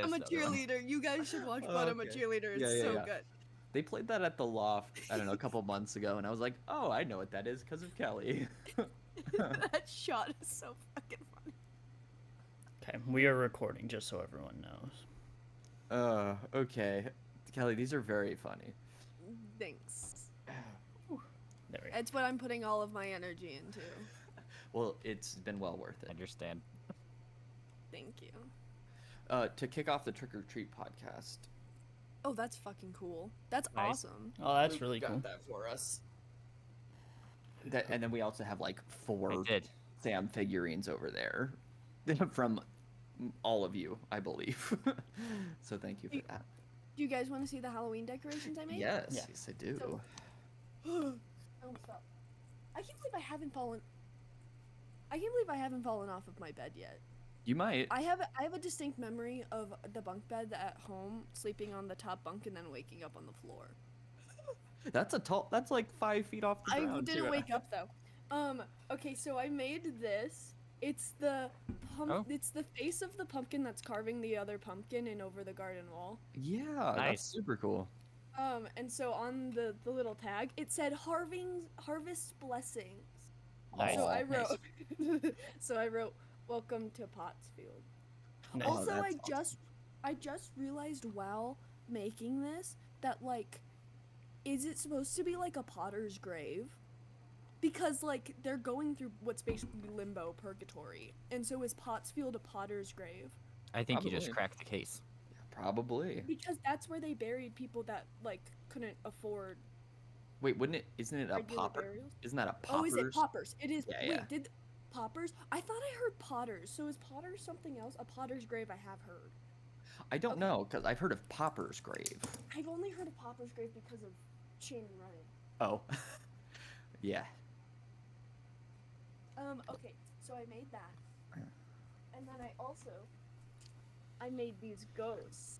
try I'm a this other one. cheerleader. You guys should watch But I'm a Okay. Cheerleader. It's so good. They played that at the Loft, I don't know, a couple months ago, and I was like, oh, I know what that is because of Kelly. That shot is so fucking funny. Okay, we are recording, just so everyone knows. Okay. Kelly, these are very funny. Thanks. There we go. It's what I'm putting all of my energy into. Well, it's been well worth it. Understand. Thank you. To kick off the Trick or Treat podcast. Oh, that's fucking cool. That's Nice. awesome. Oh, that's Luke really got cool. that for us. And then we also have like I 4 did. Sam figurines over there from all of you, I believe. So thank you for that. Do you guys want to see the Halloween decorations I made? Yes, Yeah. yes, I do. So- Oh, stop. I can't believe I haven't fallen off of my bed yet. You might. I have a distinct memory of the bunk bed at home, sleeping on the top bunk and then waking up on the floor. That's like 5 feet off the I ground. didn't too. wake up though. Okay, so I made this. It's the Oh. it's the face of the pumpkin that's carving the other pumpkin and over the garden wall. Yeah, Nice. that's super cool. And so on the little tag, it said harvest blessings. Nice. So I nice. wrote welcome to Pottsfield. Nice. Oh, Also, that's I just realized while making this that like, is it supposed to be like a potter's grave? Because like they're going through what's basically limbo purgatory, and so is Pottsfield a potter's grave? I think you just Probably. cracked the case. Probably. Because that's where they buried people that like couldn't afford Wait, isn't it a regular popper? burials. Isn't that a Oh, poppers? is it poppers? It is. Yeah, Wait, yeah. did poppers? I thought I heard potters. So is potters something else? A potter's grave I have heard. I don't Okay. know, because I've heard of Popper's grave. I've only heard of Popper's grave because of Shane and Ryan. Oh. Yeah. Okay, so I made that. And then I made these ghosts.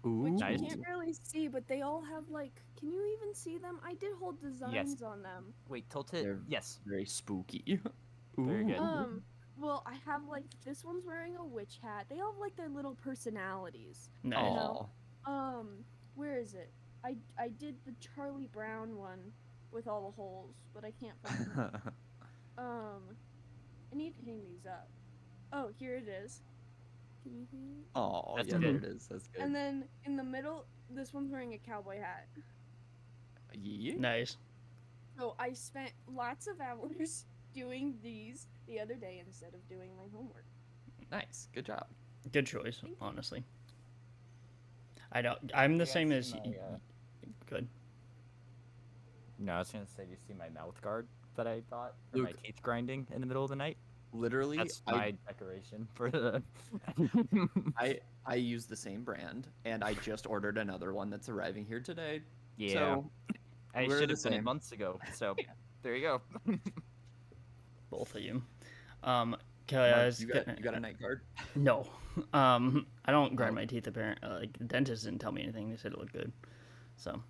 Ooh. Which Nice. you can't really see, but they all have like, can you even see them? I did hold designs on them. Wait, tilt it. They're- Yes. Very spooky. Very good. Ooh. Well, I have like, this one's wearing a witch hat. They all have like their little personalities. Nice. know. Aw. Where is it? I did the Charlie Brown one with all the holes, but I can't find it. I need to hang these up. Oh, here it is. Can you see it? Oh, That's yeah, good. there it is. That's good. And then in the middle, this one's wearing a cowboy hat. Yeah. Nice. So I spent lots of hours doing these the other day instead of doing my homework. Nice. Good job. Good choice, Thank you. honestly. I'm the You same guys as. see my, Good. No, I was gonna say, you see my mouth guard that I bought for my Luke. teeth grinding in the middle of the night? Literally, That's my decoration for the. I use the same brand, and I just ordered another one that's arriving here today. Yeah. So, I we're should the have done it same. months ago. So there you go. Both of you. Kelly, I Mark, was you got gonna- a night guard? No. I don't grind Oh. my teeth. Apparently, like the dentist didn't tell me anything. They said it looked good. So,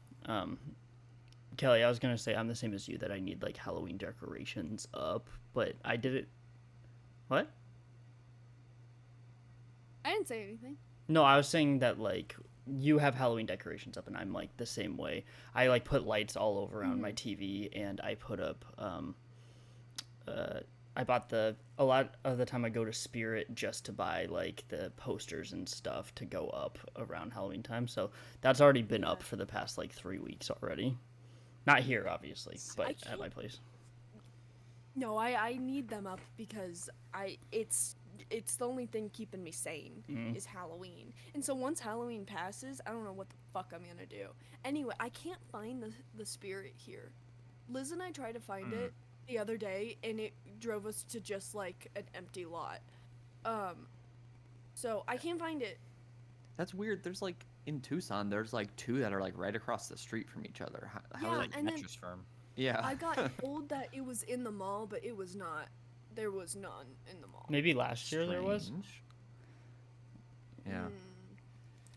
Kelly, I was gonna say I'm the same as you that I need like Halloween decorations up, but I did it. What? I didn't say anything. No, I was saying that like you have Halloween decorations up, and I'm like the same way. I like put lights all over around my TV, and I put up. I bought a lot of the time I go to Spirit just to buy like the posters and stuff to go up around Halloween time. So that's already been up for the past like 3 weeks already. Not here, obviously, but at my place. No, I need them up because it's the only thing keeping me sane is Halloween. And so once Halloween passes, I don't know what the fuck I'm gonna do. Anyway, I can't find the spirit here. Liz and I tried to find it the other day, and it drove us to just like an empty lot. So I can't find it. That's weird. There's like in Tucson, there's like 2 that are like right across the street from each other. How Yeah, are Like and then- mattress firm. yeah. I got told that it was in the mall, but it was not. There was none in the mall. Maybe last year there was, Strange. Yeah.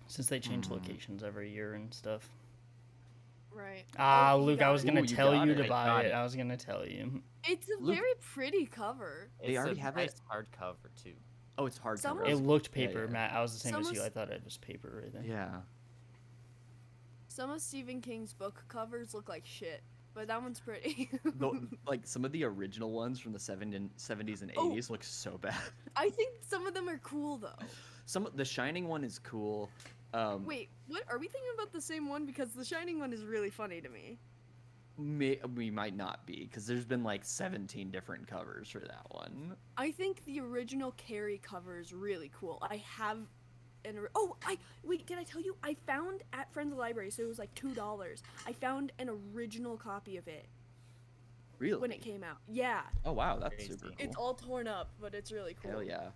since they change locations every year and stuff. Right. Ah, Oh, you Luke, I got was it? gonna Ooh, you tell got you it. to I buy got it. it. I was gonna tell you. It's a Luke- very pretty cover. It's already a have nice it- hardcover too. Oh, it's hardcover. Some It of- looked Yeah, paper, yeah. Matt. I was the same as you. Some I of- thought it was paper right there. Yeah. Some of Stephen King's book covers look like shit, but that one's pretty. Like some of the original ones from the 70s and Oh. 80s look so bad. I think some of them are cool though. The Shining one is cool. Wait, what? Are we thinking about the same one? Because the Shining one is really funny to me. We might not be, because there's been like 17 different covers for that one. I think the original Carrie cover is really cool. I have wait, did I tell you? I found at Friends Library, so it was like $2. I found an original copy of it Really? when it came out. Yeah, Oh wow, that's Crazy. super cool. it's all torn up, but it's really cool. Hell yeah.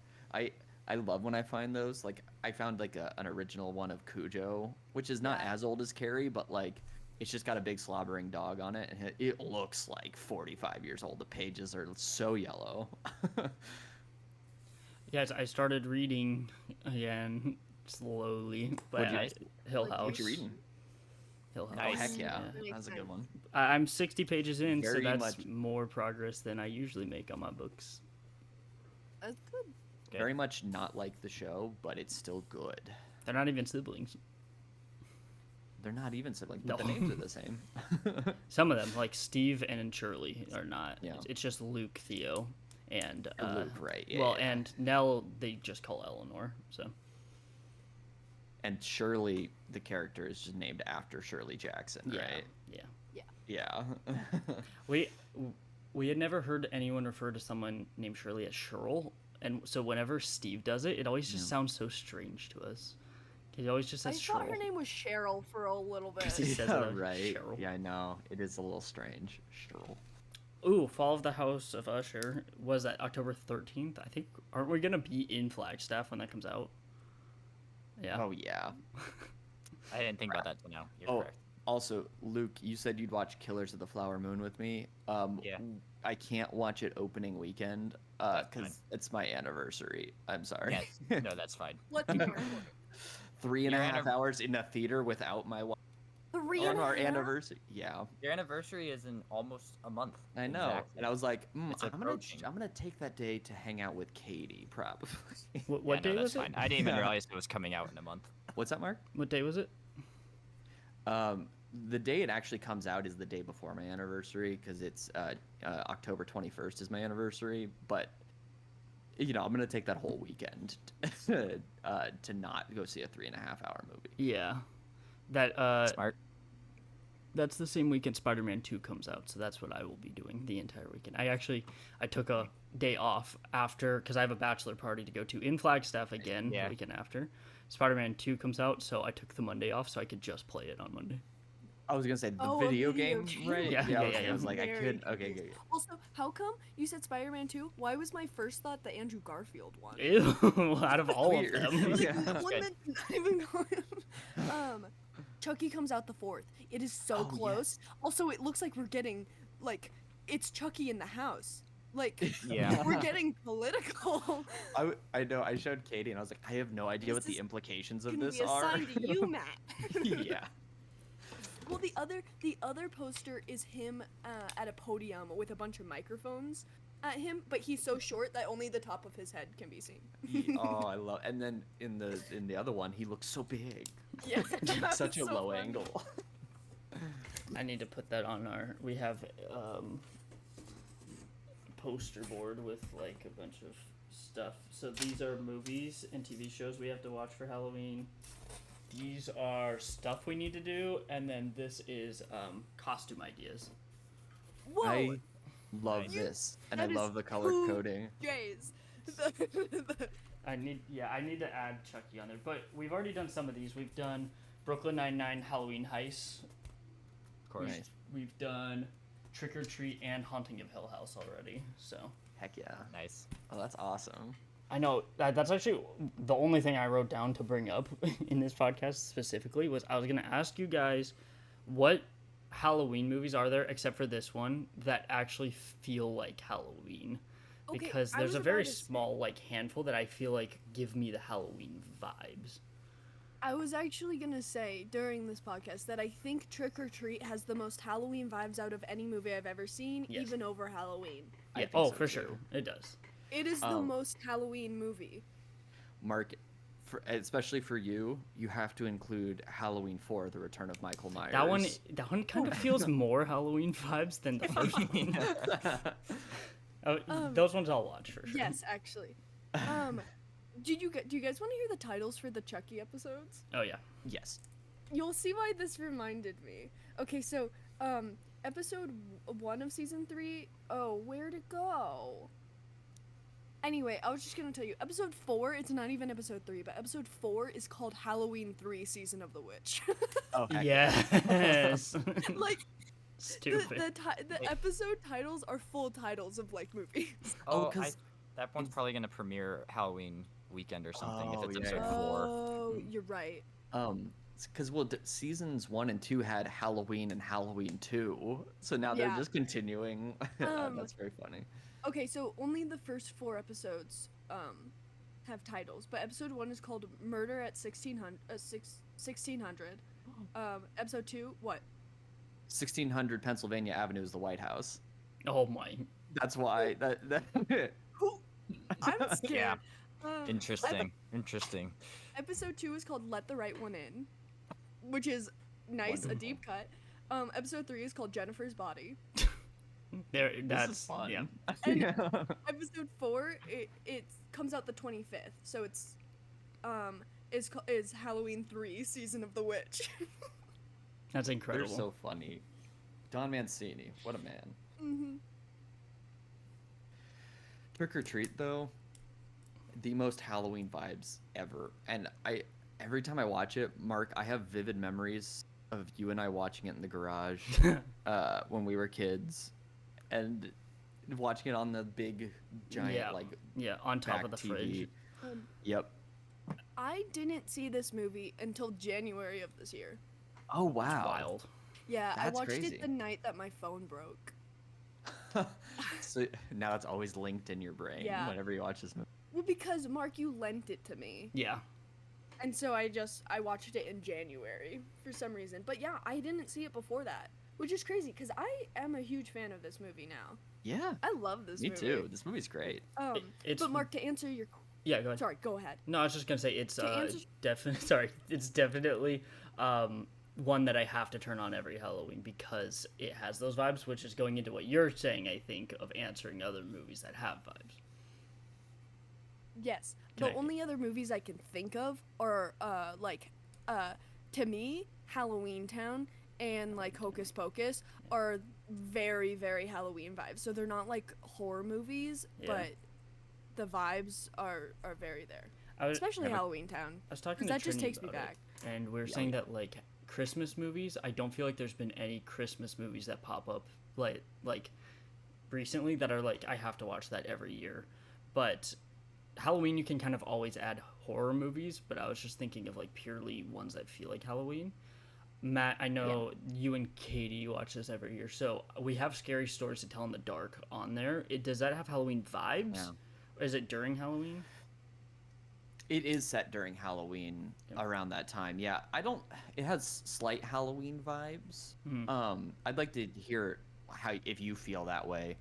I love when I find those. Like I found like an original one of Cujo, which is not Yeah. as old as Carrie, but like it's just got a big slobbering dog on it, and it looks like 45 years old. The pages are so yellow. Yes, I started reading again slowly, but What'd you- Hill House. What you reading? Hill House. Nice. Oh heck yeah, That makes that's a good sense. one. I'm 60 pages in, so Very that's much- more progress than I usually make on my books. That's good. Good. Very much not like the show, but it's still good. They're not even siblings. They're not even siblings, but No. the names are the same. Some of them, like Steve and Shirley, are not. Yeah. It's just Luke, Theo, and Luke, right? Yeah, well, yeah. and Nell they just call Eleanor. So And Shirley, the character, is just named after Shirley Jackson, yeah, right? yeah. Yeah. We had never heard anyone refer to someone named Shirley as Cheryl, and so whenever Steve does it, it always just sounds so strange to us. He always just I says thought her Cheryl. name was Cheryl for a little bit. He says Yeah, it, right. Cheryl. Yeah, I know. It is a little strange. Cheryl. Ooh, Fall of the House of Usher was that October 13th. I think. Aren't we gonna be in Flagstaff when that comes out? Yeah. Oh yeah. I didn't think about that till now. You're Oh, correct. also, Luke, you said you'd watch Killers of the Flower Moon with me. Yeah. I can't watch it opening weekend That's fine. because it's my anniversary. I'm sorry. Yes. No, that's fine. What the heck? 3.5 Your anniv- hours in a theater without my wife 3 on and a our half? anniversary. Yeah, Your anniversary is in almost a month. I know. Exactly. And I was like, It's I'm approaching. gonna take that day to hang out with Katie, probably. What Yeah, day no, was that's it? fine. I didn't even Yeah. realize it was coming out in a month. What's that, Mark? What day was it? The day it actually comes out is the day before my anniversary because it's October 21st is my anniversary. But you know, I'm gonna take that whole weekend to not go see a 3.5 hour movie. Yeah. That Smart. that's the same weekend Spider-Man 2 comes out, so that's what I will be doing the entire weekend. I took a day off after because I have a bachelor party to go to in Flagstaff again Yeah. the weekend after. Spider-Man 2 comes out, so I took the Monday off so I could just play it on Monday. I was gonna say the Oh, a video video game, game. right? Yeah, I yeah. was like, I Very could. Okay, confused. good. Also, how come you said Spider-Man 2? Why was my first thought the Andrew Garfield one? Ew, out of all Weird. of them. Like, Yeah. the one Good. that's not even going. Chucky comes out the 4th. It is so Oh, yeah. close. Also, it looks like we're getting like it's Chucky in the house. Like Yeah. we're getting political. I know. I showed Katie and I was like, I have no idea This what the is implications of Gonna this be are. assigned to you, Matt. Yeah. Well, the other poster is him at a podium with a bunch of microphones at him, but he's so short that only the top of his head can be seen. Oh, I love. And then in the other one, he looks so big. Yeah, Such a so low funny. angle. I need to put that on our. We have poster board with like a bunch of stuff. So these are movies and TV shows we have to watch for Halloween. These are stuff we need to do, and then this is costume ideas. Whoa, I love Nice. this, and I That is love the color cool. coding. Jays. I need to add Chucky on there, but we've already done some of these. We've done Brooklyn Nine-Nine Halloween Heist. Of course. Nice. We've done Trick or Treat and Haunting of Hill House already. So Heck yeah. Nice. Oh, that's awesome. I know that's actually the only thing I wrote down to bring up in this podcast specifically was I was gonna ask you guys what Halloween movies are there except for this one that actually feel like Halloween. Okay, Because I there's was a about very to say- small like handful that I feel like give me the Halloween vibes. I was actually gonna say during this podcast that I think Trick or Treat has the most Halloween vibes out of any movie I've ever seen, Yes. even over Halloween. I Yeah. think Oh, so, for too. sure, it does. It is the Um, most Halloween movie. Mark, especially for you, you have to include Halloween 4: The Return of Michael Myers. That one kind of feels more Halloween vibes than the first one. Those ones I'll watch for sure. Yes, actually. Do you guys want to hear the titles for the Chucky episodes? Oh yeah. Yes. You'll see why this reminded me. Okay, so episode 1 of season 3. Oh, where'd it go? Anyway, I was just gonna tell you. Episode 4. It's not even episode 3, but episode 4 is called Halloween 3: Season of the Witch. Oh, heck. Yes. Like Stupid. the episode titles are full titles of like movies. Oh, Oh, 'cause that one's probably gonna premiere Halloween weekend or something Oh, if it's yeah. episode 4. Oh, you're right. Because seasons 1 and 2 had Halloween and Halloween 2, so now they're Yeah. just continuing. That's very funny. Okay, so only the first 4 episodes have titles, but episode 1 is called Murder at 1600. Episode 2, what? 1600 Pennsylvania Avenue is the White House. Oh my. That's why that Who? I'm scared. Yeah. Uh, Interesting. Episode 2 is called Let the Right One In, which is nice, a Wonderful. deep cut. Episode 3 is called Jennifer's Body. this is fun. yeah. And episode 4, it comes out the 25th, so it's is Halloween 3: Season of the Witch. That's They're incredible. so funny. Don Mancini, what a man. Mhm. Trick or Treat, though, the most Halloween vibes ever. And every time I watch it, Mark, I have vivid memories of you and I watching it in the garage when we were kids, and watching it on the big giant Yeah. like Yeah, on top back of the TV. fridge. Yep. I didn't see this movie until January of this year. Oh wow. Wild. Yeah, I That's watched crazy. it the night that my phone broke. So now it's always linked in your brain Yeah. whenever you watch this movie. Well, because Mark, you lent it to me, Yeah. and so I watched it in January for some reason. But yeah, I didn't see it before that, which is crazy because I am a huge fan of this movie now. Yeah. I love this Me movie. too. This movie's great. It's But Mark, to answer your Yeah, go ahead. sorry, go ahead. No, I was just gonna say it's To answer- definitely sorry. It's definitely one that I have to turn on every Halloween because it has those vibes, which is going into what you're saying. I think of answering other movies that have vibes. Yes, the Connected. only other movies I can think of are to me, Halloween Town and like Hocus Pocus are very, very Halloween vibes. So they're not like horror movies, Yeah. but the vibes are very there. I was, Especially Never- Halloween Town. I was talking Because to that just Trini takes me about it, back. and we were saying that like Christmas movies, I don't feel like there's been any Christmas movies that pop up like recently that are like I have to watch that every year. But Halloween, you can kind of always add horror movies, but I was just thinking of like purely ones that feel like Halloween. Matt, I know you and Katie watch this every year, so we have Scary Stories to Tell in the Dark on there. Does that have Halloween vibes? Yeah. Or is it during Halloween? It is set during Halloween Yeah. around that time. Yeah, it has slight Halloween vibes. Mhm. I'd like to hear if you feel that way.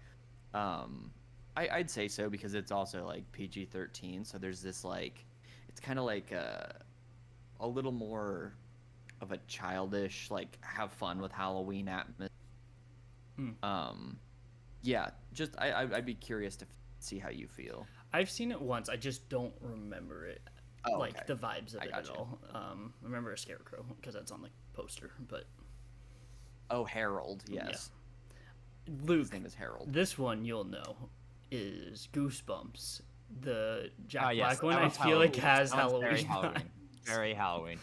I'd say so because it's also like PG-13, so there's this like, it's kind of like a little more of a childish, like have fun with Halloween atmosphere. Yeah, just I'd be curious to see how you feel. I've seen it once. I just don't remember it, Oh, like okay. the vibes of I it at gotcha. all. I remember a scarecrow because that's on the poster. But Oh, Harold, yes. Luke, His name is Harold. this one you'll know is Goosebumps. The Jack Ah, yes, Black one that I one's feel like Halloween. has That one's Halloween. Very Halloween. vibes. Very Halloween.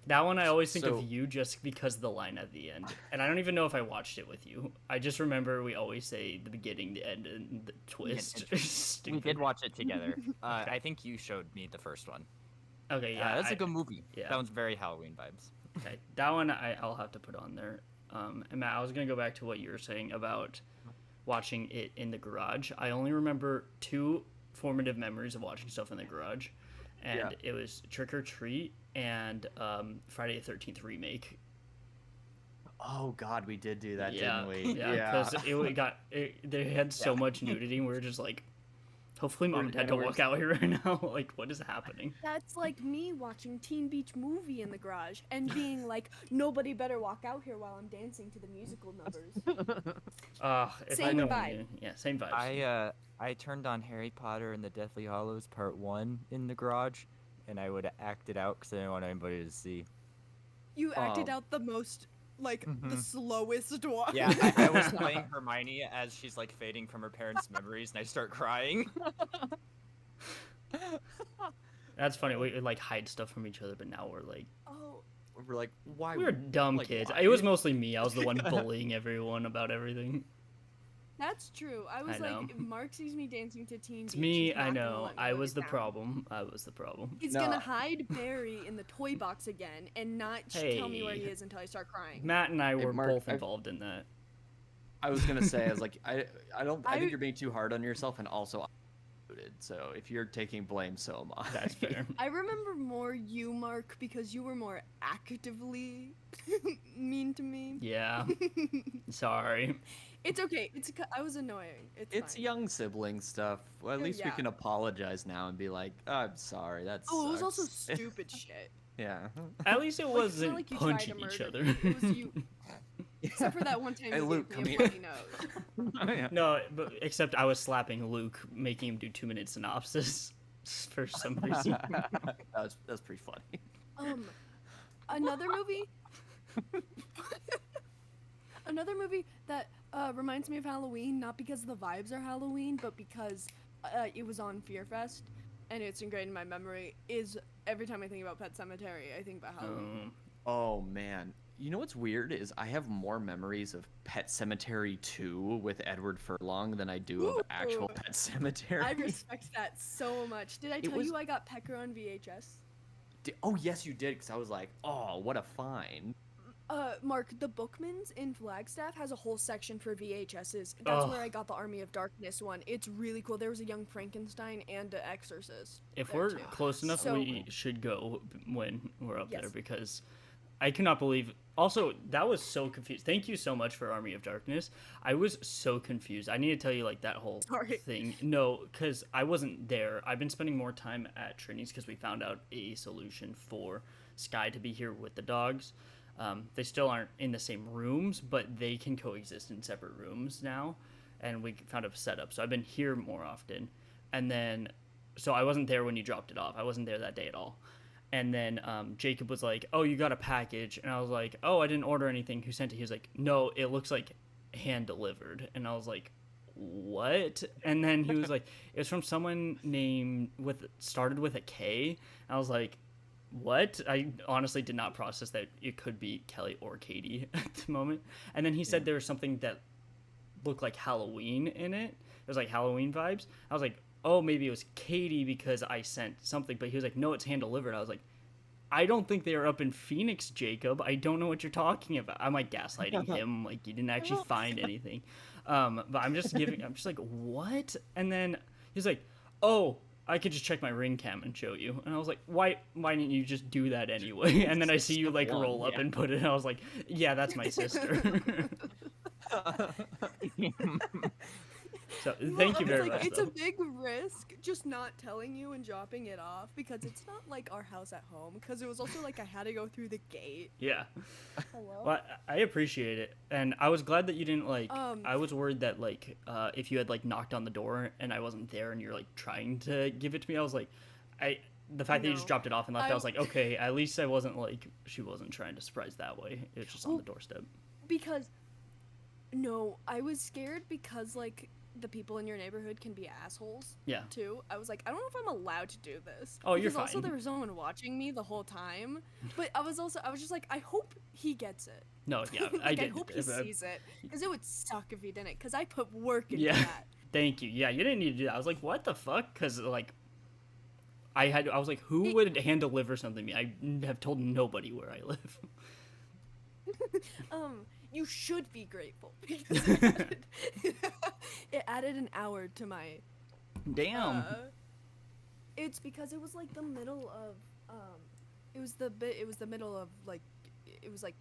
That one I always think So- of you just because of the line at the end, and I don't even know if I watched it with you. I just remember we always say the beginning, the end, and the twist. We Stupid. did watch it together. I think you showed me the first one. Okay, yeah, That's a good movie. yeah. That one's very Halloween vibes. Okay, that one I'll have to put on there. And Matt, I was gonna go back to what you were saying about watching it in the garage. I only remember 2 formative memories of watching stuff in the garage, and Yeah. it was Trick or Treat and Friday the 13th remake. Oh God, we did do that, yeah, didn't we? yeah, because they had so much nudity, and we were just like, Hopefully, mom and dad don't walk out here right now. Like, what is happening? That's like me watching Teen Beach Movie in the garage and being like, nobody better walk out here while I'm dancing to the musical numbers. If Same I know vibe. you. Yeah, same vibes. I turned on Harry Potter and the Deathly Hallows Part 1 in the garage, and I would act it out because I didn't want anybody to see. You acted Oh. out the most, like, the slowest one. Yeah, I was playing Hermione as she's like fading from her parents' memories, and I start crying. That's funny. We like hide stuff from each other, but now we're like Oh, We're like, why? we were dumb like, kids. why? It was mostly me. I was the one bullying everyone about everything. that's true. I was I know. like, Mark sees me dancing to Teen It's Beach. me. he's I not gonna know. let me I live was it the down. problem. I was the problem. He's No. gonna hide Barry in the toy box again and not tell me where he Hey. is until I start crying. Matt and I were Mark, both I've- involved in that. I was gonna say, I was like, I I- think you're being too hard on yourself, and also I'm included. So if you're taking blame, so am I. That's fair. I remember more you, Mark, because you were more actively mean to me. Yeah. Sorry. It's okay. I was annoying. It's fine. young sibling stuff. Well, at least we Yeah. can apologize now and be like, oh, I'm sorry. That's Oh, it was also stupid shit. Yeah. At least it Like, it's not wasn't like you tried to punching each murder other. me. It was you. Except for that one time Hey, you Luke, gave me come a here. bloody nose. Yeah. No, but except I was slapping Luke, making him do 2-minute synopsis for some reason. That's pretty funny. Another movie. Another movie that reminds me of Halloween, not because the vibes are Halloween, but because it was on Fear Fest, and it's ingrained in my memory. Is every time I think about Pet Cemetery, I think about Halloween. Oh man. You know what's weird is I have more memories of Pet Cemetery 2 with Edward Furlong than I do of actual Ooh. Pet Cemetery. I respect that so much. Did I tell was- you I got Pecker on VHS? Oh yes, you did, because I was like, oh, what a find. Mark, the Bookmans in Flagstaff has a whole section for VHSs. That's Oh. where I got the Army of Darkness one. It's really cool. There was a Young Frankenstein and an Exorcist. If there, we're too. close enough, So we cool. should go when we're up there Yes. because I cannot believe. Also, that was so confused. Thank you so much for Army of Darkness. I was so confused. I need to tell you like that whole Sorry. thing. No, because I wasn't there. I've been spending more time at Trinity's because we found out a solution for Sky to be here with the dogs. They still aren't in the same rooms, but they can coexist in separate rooms now. And we found a setup. So I've been here more often. And then, so I wasn't there when you dropped it off. I wasn't there that day at all. And then Jacob was like, oh, you got a package. And I was like, oh, I didn't order anything. Who sent it? He was like, no, it looks like hand delivered. And I was like, what? And then he was like, it was from someone named started with a K. And I was like, what? I honestly did not process that it could be Kelly or Katie at the moment. And then he said there was something that looked like Halloween in it. It was like Halloween vibes. I was like, oh, maybe it was Katie because I sent something. But he was like, no, it's hand delivered. I was like, I don't think they are up in Phoenix, Jacob. I don't know what you're talking about. I'm like gaslighting him. Like, you didn't actually find anything. But I'm just like, what? And then he's like, oh, I could just check my ring cam and show you. And I was like, why didn't you just do that anyway? And then I see you like Step one, roll up yeah. and put it. And I was like, yeah, that's my sister. So thank you Well, very it's like, much. It's a though. big risk just not telling you and dropping it off because it's not like our house at home. Because it was also like I had to go through the gate. Yeah. Hello. Well, I appreciate it, and I was glad that you didn't like. Um, I was worried that like if you had like knocked on the door and I wasn't there and you're like trying to give it to me, I was like, the fact that you just No. dropped it off and left, I was I- like, okay, at least I wasn't like she wasn't trying to surprise that way. It was just on Well, the doorstep. Because no, I was scared because like the people in your neighborhood can be assholes Yeah. too. I was like, I don't know if I'm allowed to do this. Oh, you're because also fine. there was someone watching me the whole time. But I was just like, I hope he gets it. No, yeah, Like, I did. hope he sees it because it would suck if he didn't. Because I put work into Yeah. that. Thank you. Yeah, you didn't need to do that. I was like, what the fuck? Because like. I was like, who would hand deliver something to me? I have told nobody where I live. You should be grateful because it added an hour to my. Damn. It's because it was like the middle of it was the middle of like it was like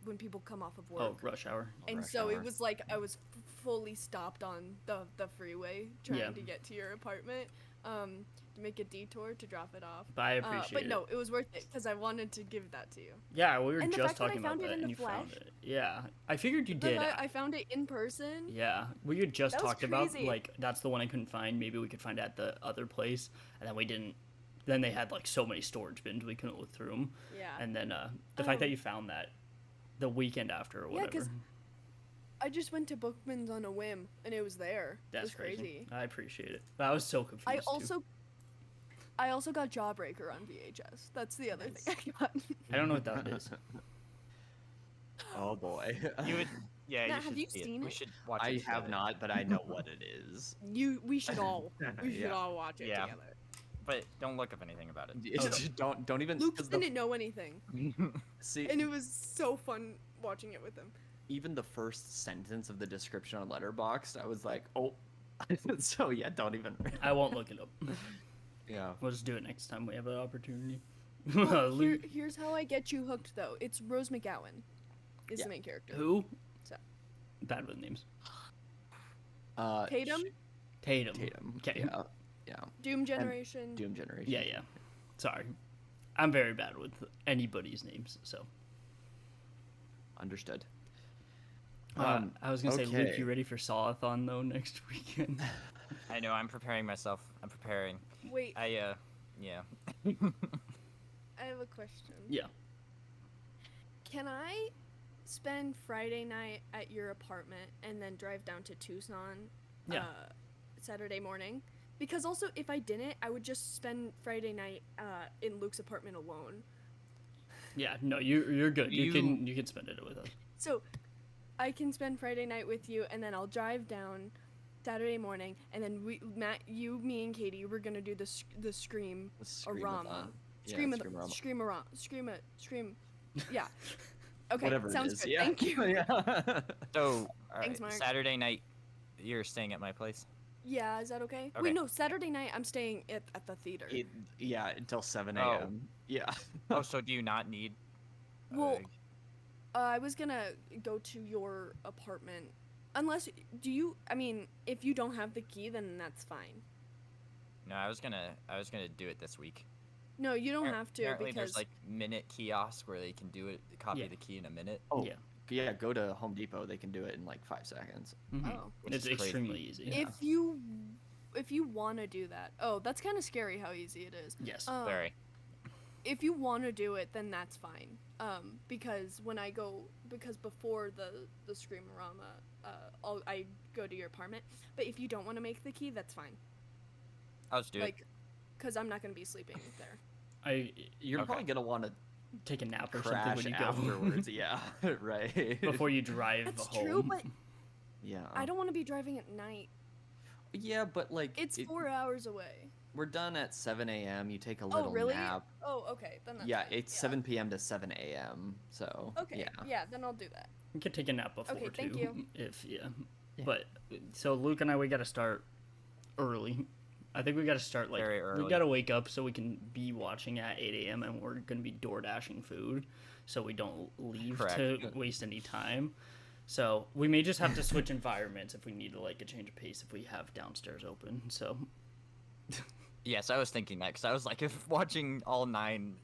when people come off of work. Oh, rush hour. And rush so hour. it was like I was fully stopped on the freeway trying Yeah. to get to your apartment, to make a detour to drop it off. But I appreciate but it. no, it was worth it because I wanted to give that to you. Yeah, we were And the just fact that I talking about found it that, in and the you found flesh. it. Yeah, I figured you The did. fact I found it in person. Yeah, we had just That was talked about crazy. like that's the one I couldn't find. Maybe we could find it at the other place, and then we didn't. Then they had like so many storage bins we couldn't look through them. Yeah. And then the fact that Um, you found that the weekend after or Yeah, whatever. 'cause I just went to Bookman's on a whim and it was there. It That's was crazy. I appreciate it. But I was so confused. I also got Jawbreaker on VHS. That's the other thing I got. I don't know what that is. Oh boy. You would, yeah. Matt, you have should you see seen We it? should watch I it have together. not, but I know what it is. We should all Yeah. watch it Yeah. together. But don't look up anything about it. It's- don't even. Luke 'cause didn't know anything, see, and it was so fun watching it with him. even the first sentence of the description on Letterboxd, I was like, oh. So yeah, don't even. I won't look it up. Yeah. We'll just do it next time we have an opportunity. Well, Luke, here's how I get you hooked, though. It's Rose McGowan, is Yeah. the main character. who? So- Bad with names. Tatum, Tatum. Tatum. Okay. Yeah. Yeah. Doom Generation. Doom Generation. Yeah, yeah. Sorry. I'm very bad with anybody's names, so. Understood. I was gonna say, Luke, okay. you ready for Sawathon though next weekend? I know. I'm preparing myself. I'm preparing. Wait, Yeah. I have a question. Yeah. Can I spend Friday night at your apartment and then drive down to Tucson Yeah. Saturday morning? Because also, if I didn't, I would just spend Friday night in Luke's apartment alone. Yeah. No, you're good. You You- can spend it with us. So I can spend Friday night with you, and then I'll drive down Saturday morning, and then Matt, you, me, and Katie, we're gonna do the scream The Scream-a-thon. Arama. Yeah, Scream Scream-a-rama. scream. Yeah. Okay, Whatever it sounds is, good. yeah. Thank you. Yeah. So, Thanks, Mark. Saturday night, you're staying at my place. Yeah, is that okay? Okay. Wait, no, Saturday night I'm staying at the theater. Yeah, until 7 Oh. a.m. Yeah. Oh, so do you not need? Well, I was gonna go to your apartment. Unless, I mean, if you don't have the key, then that's fine. no, I was gonna do it this week. No, you don't have to Apparently, because there's like minute kiosks where they can do it, copy Yeah. the key in a minute. Oh, Yeah. yeah. Go to Home Depot. They can do it in like 5 seconds. Mhm. oh. Which It's is crazy. extremely easy. Yeah. If you want to do that. Oh, that's kind of scary how easy it is. Yes. Very. If you want to do it, then that's fine. Because before the Screamarama, I go to your apartment. But if you don't want to make the key, that's fine. I'll just do it. Like, because I'm not gonna be sleeping there. You're Okay. probably gonna want to Take a nap or crash something when you go afterwards. Yeah. Right. before you drive That's home. true, but Yeah. I don't want to be driving at night. Yeah, but like It's 4 hours away. We're done at 7 a.m. You take a little Oh, really? nap. Oh, okay. Then that's Yeah, fine. it's 7 p.m. to 7 a.m. So Okay. yeah. Then I'll do that. You could take a nap before Okay, too. thank you. If Yeah. But so Luke and I, we got to start early. I think we got to start like Very we early. got to wake up so we can be watching at 8 a.m. and we're gonna be door dashing food, so we don't leave to Correct. waste any time. So we may just have to switch environments if we need to like a change of pace if we have downstairs open. So Yes, I was thinking that because I was like, if watching all 9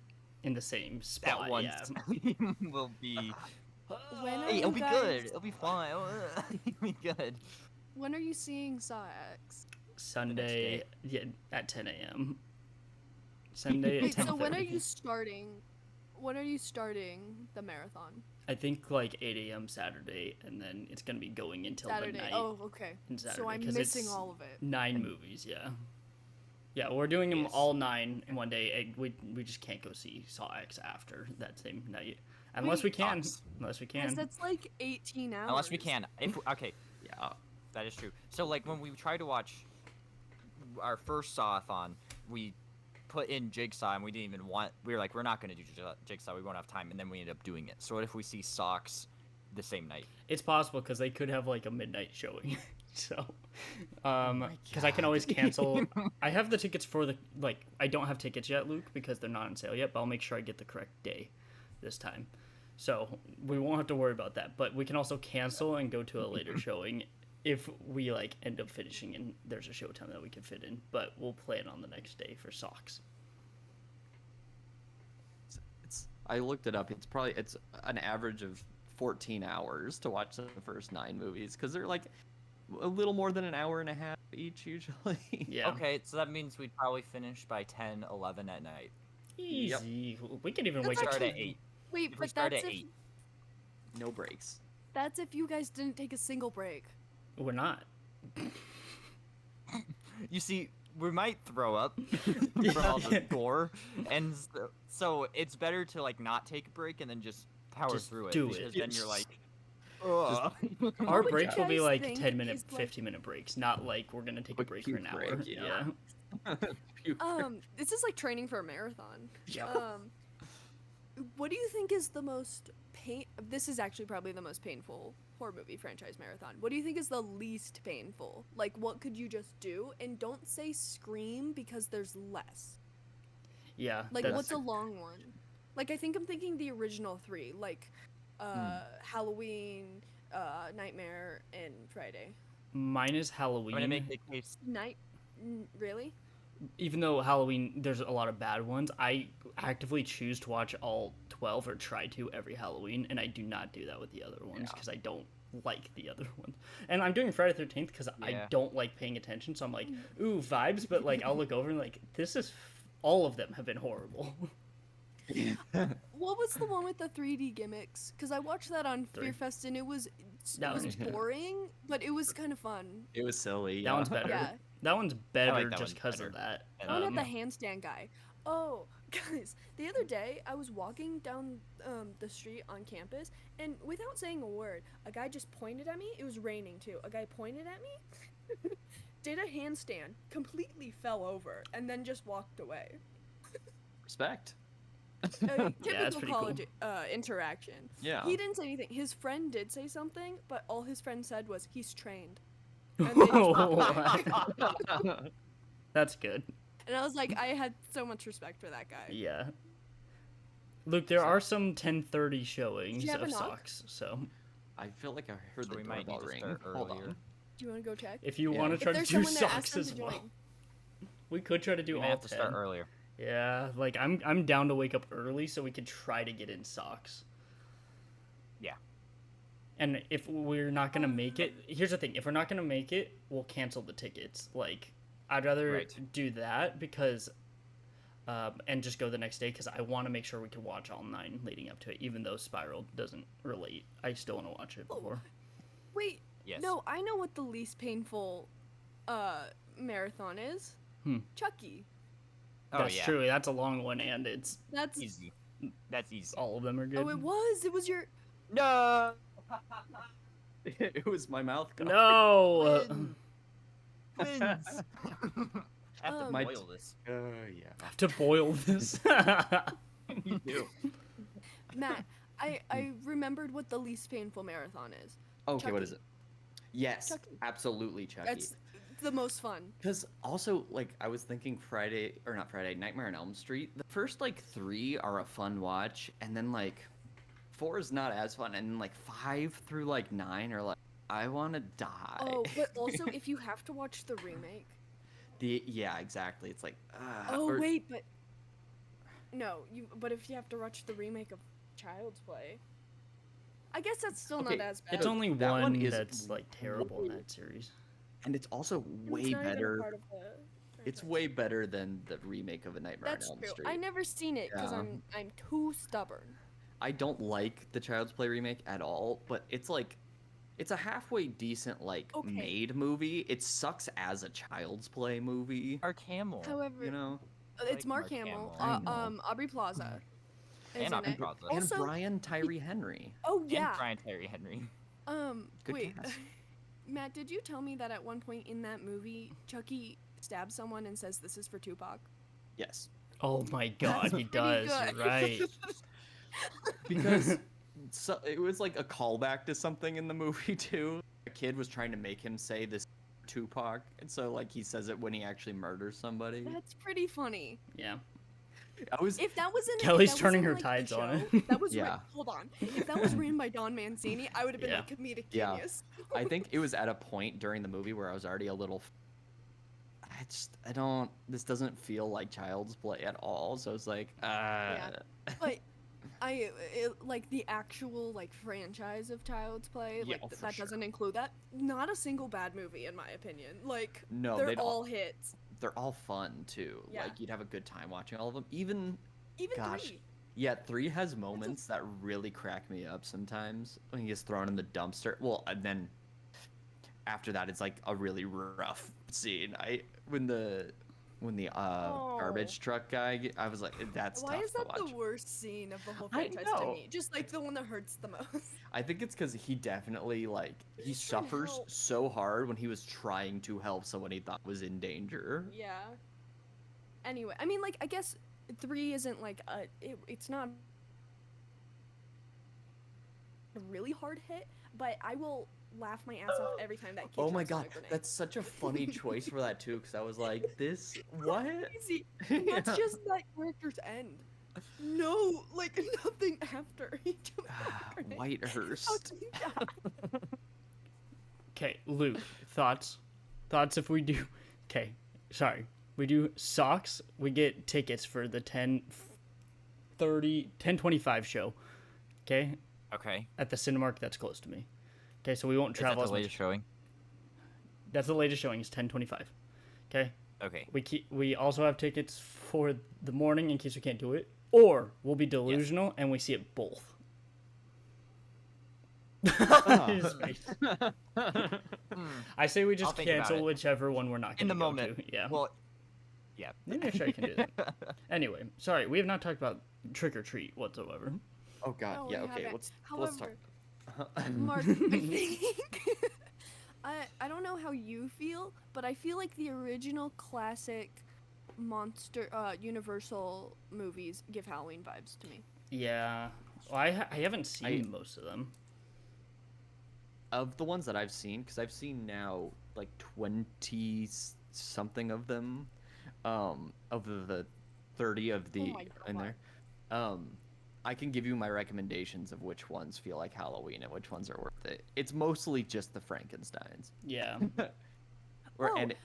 in the same spot, at once yeah. will be. When are Hey, it'll you be guys- good. It'll be fine. It'll be good. When are you seeing Saw X? Sunday, yeah, at 10 a.m. Sunday at Wait, 10. so when are you starting? When are you starting the marathon? I think like 8 a.m. Saturday, and then it's gonna be going until Saturday. midnight. Oh, okay. on Saturday, So I'm 'cause missing it's all of it. 9 movies, yeah. Yeah, we're doing them Yes. all 9 in one day. We just can't go see Saw X after that same night, unless we Wait. can. Sucks. Unless we Because can. that's like 18 hours. Unless we can. Okay, Yeah. that is true. So like when we tried to watch our first Sawathon, we put in Jigsaw and we didn't even want. We were like, we're not going to do Jigsaw. We won't have time, and then we ended up doing it. So what if we see Socks the same night? It's possible because they could have like a midnight showing. So, my because I can always cancel. I have the tickets for the I don't have tickets yet, Luke, because they're not on sale yet. But I'll make sure I get the correct day this time. So we won't have to worry about that. But we can also cancel and go to a later showing if we like end up finishing and there's a showtime that we can fit in. But we'll play it on the next day for socks. I looked it up. It's an average of 14 hours to watch the first 9 movies because they're like a little more than an hour and a half each usually. Yeah. Okay, so that means we'd probably finish by 10, 11 at night. Easy. We can even That's wake up. Start actually- at 8. Wait, If we but start that's at if 8. No breaks. that's if you guys didn't take a single break. We're not. You see, we might throw up from all the gore, and so it's better to like not take a break and then just power Just through it. do it. Because then you're Yes. like, ugh. Our would breaks you will be guys like think 10 minute, is, like- 50-minute breaks, not like we're gonna take a Quick break for an puke hour. break, Yeah. This is like training for a marathon. Yeah. What do you think is the most This is actually probably the most painful horror movie franchise marathon. What do you think is the least painful? Like, what could you just do? And don't say Scream because there's less. Yeah. Like, that's- what's a long one? Like, I'm thinking the original 3, like, Halloween, Nightmare, and Friday. Mine is Halloween. I'm gonna make the case. Really? Even though Halloween, there's a lot of bad ones, I actively choose to watch all 12 or try to every Halloween, and I do not do that with the other ones because I don't like the other ones. And I'm doing Friday 13th because I Yeah. don't like paying attention, so I'm like, ooh, vibes, but like I'll look over and like, this is, all of them have been horrible. What was the one with the 3D gimmicks? Because I watched that on Three. Fear Fest and it was That was- boring, but it was kind of fun. It was silly. That one's better. Yeah. That one's better that just one because better. of that. And, Oh, not the Um, handstand guy. Oh, guys, the other day I was walking down the street on campus, and without saying a word, a guy just pointed at me. It was raining too. A guy pointed at me, did a handstand, completely fell over, and then just walked away. Respect. Typical that's pretty cool. college interaction. Yeah. He didn't say anything. His friend did say something, but all his friend said was, "He's trained." And, they just- That's good. and I was like, I had so much respect for that guy. Yeah. Luke, there are some 10:30 showings you have of a knock? socks, so I feel like I heard So the we might need doorbell to ring. start Hold earlier. on. Do you want to go check? if you Yeah. want to If try to there's do someone there, ask socks them as to well, join. we could try to do We all may have to 10. start earlier. Yeah, like I'm down to wake up early so we could try to get in socks. Yeah. And if we're not gonna make it, here's the thing: if we're not gonna make it, we'll cancel the tickets. Like, I'd rather Right. do that because, and just go the next day because I want to make sure we can watch all 9 leading up to it. Even though Spiral doesn't relate, I still want to watch it before. Wait, Yes. no, I know what the least painful marathon is. Chucky. Oh, That's yeah. true. That's a long one, and it's That's Easy. That's easy. all of them are good. oh, it was. It was your No. It was my mouth. Gone. No. Win. Wins. I have to My boil this. Yeah. have to boil this. You do. Matt. I remembered what the least painful marathon is. Okay, what is Chucky. it? Yes, Chucky. absolutely, Chucky. That's the most fun. Because also, like, I was thinking not Friday, Nightmare on Elm Street. The first, like, 3 are a fun watch, and then, like, 4 is not as fun, and then, like, 5 through, like, 9 are, like, I want to die. Oh, but also if you have to watch the remake. Yeah, exactly. It's like, Oh or- wait, but no, but if you have to watch the remake of Child's Play, I guess that's still Okay, not as bad. It's only That one one is that's like terrible in that series. And it's also And way it's not even a better. part of the It's franchise. way better than the remake of A Nightmare That's on Elm true. Street. I never seen it because Yeah. I'm too stubborn. I don't like the Child's Play remake at all, but it's like it's a halfway decent like Okay. made movie. It sucks as a Child's Play movie, Mark Hamill. However, you know. it's like Mark Mark Hamill, Hamill. I know. Aubrey Plaza, is And in Aubrey it. Plaza. And Also, Brian Tyree Henry. oh And yeah. Brian Terry Henry. Good Wait, cast. Matt, did you tell me that at one point in that movie, Chucky stabs someone and says, "This is for Tupac"? Yes. Oh my god, he pretty does. good. Right. Because it was like a callback to something in the movie too. A kid was trying to make him say this Tupac, and so like he says it when he actually murders somebody. That's pretty funny. Yeah. I was If that was in Kelly's if that was turning in, her like, the tides on show, it. That was Yeah. hold on. If that was written by Don Mancini, I would have been Yeah. like comedic Yeah. genius. I think it was at a point during the movie where I was already a little. I don't. This doesn't feel like Child's Play at all. So it's like, But like the actual like franchise of Child's Play, Yeah, like oh, for that sure. doesn't include that. Not a single bad movie in my opinion. Like No, they're they don't. all hits. They're all fun too. Yeah. Like you'd have a good time watching all of them. Even Even Gosh. 3. yeah, 3 has moments that really crack me up sometimes when he gets thrown in the dumpster. Well, and then after that, it's like a really rough scene. When the garbage truck guy, I was like, that's Why tough is to that watch. the worst scene of the whole I franchise to know. me? Just like the one that hurts the most. I think it's because he definitely like he He's trying to suffers help. so hard when he was trying to help someone he thought was in danger. Yeah. Anyway, I mean, like, I guess 3 isn't like it's not a really hard hit, but I will laugh my ass off every time that kid. Oh my drops on a god, grenade. that's such a funny choice for that too, because I was like, this what? Crazy. That's just that character's end. No, like nothing after he drops a grenade. How Whitehurst. did he die? Okay, Luke, thoughts? Thoughts if we do. Okay, sorry. We do socks. We get tickets for the 10:25 show. Okay, Okay. at the Cinemark that's close to me. Okay, so we won't Is that travel the as much. latest showing? That's the latest showing. Is 10:25. Okay. Okay. We also have tickets for the morning in case we can't do it, or we'll be delusional and we see it both. His face. I say we I'll just think about cancel it. whichever one we're not In going to the go moment. to. Yeah. Well, yeah. Maybe I can do that. Anyway, sorry, we have not talked about Trick or Treat whatsoever. Oh god, No, yeah, we okay, haven't. let's talk. However, Mark, I think I don't know how you feel, but I feel like the original classic monster Universal movies give Halloween vibes to me. Yeah. Well, I haven't seen most of them. Of the ones that I've seen, because I've seen now like 20 something of them, of the 30 of the my in God. there. I can give you my recommendations of which ones feel like Halloween and which ones are worth it. It's mostly just the Frankensteins. Yeah. And Go ahead.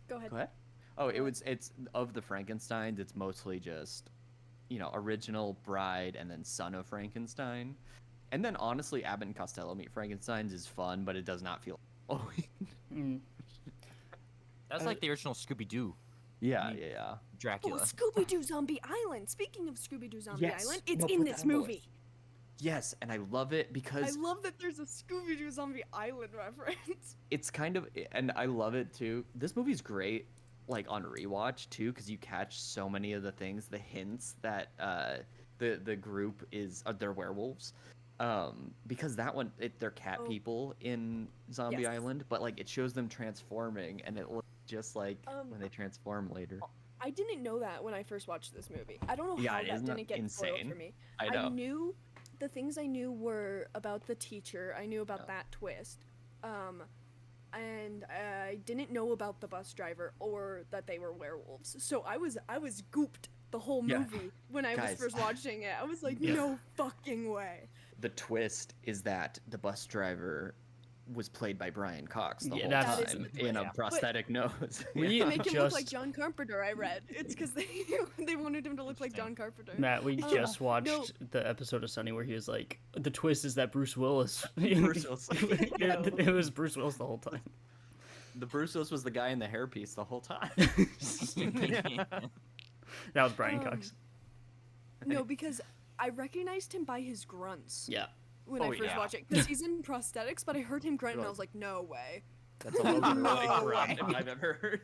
go ahead. Oh, it's of the Frankensteins. It's mostly just, original Bride and then Son of Frankenstein, and then honestly, Abbott and Costello Meet Frankensteins is fun, but it does not feel. Oh, Mm. That's like the original Scooby Doo yeah, Neat. yeah. Oh, Dracula. Scooby Doo Zombie Island. Speaking of Scooby Doo Zombie Yes. Island, it's No, in put this that on the movie. list. Yes, and I love it I because love that there's a Scooby Doo Zombie Island reference. it's kind of, and I love it too. This movie's great, like on rewatch too, because you catch so many of the things, the hints that the group they're werewolves. Because that one, they're cat Oh. people in Zombie Yes. Island, but like it shows them transforming, and it looks just like Um, when they transform later. I didn't know that when I first watched this movie. I don't know Yeah, how that isn't that didn't get spoiled insane? for me. I know. knew the things I knew were about the teacher. I knew about that twist. And I didn't know about the bus driver or that they were werewolves. So I was gooped the whole Yeah. movie when I was Guys. first watching it. I was like, Yeah. no fucking way. The twist is that the bus driver was played by Brian Cox the Yeah, whole that's- That is time the in twist. a But- prosthetic nose. We To make him look like just- John Carpenter, I read. It's because they wanted him to look like John Carpenter. Matt, we Oh, just watched no. the episode of Sunny where he was like, the twist is that Bruce Willis. Bruce Willis. it was Bruce Willis the whole time. The Bruce Willis was the guy in the hairpiece the whole time. That was Brian Um, Cox. No, because I recognized him by his grunts Yeah. when Oh, I first yeah. watched it. Because he's in prosthetics, but I heard him grunt and I was like, no way. That's a Logan No Roy grunt way. if I've ever heard.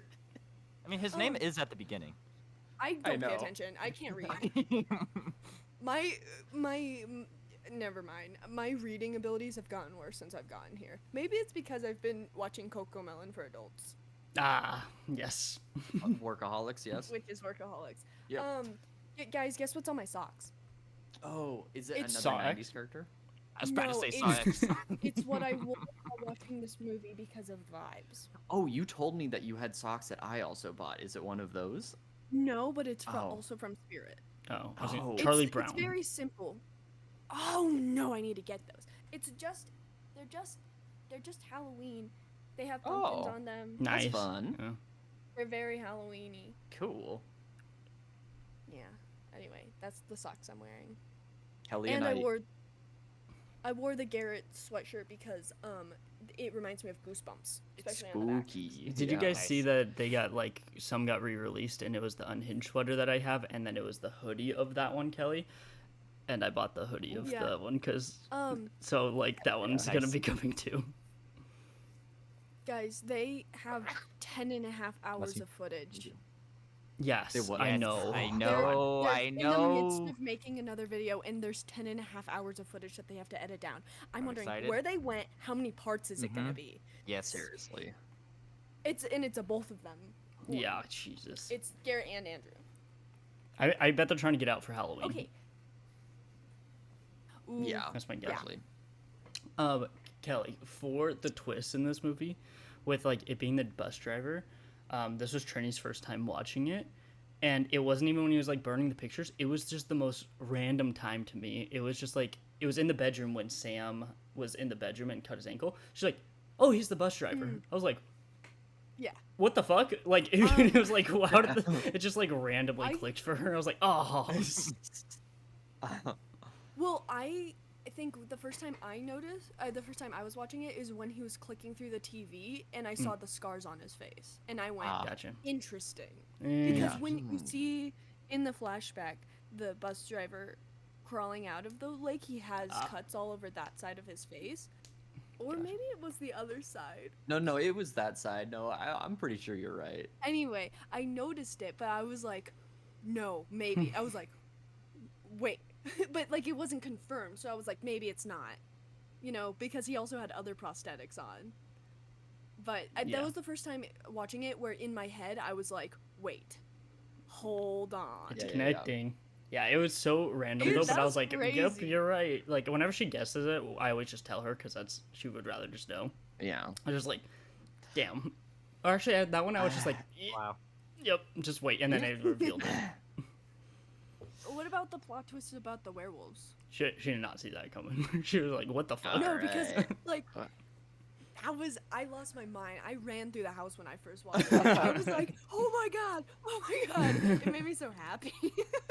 I mean, his name Um, is at the beginning. I don't pay know. attention. I can't read. Never mind. My reading abilities have gotten worse since I've gotten here. Maybe it's because I've been watching Coco Melon for adults, Ah, yes. Workaholics, yes. which is Workaholics. Yep. Guys, guess what's on my socks? Oh, is it It's another Sonic. 90s character? I was about to No, say it's- Sonic. It's what I wore while watching this movie because of vibes. Oh, you told me that you had socks that I also bought. Is it one of those? No, but it's Oh. also from Spirit. Oh, Oh. Charlie It's Brown. very simple. Oh no, I need to get those. They're just Halloween. They have pumpkins Oh. on them. Nice. fun. Yeah. They're very Halloweeny. Cool. Yeah. Anyway, that's the socks I'm wearing. Kelly And and I wore the Garrett sweatshirt because it reminds me of Goosebumps, especially on the back. spooky. Did you Yeah. guys see that they got like some got re-released and it was the unhinged sweater that I have and then it was the hoodie of that one, Kelly, and I bought the hoodie of Yeah. the one because So like that one's gonna Nice. be coming too. guys, they have 10 and a half hours you- of footage. Yes, They what? I Yes, know. I They're- know. they're I in the midst know. of making another video, and there's 10 and a half hours of footage that they have to edit down. I'm wondering excited. where they went. How many parts is it gonna Mhm. be? Yes. Seriously. It's a both of them. one. Yeah, Jesus. It's Garrett and Andrew. I bet they're trying to get out for Halloween. Okay. Ooh, Yeah. That's my guess. Actually. Kelly, for the twist in this movie, with like it being the bus driver, this was Trini's first time watching it, and it wasn't even when he was like burning the pictures. It was just the most random time to me. It was just like it was in the bedroom when Sam was in the bedroom and cut his ankle. She's like, "Oh, he's the bus driver." I was like, Yeah. "What the fuck?" Like it was like, how did it just like randomly I- clicked for her? I was like, "Oh." Well, I think the first time I noticed, the first time I was watching it is when he was clicking through the TV and I saw the scars on his face, and I went, Ah. Gotcha. interesting. Mm. Because Yeah. when you see in the flashback the bus driver crawling out of the lake, he has cuts all over that side of his face. Or Gotcha. maybe it was the other side. No, it was that side. No, I'm pretty sure you're right. Anyway, I noticed it, but I was like, no, maybe. I was like, wait. But like it wasn't confirmed, so I was like, maybe it's not. You know, because he also had other prosthetics on. But Yeah. that was the first time watching it where in my head I was like, wait, hold on. It's Yeah, yeah, yeah. connecting. Yeah, it was so random Dude, though, but I that's was like, "Yep, crazy. you're right." Like whenever she guesses it, I always just tell her because that's she would rather just know. Yeah. I was just like, "Damn." Or actually, that one I was just like, Wow. "Yep, just wait," and then it revealed it. What about the plot twist about the werewolves? She did not see that coming. She was like, "What the fuck?" No, Alright. because like What? I lost my mind. I ran through the house when I first watched it. I was like, oh my god, oh my god. It made me so happy.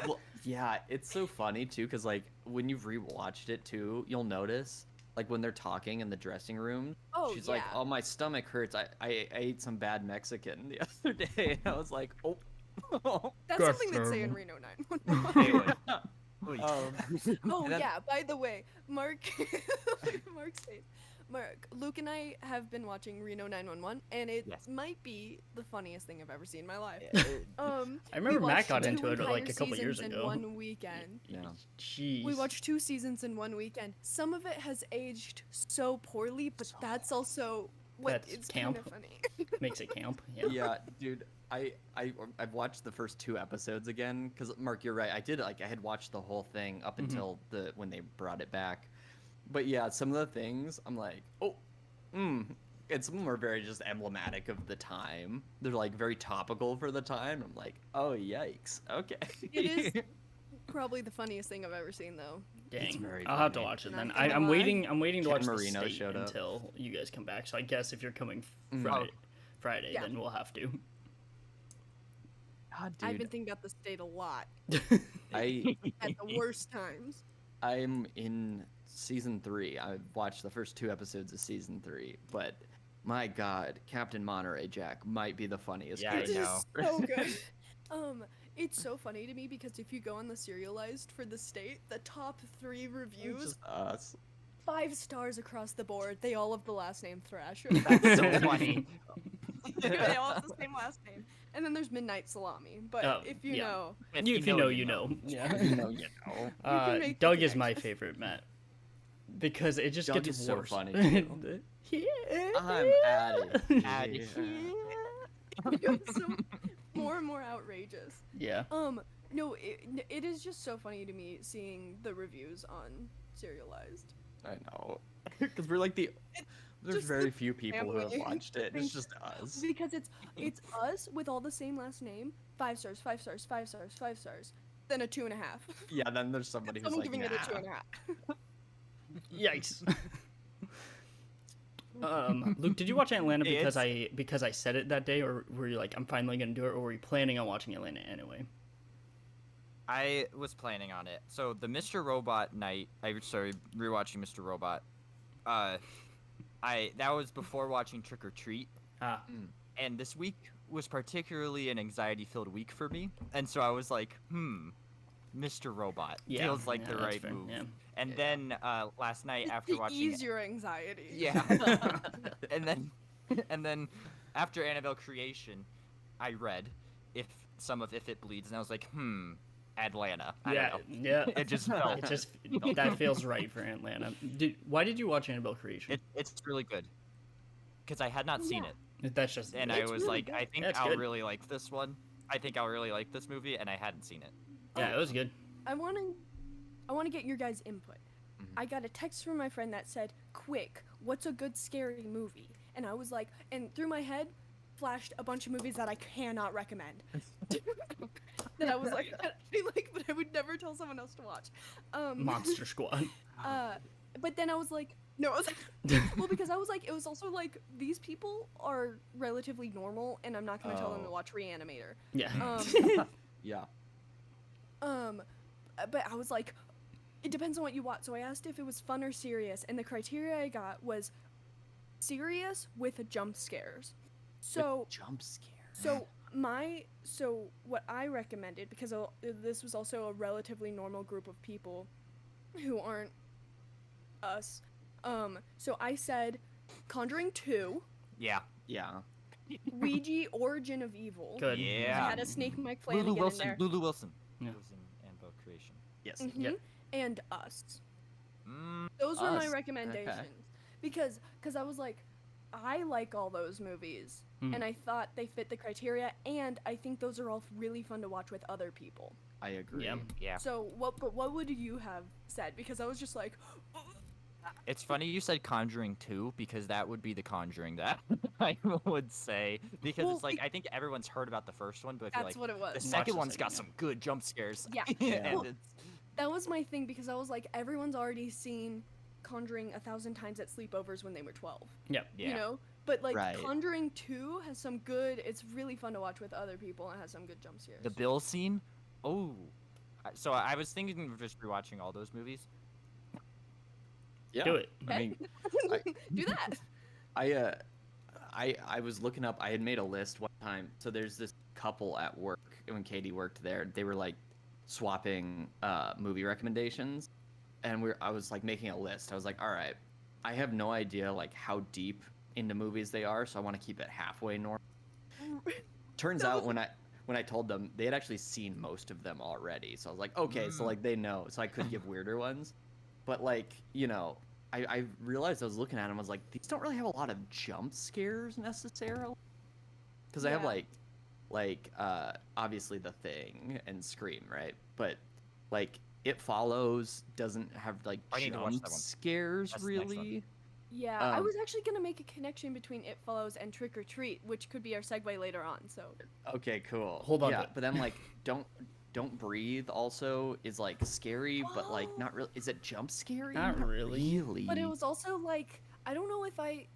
Well, yeah, it's so funny too, because like when you've rewatched it too, you'll notice like when they're talking in the dressing room, Oh, she's like, yeah. "Oh, my stomach hurts. I ate some bad Mexican the other day." And I was like, "Oh." That's That's something they'd say in terrible. Reno 911. Oh And then- yeah, by the way, Mark Mark's face. Mark, Luke and I have been watching Reno 911 and it Yes. might be the funniest thing I've ever seen in my life. I We remember Matt watched got 2 into it like entire a couple years seasons ago. in one weekend. Yeah. Jeez. We watched 2 seasons in one weekend. Some of it has aged so poorly, but that's also what That's it's camp. kind of funny. Makes it camp. Yeah. Yeah, dude. I've watched the first 2 episodes again because Mark, you're right. I had watched the whole thing up until when they brought it back. But yeah, some of the things I'm like, oh, and some of them are very just emblematic of the time. They're like very topical for the time. I'm like, oh yikes. Okay. It is probably the funniest thing I've ever seen, though. Dang. very I'll have to funny. watch it Not then. gonna I'm lie. waiting. I'm waiting to Ken watch Marino the state showed up. until you guys come back. So I guess if you're coming Mm. Friday, Yeah. then we'll have to. God, I've been dude. thinking about the state a lot I at the worst times. I'm in season 3. I've watched the first 2 episodes of season 3, but my God, Captain Monterey Jack might be the funniest. Yeah, I It character. is know. so good. It's so funny to me because if you go on the serialized for the state, the top 3 It's reviews, just us. 5 stars across the board. They all have the last name Thrasher. That's so funny. They all have the same last name. And then there's Midnight Salami. But Oh, if you yeah. know, If If you know, you know. Yeah. You know, you know. can make the Doug is my connections. favorite, Matt. Because it just Doug gets is so worse. funny, too. Yeah. I'm at it. Outta Yeah. it's so more and more outrageous. Yeah. No, it is just so funny to me seeing the reviews on serialized. I know. Because we're like There's Just very the few people who have family. watched it. Thank It's just us. because it's us with all the same last name. 5 stars, 5 stars, 5 stars, 5 stars. Then a 2.5. Yeah, then there's somebody who's Someone like, giving it a nah. 2.5. Yikes. Luke, did you watch Atlanta because I said it that day, or were you like, I'm finally gonna do it, or were you planning on watching Atlanta anyway? I was planning on it. So the Mr. Robot night, I started rewatching Mr. Robot. That was before watching Trick or Treat, Ah, and this week was particularly an anxiety-filled week for me. And so I was like, Mr. Robot yeah, feels like the that's right fair, move. yeah. And then last night after To watching ease your anxiety. Yeah. and then after Annabelle Creation, I read If It Bleeds, and I was like, Atlanta. I Yeah, don't know. yeah. It just felt. It just that feels right for Atlanta. Why did you watch Annabelle Creation? It's really good. Because I had not seen it, That's just and It's I was really like, good. I think That's I'll good. really like this one. I think I'll really like this movie, and I hadn't seen it. yeah, it was good. I want to get your guys' input. I got a text from my friend that said, "Quick, what's a good scary movie?" And I was like, and through my head flashed a bunch of movies that I cannot recommend. That I was like, but I would never tell someone else to watch. Monster Squad. But then I was like, no, I was like, well, because I was like, it was also like these people are relatively normal, and I'm not gonna tell them to Oh. watch Reanimator. Yeah. Yeah. But I was like, it depends on what you watch. So I asked if it was fun or serious, and the criteria I got was serious with jump scares. So Jump scare. so what I recommended, because this was also a relatively normal group of people who aren't us. So I said Conjuring 2, Yeah. Yeah. Ouija Origin of Evil. Good. Yeah. I had a Snake Mike Flanagan Lulu Wilson. in there. Lulu Wilson. Yeah. Who was in Annabelle Creation. Yes. Mhm. Yep. And Us. Mm, Those were my Us. recommendations. Because I was like, I like all those movies, Mhm. and I thought they fit the criteria, and I think those are all really fun to watch with other people. I agree. Yeah. yeah. So what would you have said? Because I was just like, It's funny you said Conjuring 2 because that would be the Conjuring that I would say because Well, it's like I think everyone's heard about the first one, but I feel that's like what it was. the Watch second the one's second, got yeah. some good jump scares. Yeah. and Well, it's, That was my thing, because I was like, everyone's already seen Conjuring 1,000 times at sleepovers when they were 12. Yep. yeah. You know? But like Right. Conjuring 2 has some good, it's really fun to watch with other people, and has some good jump scares. The Bill scene. Oh, so I was thinking of just rewatching all those movies. Yeah. Do it. I mean, Do that. I was looking up. I had made a list one time. So there's this couple at work when Katie worked there. They were like swapping movie recommendations, and I was like making a list. I was like, all right, I have no idea like how deep into movies they are, so I want to keep it halfway normal. Turns That out was- when I told them, they had actually seen most of them already. So I was like, okay, so like they know. So I could give weirder ones, but like I realized I was looking at them. I was like, these don't really have a lot of jump scares necessarily, because I have Yeah. like obviously The Thing and Scream, right? But like It Follows doesn't have like I need to watch jump that one. scares That's the next one. really. Yeah, I Um, was actually gonna make a connection between It Follows and Trick or Treat, which could be our segue later on. So Okay, cool. Hold on, Yeah, but- but then like Don't Breathe also is like scary, but like not really. Is it jump scary? Not really. Really. but it was also like, I don't know if I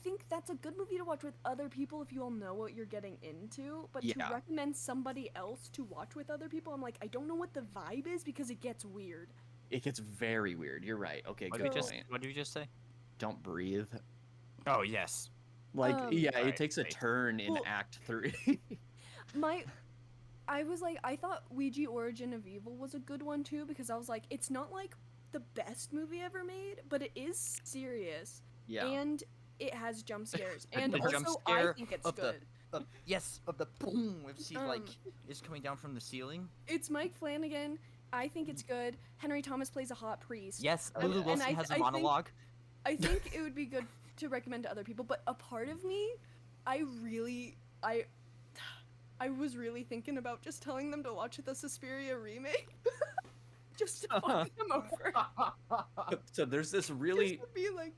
think that's a good movie to watch with other people if you all know what you're getting into. But to Yeah. recommend somebody else to watch with other people, I'm like, I don't know what the vibe is, because it gets weird. It gets very weird. You're right. Okay, What good did, point. what did you just say? Don't Breathe. Oh yes. Like yeah, Right, it takes a right. turn in Well- Act 3. I was like, I thought Ouija Origin of Evil was a good one too, because I was like, it's not like the best movie ever made, but it is serious, yeah. and it has jump scares, and The also jump I scare think it's of the- good. Yes, of the boom. If she like Um, is coming down from the ceiling. It's Mike Flanagan. I think it's good. Henry Thomas plays a hot priest. Yes, And- Lulu and Wilson I- has I a think- monologue. I think it would be good to recommend to other people, but a part of me, I was really thinking about just telling them to watch the Suspiria remake. Just to fuck them over. So there's this really Just to be like,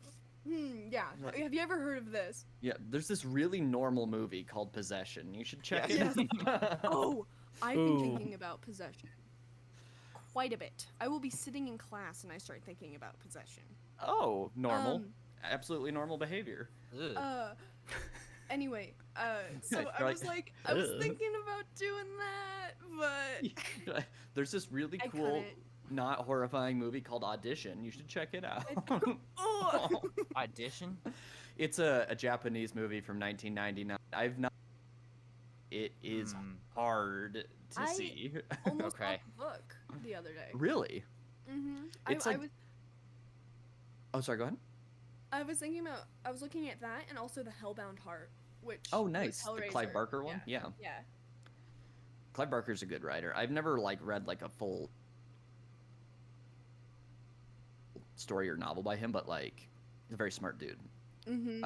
Yeah. Like- Have you ever heard of this? Yeah, there's this really normal movie called Possession. You should check Yeah. it out. Oh, I've Ooh. been thinking about Possession quite a bit. I will be sitting in class and I start thinking about Possession. Oh, normal. Um, Absolutely normal behavior. Ugh. Anyway, so You're I was like, I was "Ugh." thinking about doing that, but There's this really I cool, couldn't. not horrifying movie called Audition. You should check it out. Oh, Audition? It's a Japanese movie from 1999. I've not. It is Hmm. hard to I- see. almost Okay. bought the book the other day. Really? Mm-hmm. It's I like- was Oh, sorry. Go ahead. I was thinking about I was looking at that and also the Hellbound Heart, which Oh, was nice. The Clive Hellraiser. Barker one. Yeah. Yeah. Clive Barker's a good writer. I've never like read like a full story or novel by him, but like he's a very smart dude. Mm-hmm.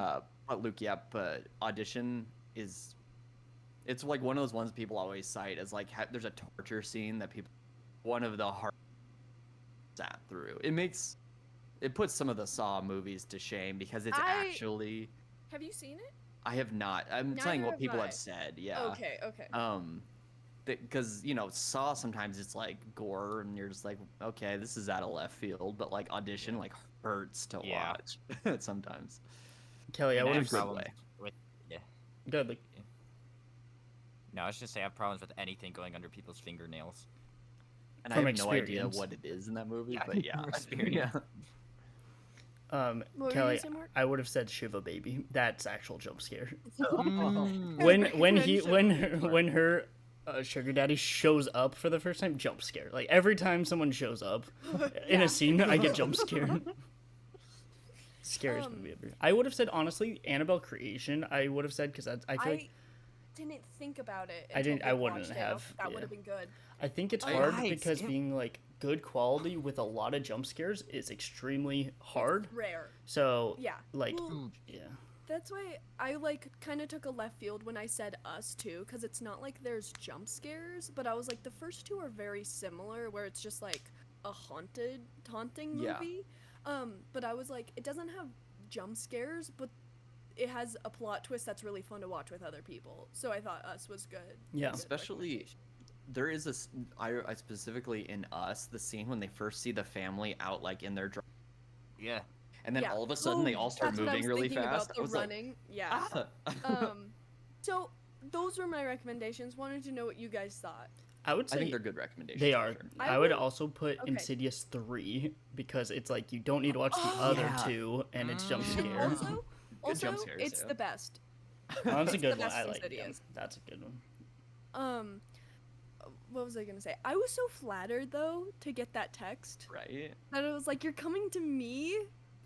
But Luke, yeah, but Audition is it's like one of those ones people always cite as like there's a torture scene that people one of the hard sat through. It puts some of the Saw movies to shame because it's actually Have you seen it? I have not. I'm Neither saying what have people I. have said. Yeah. Okay. Okay. Because Saw sometimes it's like gore and you're just like, okay, this is out of left field, but like Audition like hurts to Yeah. watch sometimes. Kelly, I And would I have good problems way. with good. Like, no, I was just say I have problems with anything going under people's fingernails. And From I have no idea experience. what it is in that movie, Yeah, but yeah. from experience. yeah. What were you Kelly, gonna say, Mark? I would have said Shiva baby. That's actual jump scare. Mm. When her sugar daddy shows up for the first time, jump scare. Like every time someone shows up in Yeah. a scene, I get jump scared. Scariest Um, movie ever. I would have said honestly, Annabelle Creation. I would have said because I feel like didn't think about it. I didn't- until I we wouldn't watched it. have, That yeah. would have been good. I think it's Oh, hard right, because yeah. being like good quality with a lot of jump scares is extremely hard. Rare. So Yeah. like Well, yeah. that's why I like kind of took a left field when I said Us too, because it's not like there's jump scares, but I was like the first two are very similar, where it's just like a haunting Yeah. movie. But I was like, it doesn't have jump scares, but it has a plot twist that's really fun to watch with other people. So I thought Us was good. Yeah. Good Especially recommendation. there is I specifically in Us the scene when they first see the family out like in their Yeah. and then Yeah. all of a sudden they Oh, all start that's what I moving was really thinking fast. About I the was like, running. Yeah. ah. So those were my recommendations. Wanted to know what you guys thought. I would I say think they're good recommendations. they for are. sure. I I would would- also put okay. Insidious 3 because it's like you don't need to watch the Oh, other yeah. two and it's jump Mm. And scare. also, jump scares, it's yeah. the best. That's a It's good the one. best I like Insidious. that. That's a good one. What was I gonna say? I was so flattered though to get that text Right? that it was like, you're coming to me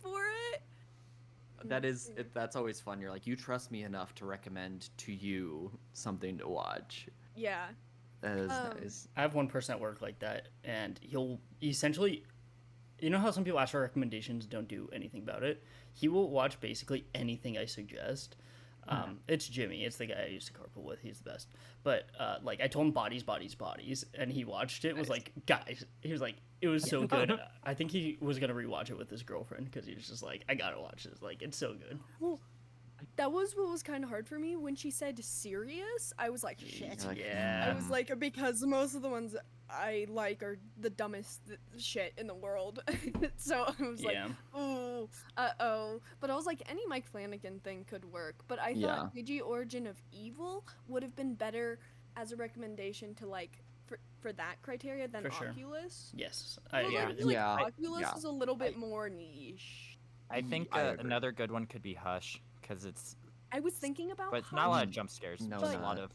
for it. That's always fun. You're like, you trust me enough to recommend to you something to watch. Yeah. That is Um, nice. I have one person at work like that, and he'll essentially, you know how some people ask for recommendations, don't do anything about it. He will watch basically anything I suggest. It's Jimmy. It's the guy I used to carpool with. He's the best. But like I told him bodies, and he watched it. And was Nice. like, guys, he was like, it was so good. I think he was gonna rewatch it with his girlfriend because he was just like, I gotta watch this. Like it's so good. Well, that was what was kind of hard for me when she said serious. I was like, shit. Like, Yeah. I was like, because most of the ones I like are the dumbest shit in the world. So I was like, Yeah. ooh, But I was like, any Mike Flanagan thing could work. But I Yeah. thought Digi Origin of Evil would have been better as a recommendation to like for that criteria than For sure. Oculus. Yes, I Well, agree I with feel you. like Yeah. Oculus Yeah. is a little bit more niche. I think I agree. another good one could be Hush, because it's I was thinking about, but it's not a lot Hush. of jump scares. No, just a not. lot of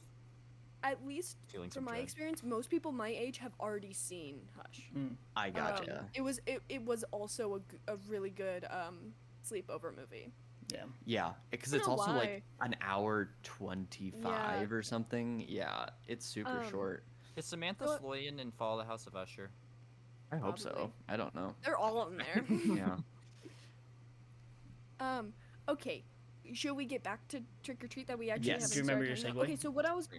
At least feelings from of my dread. experience, most people my age have already seen Hush. I gotcha. It was also a really good sleepover movie. Yeah. Yeah, because I it's don't know also why. like an hour 25 or something. Yeah, it's super short. Is Samantha So- Sloyan in Fall of the House of Usher? I hope so. Probably. I don't know. They're all in there. Yeah. Okay. Should we get back to Trick or Treat that we actually Yes. haven't Do you remember started your talking about? segue? Okay, so what I was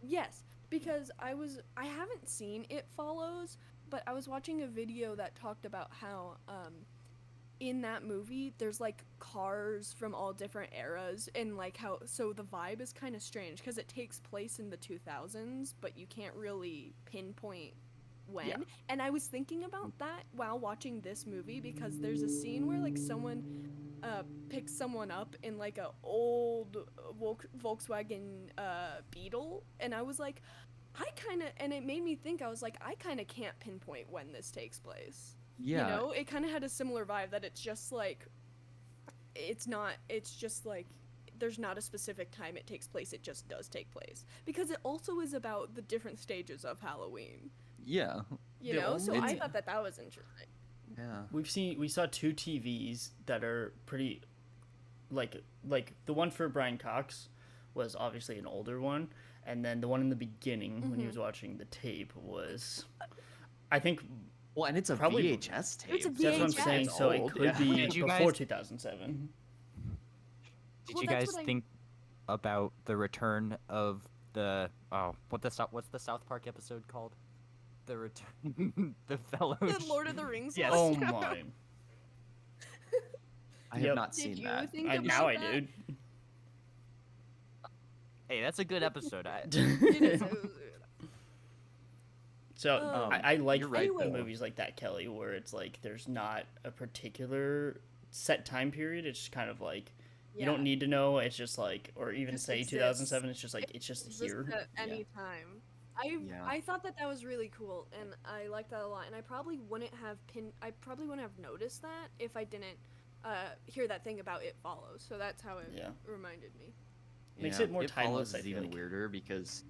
Yes, because I haven't seen It Follows, but I was watching a video that talked about how in that movie there's like cars from all different eras, and like how so the vibe is kind of strange because it takes place in the 2000s, but you can't really pinpoint when. Yeah. And I was thinking about that while watching this movie because there's a scene where like someone picks someone up in like a old Volkswagen Beetle, and I was like, and it made me think, I was like, I kind of can't pinpoint when this takes place. Yeah. You know, it kind of had a similar vibe that it's just like, it's just like, there's not a specific time it takes place, it just does take place. Because it also is about the different stages of Halloween, Yeah. you The know? So only- I thought that was interesting. Yeah. We saw two TVs that are pretty, like the one for Brian Cox was obviously an older one, and then the one in the beginning when he was watching the tape was, I think, Well, and it's a Probably- VHS tape. It's a that's what I'm VHS. saying. So it Old, could yeah. be Did you before guys- 2007. Did Well, you that's guys what I- think about the return of the what's the South Park episode called? The return the fellow. The Lord of the Rings Yes. Oh one? my! I have Yep. not Did seen you that. think Now I about that? do. Hey, that's a good episode. It is. So Um, I like you're right, the though. movies like that, Kelly, where it's like there's not a particular set time period. It's just kind of like you don't need to know. It's just like, or even Just say exists. 2007. It's just like it's just Exists here. at any time. Yeah. I thought that was really cool, and I liked that a lot. And I probably wouldn't have noticed that if I didn't hear that thing about It Follows. So that's how it Yeah. reminded me. Makes it more It Follows timeless, I is feel even like. weirder because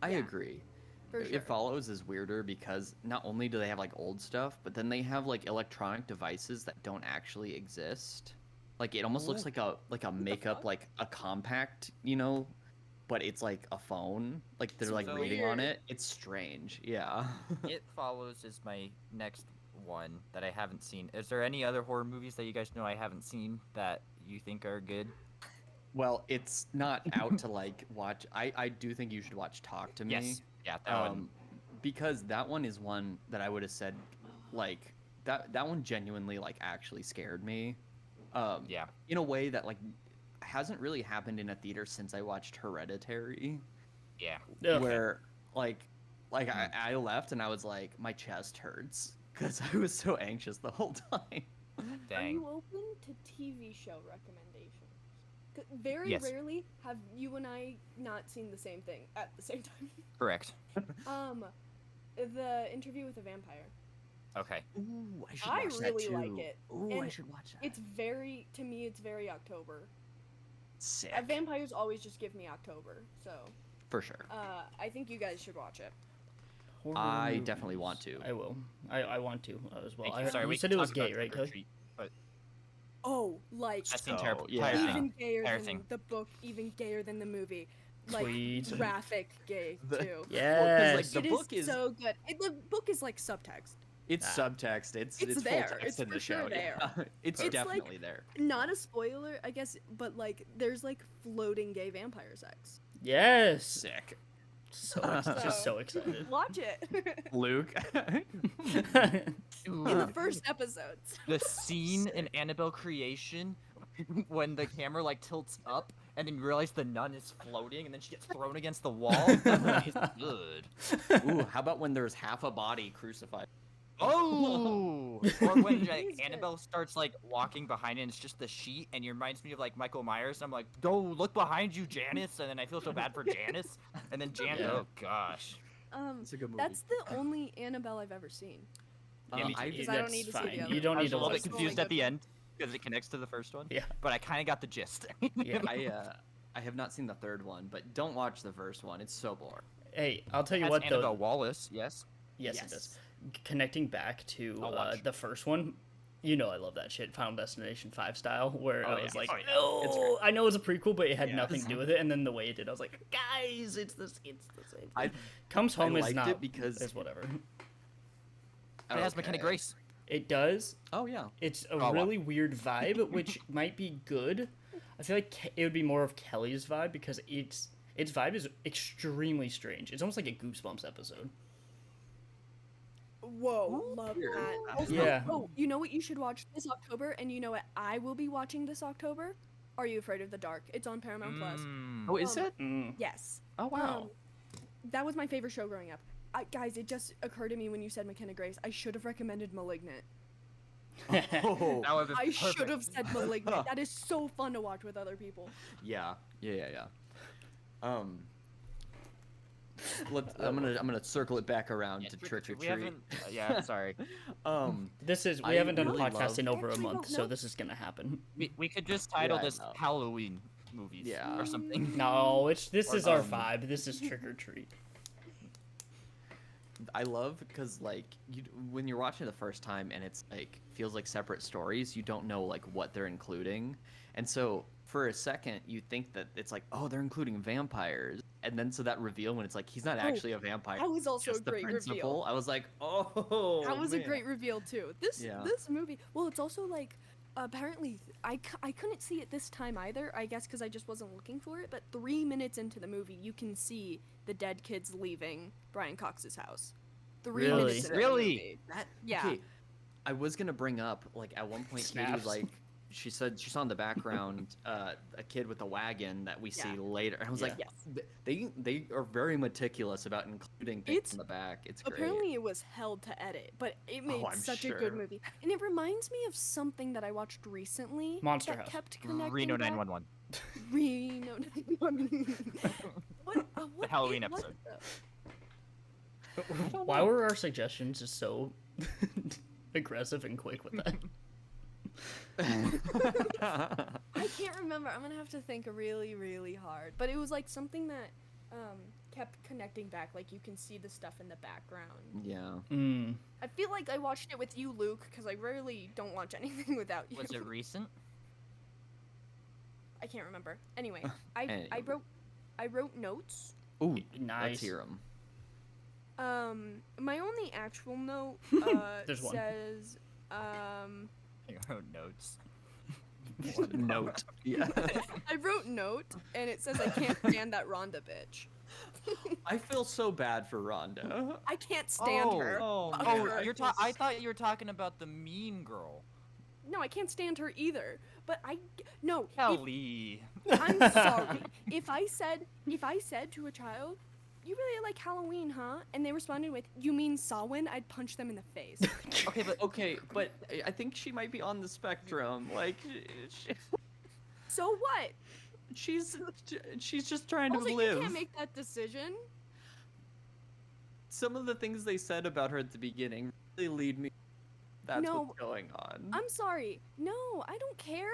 I Yeah. agree. For sure. It Follows is weirder because not only do they have like old stuff, but then they have like electronic devices that don't actually exist. Like it almost looks like a makeup fuck? like a compact, you know, but it's like a phone. Like they're It's like reading on weird. it. It's strange. Yeah. It Follows is my next one that I haven't seen. Is there any other horror movies that you guys know I haven't seen that you think are good? Well, it's not out to like watch. I do think you should watch Talk to Me. Yes. Yeah, that one. Because that one is one that I would have said like that one genuinely like actually scared me. Yeah. In a way that like hasn't really happened in a theater since I watched Hereditary, Yeah. Ugh. where like I left and I was like my chest hurts because I was so anxious the whole time. Are Dang. you open to TV show recommendations? 'Cause very Yes. rarely have you and I not seen the same thing at the same time. Correct. The Interview with a Vampire. Okay. Ooh, I should I watch really that like too. it. Ooh, I And should watch that. It's very October. Sick Vampires always just give me October, so for sure. I think you guys should watch it. Horror I movies. definitely want to. I will. I want to as well. Thank you. Sorry, you we said can it was talk about gay, the right, Kelly? retreat, but Oh, like that's the Oh, entire yeah. entire thing. even gayer Entire than thing. the book, even gayer than the movie. Like Sweet. graphic gay The- too. Yes. the It book is is- so good. The book is like subtext. It's Ah. subtext. It's It's full there. text It's in the for sure show. there. Yeah. It's It's like- definitely there. Not a spoiler, I guess, but like there's like floating gay vampire sex. Yes. Sick. So just so excited. Watch it Luke. in the first episodes. The scene in Annabelle Creation when the camera like tilts up and then you realize the nun is floating and then she gets thrown against the wall. It's good. Ooh, how about when there's half a body crucified? Oh! Or when It like, is good. Annabelle starts like walking behind and it's just the sheet and it reminds me of like Michael Myers. And I'm like, go look behind you, Janice. And then I feel so bad for Janice. And then Janice, Yeah. oh gosh. It's a good movie. That's the only Annabelle I've ever seen. Yeah, me I, too. Because I don't need to see fine. the other You don't I need was to a little watch bit the confused one. at the end because it connects to the first one. Yeah. But I kind of got the gist. Yeah. I have not seen the third one, but don't watch the first one. It's so boring. Hey, I'll tell you That's what Annabelle though. Wallace, yes. Yes, Yes. it does. Connecting back to I'll watch. the first one, you know I love that shit, Final Destination 5 style, where Oh, I yeah. was like, Oh, yeah. It's oh, I know it's a prequel, but it had Yes. nothing to do with it. And then the way it did, I was like, guys, it's the same. I Comes Home is liked not. it because- is whatever. It has McKenna Okay. Grace. It does. Oh yeah. It's a well. really weird vibe, which might be good. I feel like it would be more of Kelly's vibe because its vibe is extremely strange. It's almost like a Goosebumps episode. Whoa, love weird. that. That's Also, Yeah. oh, you know what you should watch this October, and you know what I will be watching this October? Are You Afraid of the Dark? It's on Paramount Plus. Oh, is Um, it? Yes. Oh wow. That was my favorite show growing up. Guys, it just occurred to me when you said McKenna Grace, I should have recommended Malignant. Oh, That would've been I should have perfect. said Malignant. That is so fun to watch with other people. yeah. I'm gonna circle it back around Yeah, to Trick or we Treat. haven't. Yeah, sorry. We I haven't done really a podcast love- in over a Actually, month, no, so no. this is gonna happen. We could just title Yeah, I this know. Halloween movies Yeah. or something. No, this Or, is our um, vibe. This is Trick or Treat. I love because like when you're watching it the first time and it's like feels like separate stories, you don't know like what they're including, and so for a second you think that it's like, oh, they're including vampires, and then so that reveal when it's like he's not actually a vampire, That was also a just the great principal. reveal. I was like, oh, That was a man. great reveal too. This Yeah. this movie. Well, it's also like apparently I couldn't see it this time either. I guess because I just wasn't looking for it. But 3 minutes into the movie, you can see the dead kids leaving Brian Cox's house. 3 Really? minutes. Into Really? The movie. That Yeah. Okay, I was gonna bring up like at one point Katie was Snaps. like, she said she saw in the background a kid with a wagon that we see Yeah. later. And I was like, Yes. they are very meticulous about including things It's- in the back. It's great. Apparently, it was held to edit, but it made I'm such a sure. good movie. And it reminds me of something that I watched recently. Monster that House. kept connecting. Reno back- 911. Reno 911. What Halloween it was, episode. though. Why were our suggestions just so aggressive and quick with that? I can't remember. I'm gonna have to think really, really hard. But it was like something that kept connecting back. Like you can see the stuff in the background. Yeah. I feel like I watched it with you, Luke, because I rarely don't watch anything without you. Was it recent? I can't remember. Anyway, I Anyway. wrote notes. Ooh, Nice. let's hear them. My only actual note There's one. says I wrote notes. Note. Yeah. I wrote note and it says I can't stand that Rhonda bitch. I feel so bad for Rhonda. I can't stand her. Oh, Fuck man. Oh, her. I thought you were talking about the mean girl. No, I can't stand her either. But no. if- Kelly. I'm sorry. If I said to a child, "You really like Halloween, huh?" and they responded with, "You mean Samhain?" I'd punch them in the face. Okay, but I think she might be on the spectrum. Like, So what? she's just trying Also, to you live. can't make that decision. Some of the things they said about her at the beginning really lead me. That's No, what's going on. I'm sorry. No, I don't care.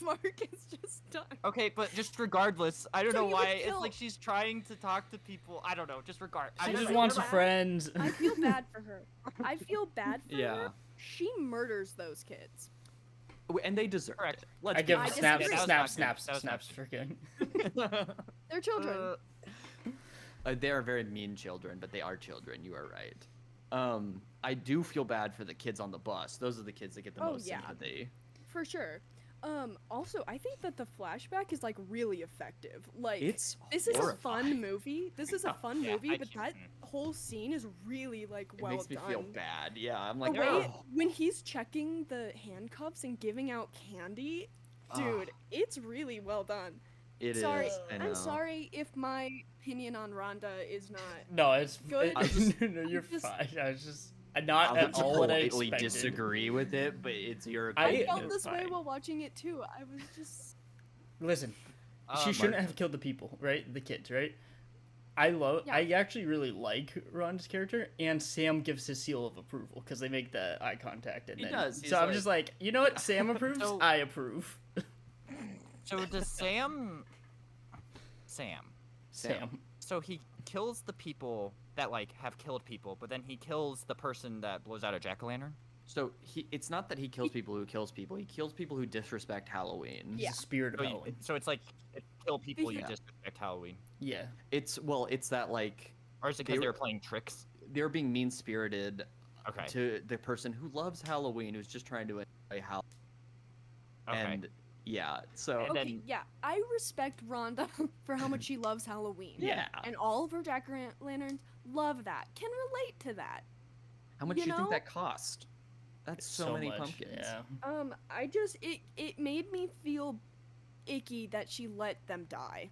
Mark is just done. Okay, but just regardless, I don't So know you would why. It's kill- like she's trying to talk to people. I don't know. Just regard. She I just feel wants bad. friends. I feel bad for her. I feel bad for Yeah. her. She murders those kids. And they deserve Correct. it. Let's I give I snaps, disagree. That snaps, was snaps, not good. snaps That was not for good. They're children. They are very mean children, but they are children. You are right. I do feel bad for the kids on the bus. Those are the kids that get the Oh, most yeah. sympathy. For sure. Also, I think that the flashback is like really effective. Like It's this is a horrifying. fun movie. This is a fun Yeah, movie, I but can't- that whole scene is really like It well makes me done. feel bad. Yeah, I'm The like, way oh. when he's checking the handcuffs and giving out candy, dude, it's really well done. It is. Sorry, I know. I'm sorry if my opinion on Rhonda is not. No, it's Good. I was no, you're just- fine. I was just not I'll at just all what I politely expected. disagree with it, but it's your I- I opinion. felt it's this way fine. while watching it too. I was just. Listen, Uh, she shouldn't have killed the people, right? The kids, right? I actually really like Ron's character, and Sam gives his seal of approval because they make the eye contact, and He then does, he's so I'm like- just like, you know what? Sam approves. So- I approve. So does Sam. Sam. So he kills the people that like have killed people, but then he kills the person that blows out a jack-o'-lantern. So it's not that he kills people who kills people. He kills people who disrespect Halloween. He's Yeah. the spirit of So, Halloween. so it's like kill people you Yeah. disrespect Halloween, Yeah. It's that like or is it They because they were- were playing tricks? they're being mean spirited Okay. to the person who loves Halloween, who's just trying to enjoy Halloween. Okay. And yeah, so And Okay, then- yeah, I respect Rhonda for how much she loves Halloween. yeah. And all of her jack-o'-lanterns love that. Can relate to that. How much You do you think know- that cost? That's so, many much, pumpkins. Yeah. I just it made me feel icky that she let them die.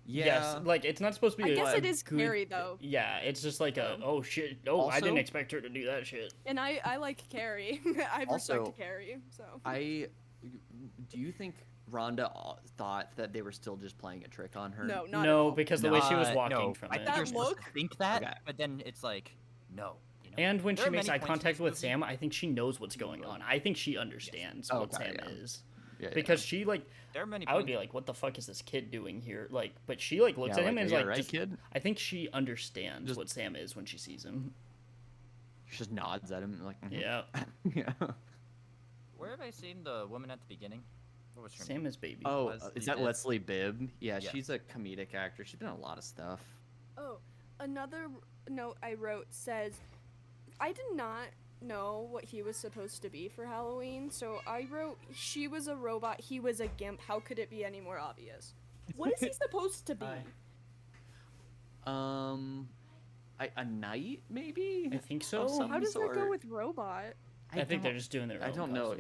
Yes, like it's not supposed to be. I guess a it is good- scary though, Yeah, it's just like a Um, oh shit. Oh, I didn't also- expect her to do that shit. and I like Carrie. I have respect Also, to Carrie. So Do you think Rhonda thought that they were still just playing a trick on her? no, not at No, all. because the way she was walking no, from I it. think you're That supposed look- to think that, Okay. but then it's like, no. You know? And when There she are makes many eye points in contact this with movie- Sam, I think she knows what's going on. I think she understands what Okay, Sam yeah. is. Yeah, Because she like There are many. I would points- be like, what the fuck is this kid doing here? Like, but she like looks Yeah, at him like, and is "Yeah, like, right, just- kid?" I think she understands Just- what Sam is when she sees him. She just nods at him like, "Mhm." Yeah, yeah. Where have I seen the woman at the beginning? What was her name? Sam is baby. Oh, Leslie is that Bibb. Leslie Bibb? Yeah, Yeah. she's a comedic actor. She's been in a lot of stuff. Oh, another note I wrote says, I did not know what he was supposed to be for Halloween, so I wrote, she was a robot, he was a gimp. How could it be any more obvious? What is he supposed to be? A knight maybe? I think so. Of some How does that go sort. with robot? I think they're don't- just doing their I own don't know.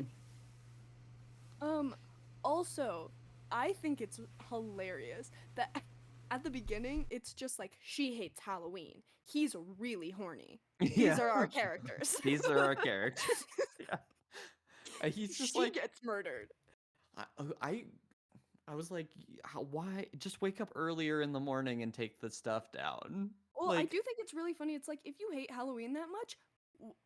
costume. Also, I think it's hilarious that at the beginning, it's just like, she hates Halloween. He's really horny. These are our characters. These are our characters. Yeah. He's just she like gets murdered. I was like, why? Just wake up earlier in the morning and take the stuff down. Well, I Like, do think it's really funny. It's like, if you hate Halloween that much,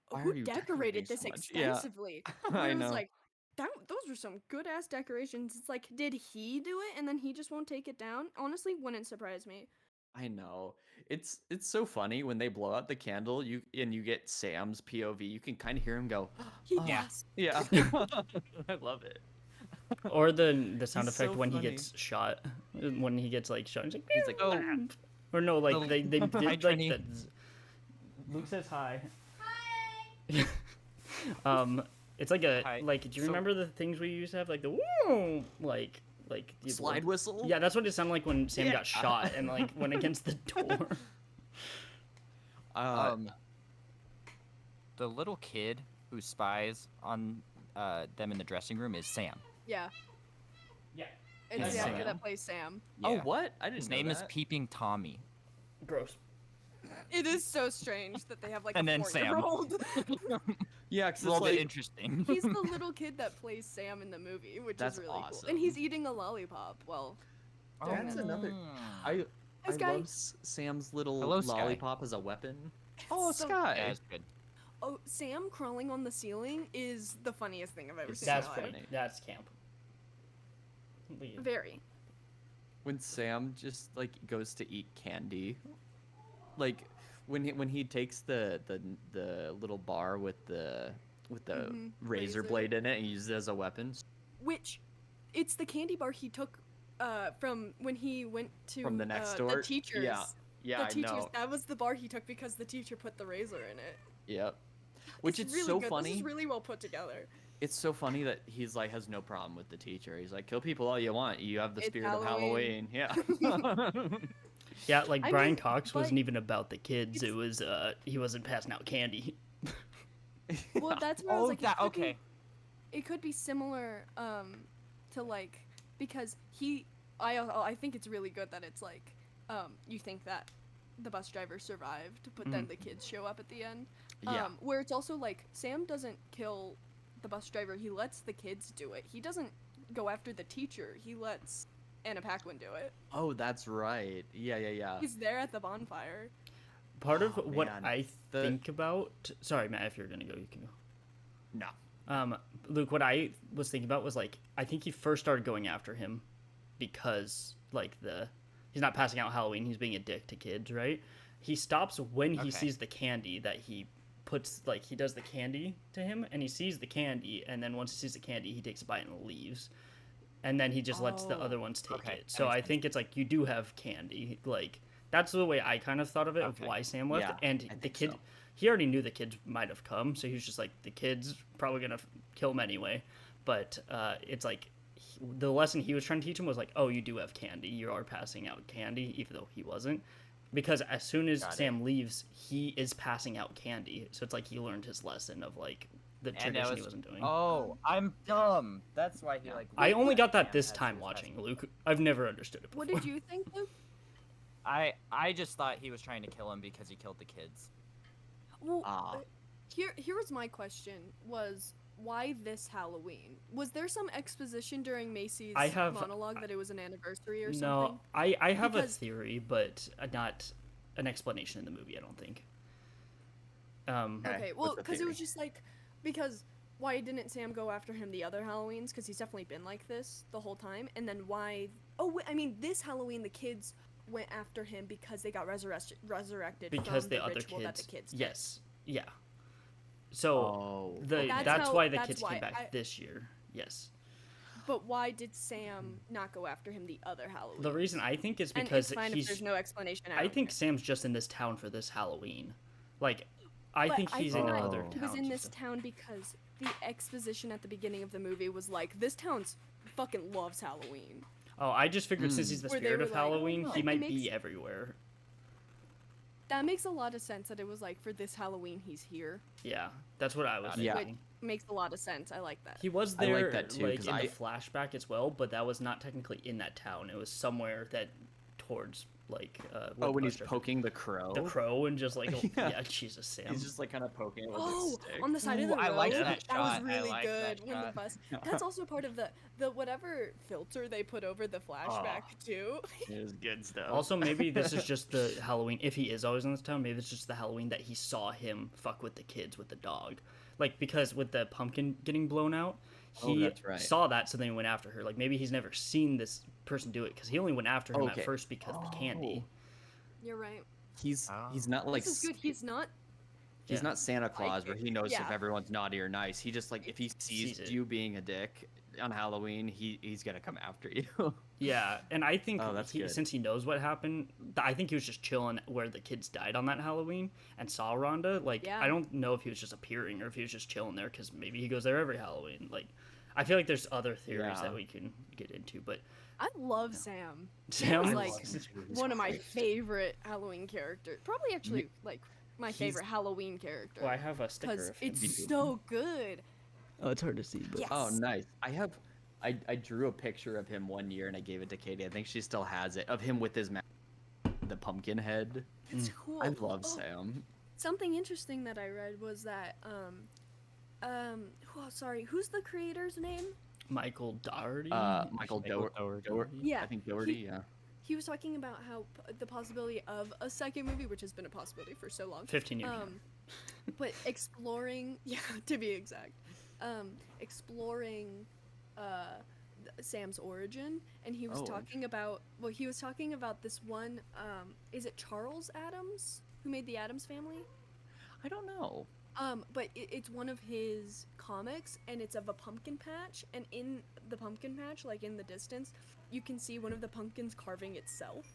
Why who are you decorated decorating so this much? Yeah. extensively? I Where it was know. like, those were some good ass decorations. It's like, did he do it and then he just won't take it down? Honestly, wouldn't surprise me. I know. It's so funny when they blow out the candle. You get Sam's POV. You can kind of hear him go, He "Oh, gasped. yeah." I love it. Or the sound He's effect so when funny. he gets shot. When he gets like shot, he's like, Oh. or no, like Oh. they did Hi, like Trini. that. Luke says hi. It's like a Hi. like. Do you So- remember the things we used to have, like the woo, like the Slide whistle. Yeah, that's what it sounded like when Sam Yeah. got shot and like went against the door. The little kid who spies on them in the dressing room is Sam. Yeah. Yeah. It's That's the actor Sam. that plays Sam. Oh, Yeah. what? I didn't His know name is that. Peeping Tommy. Gross. It is so strange that they have like And a then Sam. 4-year-old. Yeah, because A little it's bit like interesting. He's the little kid that plays Sam in the movie, which That's is really cool. awesome. And he's eating a lollipop. Well, during That's the- another. Ah. I Hi, Sky. love Sam's little Hello, Sky. lollipop as a weapon. Oh, So- Sky. Yeah, it's good. Oh, Sam crawling on the ceiling is the funniest thing I've ever It's seen. That's in my life. funny. That's camp. Leave. Very. When Sam just like goes to eat candy, like when he takes the little bar with the Mhm, razor razor. blade in it and uses it as a weapon. Which, it's the candy bar he took from when he went to From the next the door? teachers. Yeah. Yeah, the I teachers. know. That was the bar he took because the teacher put the razor in it. Yep. Which It's is really so good. funny. This is really well put together. It's so funny that he's like has no problem with the teacher. He's like, kill people all you want. You have the It's spirit of Halloween. Halloween. Yeah. Yeah, like I Brian mean, Cox but wasn't even about the kids. It it's- was he wasn't passing out candy. Well, that's where I was Oh, like, that it could be- okay. it could be similar to like, because I think it's really good that it's like you think that the bus driver survived, but then the kids show up at the end. Yeah. Where it's also like Sam doesn't kill the bus driver, he lets the kids do it. He doesn't go after the teacher, he lets Anna Paquin do it. Oh, that's right. Yeah. He's there at the bonfire. Part of Oh, what man. I The- think about. Sorry, Matt. If you're gonna go, you can go. No. Luke, what I was thinking about was like I think he first started going after him because like he's not passing out Halloween, he's being a dick to kids, right? He stops when he Okay. sees the candy that he puts like he does the candy to him and he sees the candy and then once he sees the candy he takes a bite and leaves. And then he just lets the Oh, other ones take okay, it. that So makes I sense. think it's like you do have candy. Like that's the way I kind of thought of it of Okay. why Sam left. Yeah, And I the think kid so. he already knew the kids might have come, so he was just like, the kids probably gonna kill him anyway. But it's like the lesson he was trying to teach him was like, oh, you do have candy. You are passing out candy, even though he wasn't. because as soon as Got it. Sam leaves, he is passing out candy. So it's like he learned his lesson of like the And tradition that he was wasn't doing. Oh, I'm dumb. That's why he like. I only got that Sam this as time he was watching, passing. Luke. I've never understood it before. What did you think, Luke? I just thought he was trying to kill him because he killed the kids. Well, Ah. here was my question: was why this Halloween? Was there some exposition during Macy's I have- monologue that it was an anniversary or No, something? I have Because- a theory, but not an explanation in the movie. I don't think. Okay, well, what's the because it was theory? just like, because why didn't Sam go after him the other Halloweens? Because he's definitely been like this the whole time. And then why? Oh, I mean, this Halloween the kids went after him because they got resurrected because from the the other ritual kids. that the kids did. Yes. Yeah. So Oh, the okay. that's why the that's kids why came back I- this year. Yes. But why did Sam not go after him the other Halloween? The reason I think is And because it's fine if he's. there's no explanation. I don't think care. Sam's just in this town for this Halloween. Like, I But think he's in thought other Oh. he towns. was in and this stuff. town because the exposition at the beginning of the movie was like, this town's fucking loves Halloween. Oh, I just figured since he's the Where they spirit were of like, oh, Halloween, no. he It might makes- be everywhere. That makes a lot of sense that it was like, for this Halloween, he's here. Yeah, that's what I was Yeah. thinking. Makes a lot of sense. I like that. He was I there, like that too, like 'cause in I- the flashback as well, but that was not technically in that town. It was somewhere that towards like. Oh, when he's Westchester. poking the crow. the crow and just like, oh, Yeah. yeah, Jesus, Sam. He's just like kind of poking it with Oh, his stick. on the side of Ooh, the road. I like that was shot. I really like good. that When the shot. bus. That's also part of the whatever filter they put over the flashback too. It is good stuff. Also, maybe this is just the Halloween. If he is always in this town, maybe it's just the Halloween that he saw him fuck with the kids with the dog. Like, because with the pumpkin getting blown out, Oh, he that's right. saw that, so then he went after her. Like, maybe he's never seen this person do it, because he only went after him Okay. at first because of the candy. You're right. he's Oh. he's not like This is good. He's not. he's Yeah. not Santa Claus where he knows if yeah. everyone's naughty or nice. He just like if he sees Sees it. you being a dick on Halloween, he's gonna come after you. Yeah, and I think Oh, that's good. since he knows what happened, I think he was just chilling where the kids died on that Halloween and saw Rhonda. Like, Yeah. I don't know if he was just appearing or if he was just chilling there because maybe he goes there every Halloween. Like, I feel like there's other theories Yeah. that we can get into, but I love Sam. Sam was I like love him too. He's One of my great. favorite Halloween characters. Probably actually like my he's- favorite Halloween character. well, I have a sticker Because of him. it's so good. Oh, it's hard to see, but Yes. Oh, nice. I drew a picture of him one year and I gave it to Katie. I think she still has it of him with his the pumpkin head. It's cool. I love Oh, Sam. Something interesting that I read was that sorry, who's the creator's name? Michael Dougherty. Michael Dougherty. Yeah, I think Doherty. he- Yeah. He was talking about how the possibility of a second movie, which has been a possibility for so long. 15 years. But exploring, yeah, to be exact, exploring Sam's origin, and he was Oh, talking about this one. Is it Charles Adams who made the Adams Family? I don't know. But it's one of his comics, and it's of a pumpkin patch, and in the pumpkin patch, like in the distance, you can see one of the pumpkins carving itself,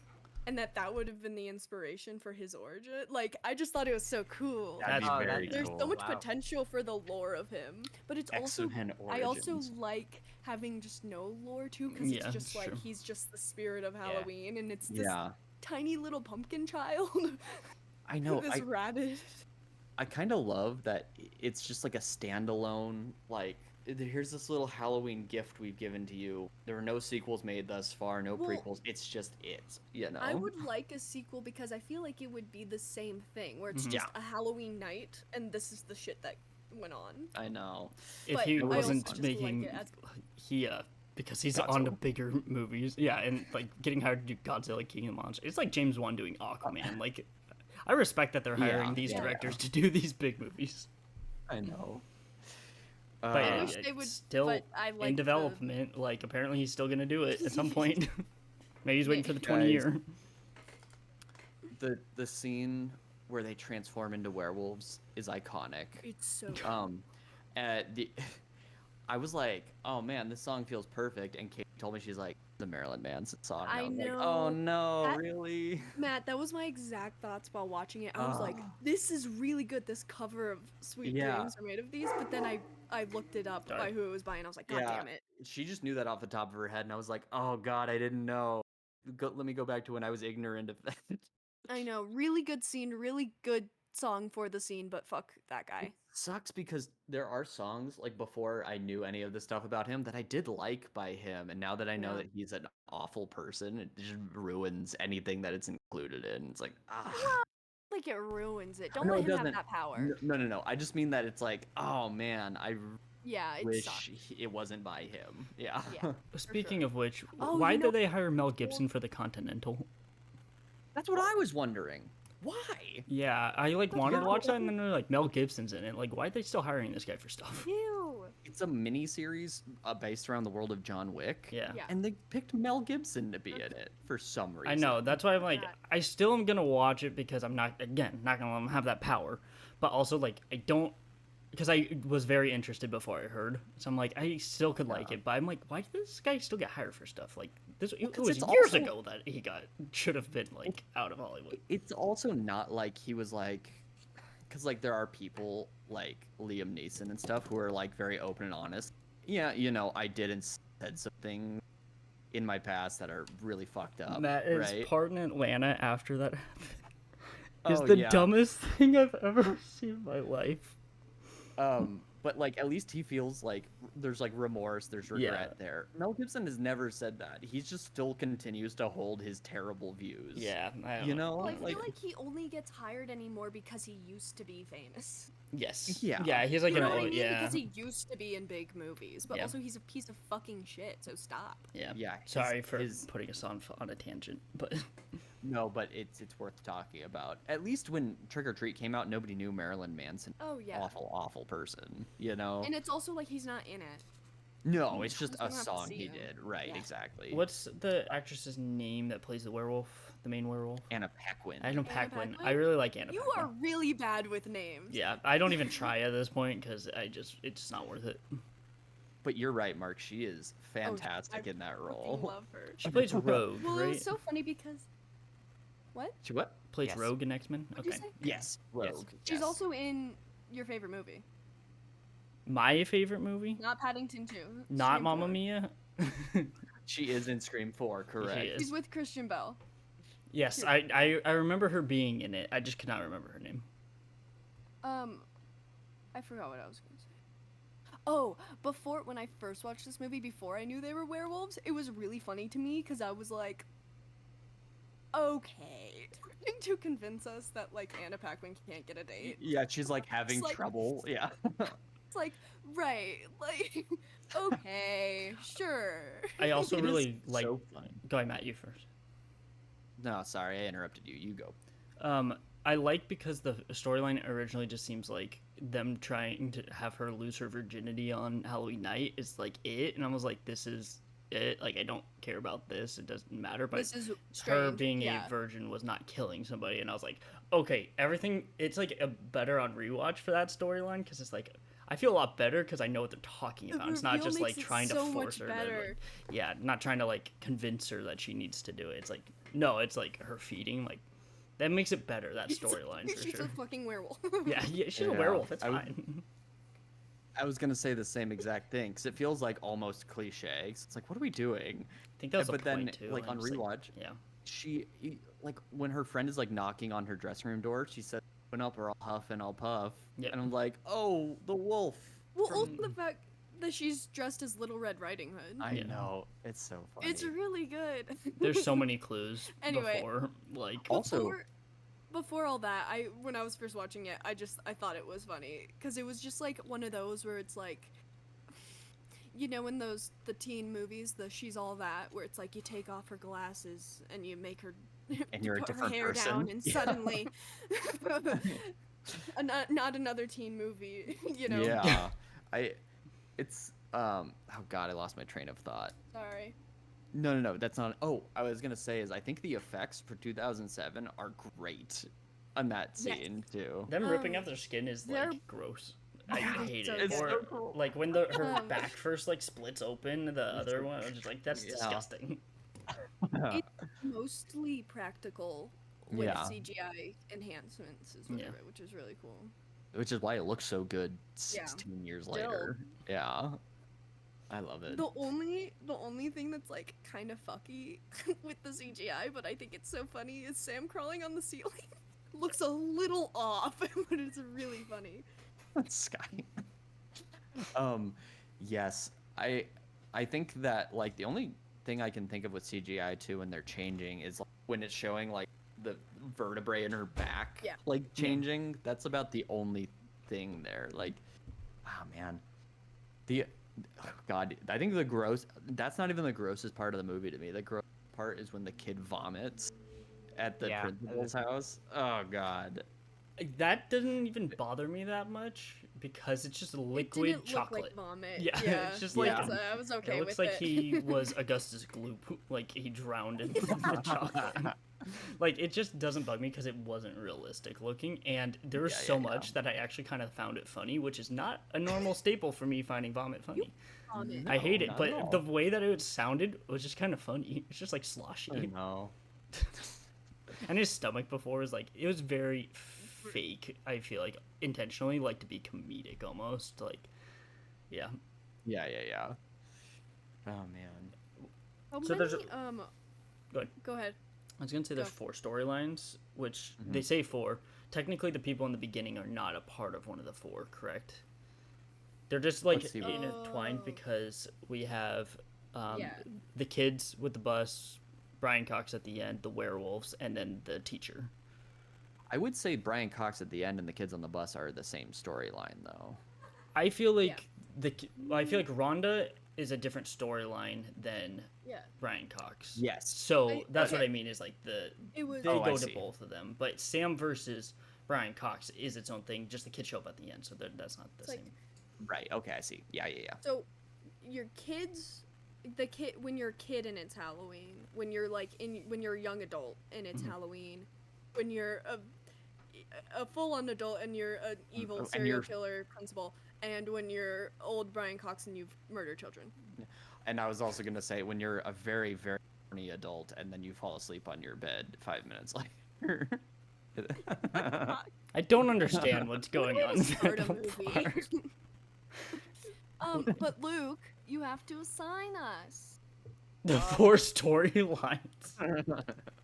and that would have been the inspiration for his origin. Like, I just thought it was so cool. That'd be That's- very There's cool. so much Wow. potential for the lore of him, but it's also X-Men I also Origins. like having just no lore too, because Yeah, it's just like sure. he's just the spirit of Halloween, and it's this Yeah. tiny little pumpkin child. I know. this rabbit. I kind of love that it's just like a standalone, like, here's this little Halloween gift we've given to you. There are no sequels made thus far, no Well, prequels. It's just it, you know? I would like a sequel because I feel like it would be the same thing, where it's Mhm. just a Halloween night, and this is the shit that went on. I know. If but he I also wasn't just like making, it as- he because he's on to Godzilla. bigger movies, yeah, and like getting hired to do Godzilla King of the Monsters. It's like James Wan doing Aquaman. Like, I respect that they're hiring Yeah, these yeah. directors to do these big movies, I know. but I yeah, wish they it's would- still but I like in the- development. Like, apparently he's still gonna do it at some point. Maybe he's waiting for the Guys. 20 year. The scene where they transform into werewolves is iconic. It's so good. The I was like, oh man, this song feels perfect, and Kate told me she's like the Marilyn Manson song. and I I was like, oh know. no, That- really? Matt, that was my exact thoughts while watching it. I was like, Ah. this is really good. This cover of Sweet Yeah. Dreams are made of these. But then I looked it up Darn. by who it was by, and I was like, God Yeah. damn it. She just knew that off the top of her head, and I was like, oh god, I didn't know. Let me go back to when I was ignorant of that. I know, really good scene, really good song for the scene, but fuck that guy. Sucks because there are songs like before I knew any of the stuff about him that I did like by him, and now that I know Yeah. that he's an awful person, it just ruins anything that it's included in. It's like, ah, Like it ruins it. Don't no, let it him have doesn't. that power. No. I just mean that it's like, oh man, I Yeah, it wish sucks. it wasn't by him. Yeah. Yeah. Speaking of which, Oh, why you know- did they hire Mel Gibson for the Continental? That's what I was wondering. Why? Yeah, I like But wanted to how- watch that, and then they're like Mel Gibson's in it. Like, why are they still hiring this guy for stuff? Ew. It's a mini series based around the world of John Wick. Yeah. Yeah. And they picked Mel Gibson to be in it for some reason. I know. That's why I'm like, God. I still am gonna watch it because I'm not gonna let him have that power, but also like I don't, because I was very interested before I heard, so I'm like I still could like Yeah. it, but I'm like, why did this guy still get hired for stuff like this? It 'cause was it's years also- ago that he should have been like out of Hollywood. It's also not like he was like, because like there are people like Liam Neeson and stuff who are like very open and honest. Yeah, I did and said something in my past that are really fucked up. Matt is right? part in Atlanta after that happened. Is Oh, the yeah. dumbest thing I've ever seen in my life. But like at least he feels like there's like remorse, there's regret there. Mel Gibson has never said that. He just still continues to hold his terrible views. Yeah, I don't You know. know, Well, I feel like he only gets hired anymore because he used to be famous. Yes. Yeah. Yeah, he's like You know an what I mean? yeah. Because he used to be in big movies, but Yeah. also he's a piece of fucking shit. So stop. Yeah. Yeah, Sorry for his- putting us on a tangent, but No, but it's worth talking about. At least when Trick or Treat came out, nobody knew Marilyn Manson. Oh yeah. Awful person. You know. And it's also like he's not in it. No, it's just So a we don't have to song see he him. did. Right, Yeah. exactly. what's the actress's name that plays the werewolf, the main werewolf? Anna Paquin. I know Anna Paquin. I Paquin? really like Anna You Paquin. are really bad with names. Yeah, I don't even try at this point because it's not worth it. But you're right, Mark. She is fantastic I in that fucking role. love her. She plays Rogue, Well, it right? was so funny because what? She what? Plays Yes. Rogue in X-Men. What'd you Okay. say? Yes, Rogue. She's yes. also in your favorite movie, My favorite movie? not Paddington 2. Not Scream Mamma 4. Mia. She is in Scream 4, correct? is. She's with Christian Bell. Yes, I remember her being in it. I just could not remember her name. I forgot what I was gonna say. Oh, when I first watched this movie, before I knew they were werewolves, it was really funny to me because I was like, okay, trying to convince us that like Anna Paquin can't get a date. Yeah, she's like having like- trouble. Yeah. It's like, right, like, okay, sure. I also It is really like. so funny. Go ahead, Matt. You first. No, sorry, I interrupted you. You go. I like because the storyline originally just seems like them trying to have her lose her virginity on Halloween night is like it, and I was like, this is it. Like I don't care about this. It doesn't matter. But This is her strange. being yeah. a virgin was not killing somebody, and I was like, okay, everything. It's like a better on rewatch for that storyline because it's like. I feel a lot better because I know what they're talking The about. It's not reveal just like makes it trying to so force much her better. to, like, yeah, not trying to like convince her that she needs to do it. It's like no, it's like her feeding, like that makes it better. That storyline for She's sure. a fucking werewolf. Yeah, she's a Yeah, werewolf. It's I would- fine. I was gonna say the same exact thing because it feels like almost cliche. 'cause it's like, what are we doing? I think that was but a then, point too. like I on was rewatch, yeah, like when her friend is like knocking on her dressing room door, she said, "Open up, or I'll huff and I'll puff." Yep. And I'm like, oh, the wolf. Well, from- also the fact that she's dressed as Little Red Riding Hood. I Yeah. know it's so funny. It's really good. there's so many clues Anyway. before, like Also- before all that, when I was first watching it, I thought it was funny because it was just like one of those where it's like, you know, in the teen movies, the She's All That, where it's like you take off her glasses and you make her And you're a put her different hair person. down, and Yeah. suddenly, not another teen movie, you know. Yeah. It's oh god, I lost my train of thought. Sorry. No, that's not. Oh, I was gonna say is I think the effects for 2007 are great on that Yes. scene too. them ripping Um, out their skin is they're- like gross. I Yeah, hate so it. It's Or so cool. like when her Um, back first like splits open, the other one, I was just like, that's Yeah. disgusting. It's mostly practical with Yeah. CGI enhancements, Yeah. which is really cool. Which is why it looks so good Yeah. 16 years Still. later. Yeah. I love it. The only thing that's like kind of fucky with the CGI, but I think it's so funny, is Sam crawling on the ceiling. Looks a little off, but it's really funny. Sky. Yes, I think that like the only thing I can think of with CGI too when they're changing is like, when it's showing like the vertebrae in her back Yeah. like changing. That's about the only thing there. Like, oh man, God, I think the gross. That's not even the grossest part of the movie to me. The gross part is when the kid vomits at the Yeah, principal's house. Oh God. That doesn't even bother me that much because it's just It liquid didn't chocolate. look like vomit. Yeah, Yeah, it's just like Yeah. so I was okay it looks with like it. he was Augustus Gloop, like he drowned in the chocolate. Like it just doesn't bug me because it wasn't realistic looking, and there was Yeah, so yeah, much that I actually kind of found it funny, which is not a normal staple for me finding vomit funny. Vomit. I hate No, it, not but at the all. way that it sounded was just kind of funny. It's just like I sloshy, know. and his stomach before was like it was very fake. I feel like intentionally, like to be comedic almost. Like, yeah. Yeah. Oh man. How So many, there's a- Go ahead. Go ahead. I was gonna say there's Go. 4 storylines, which Mm-hmm. they say 4. Technically, the people in the beginning are not a part of one of the 4, correct? They're just like Let's see what- intertwined Oh. because we have Yeah. the kids with the bus, Brian Cox at the end, the werewolves, and then the teacher. I would say Brian Cox at the end and the kids on the bus are the same storyline though. I feel like I feel like Rhonda is a different storyline than Yeah. Brian Cox. Yes. So that's what okay. I mean is like It was. they Oh, I go to see. both of them, but Sam versus Brian Cox is its own thing. Just the kids show up at the end, so that's not the It's like- same. Right. Okay. I see. Yeah. So, your kids, when you're a kid and it's Halloween, when you're like when you're a young adult and it's Mhm. Halloween, when you're a full-on adult and you're an evil and serial you're- killer principal, and when you're old Brian Cox and you've murdered children. And I was also gonna say when you're a very very horny adult and then you fall asleep on your bed 5 minutes later. I don't understand what's going Way on. to start a in that movie. part. But Luke, you have to assign us. The 4 storylines.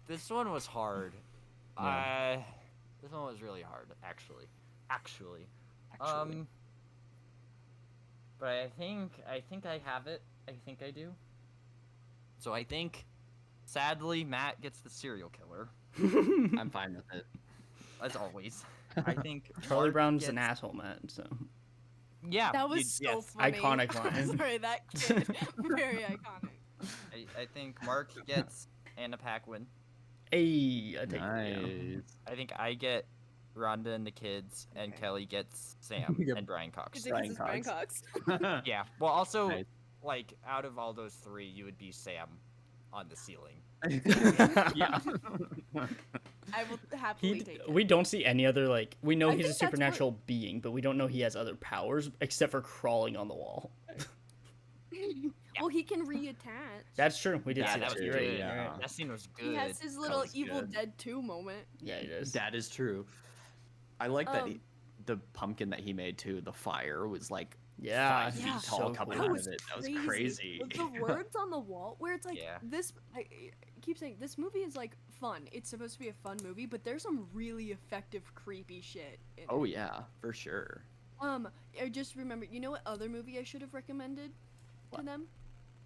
This one was hard. Yeah. This one was really hard, actually. Actually. Actually. But I think I have it. I think I do. So I think, sadly, Matt gets the serial killer, I'm fine with it. as always. I think Charlie Mark Brown's an gets- asshole, man. So Yeah, That was so yes. funny. Iconic line. Sorry, that kid. Very iconic. I think Mark gets Anna Paquin. hey, I take it. Nice. I think I get Rhonda and the kids, and Okay. Kelly gets Sam Yep. and Brian Good Cox. thing it's Brian Cox. Cox. Yeah. Well, also, Nice. like, out of all those 3, you would be Sam on the ceiling. Yeah. I will happily take it. We don't see any other like we know I he's a think that's what- supernatural being, but we don't know he has other powers except for crawling on the wall. Well, he can reattach. That's true. We did Yeah, see that that. was You're good. right, Yeah. you're right. That scene was good. He has his little was Evil good. Dead 2 moment. Yeah, it is. That is true. I like that Um, the pumpkin that he made too. The fire was like Yeah, 5 feet Yeah. tall so coming cool. out That of was it. That was crazy. crazy. The words on the wall, where it's like Yeah. this. I keep saying this movie is like fun. It's supposed to be a fun movie, but there's some really effective, creepy shit. In Oh it. yeah, for sure. I just remember. You know what other movie I should have recommended to What? them?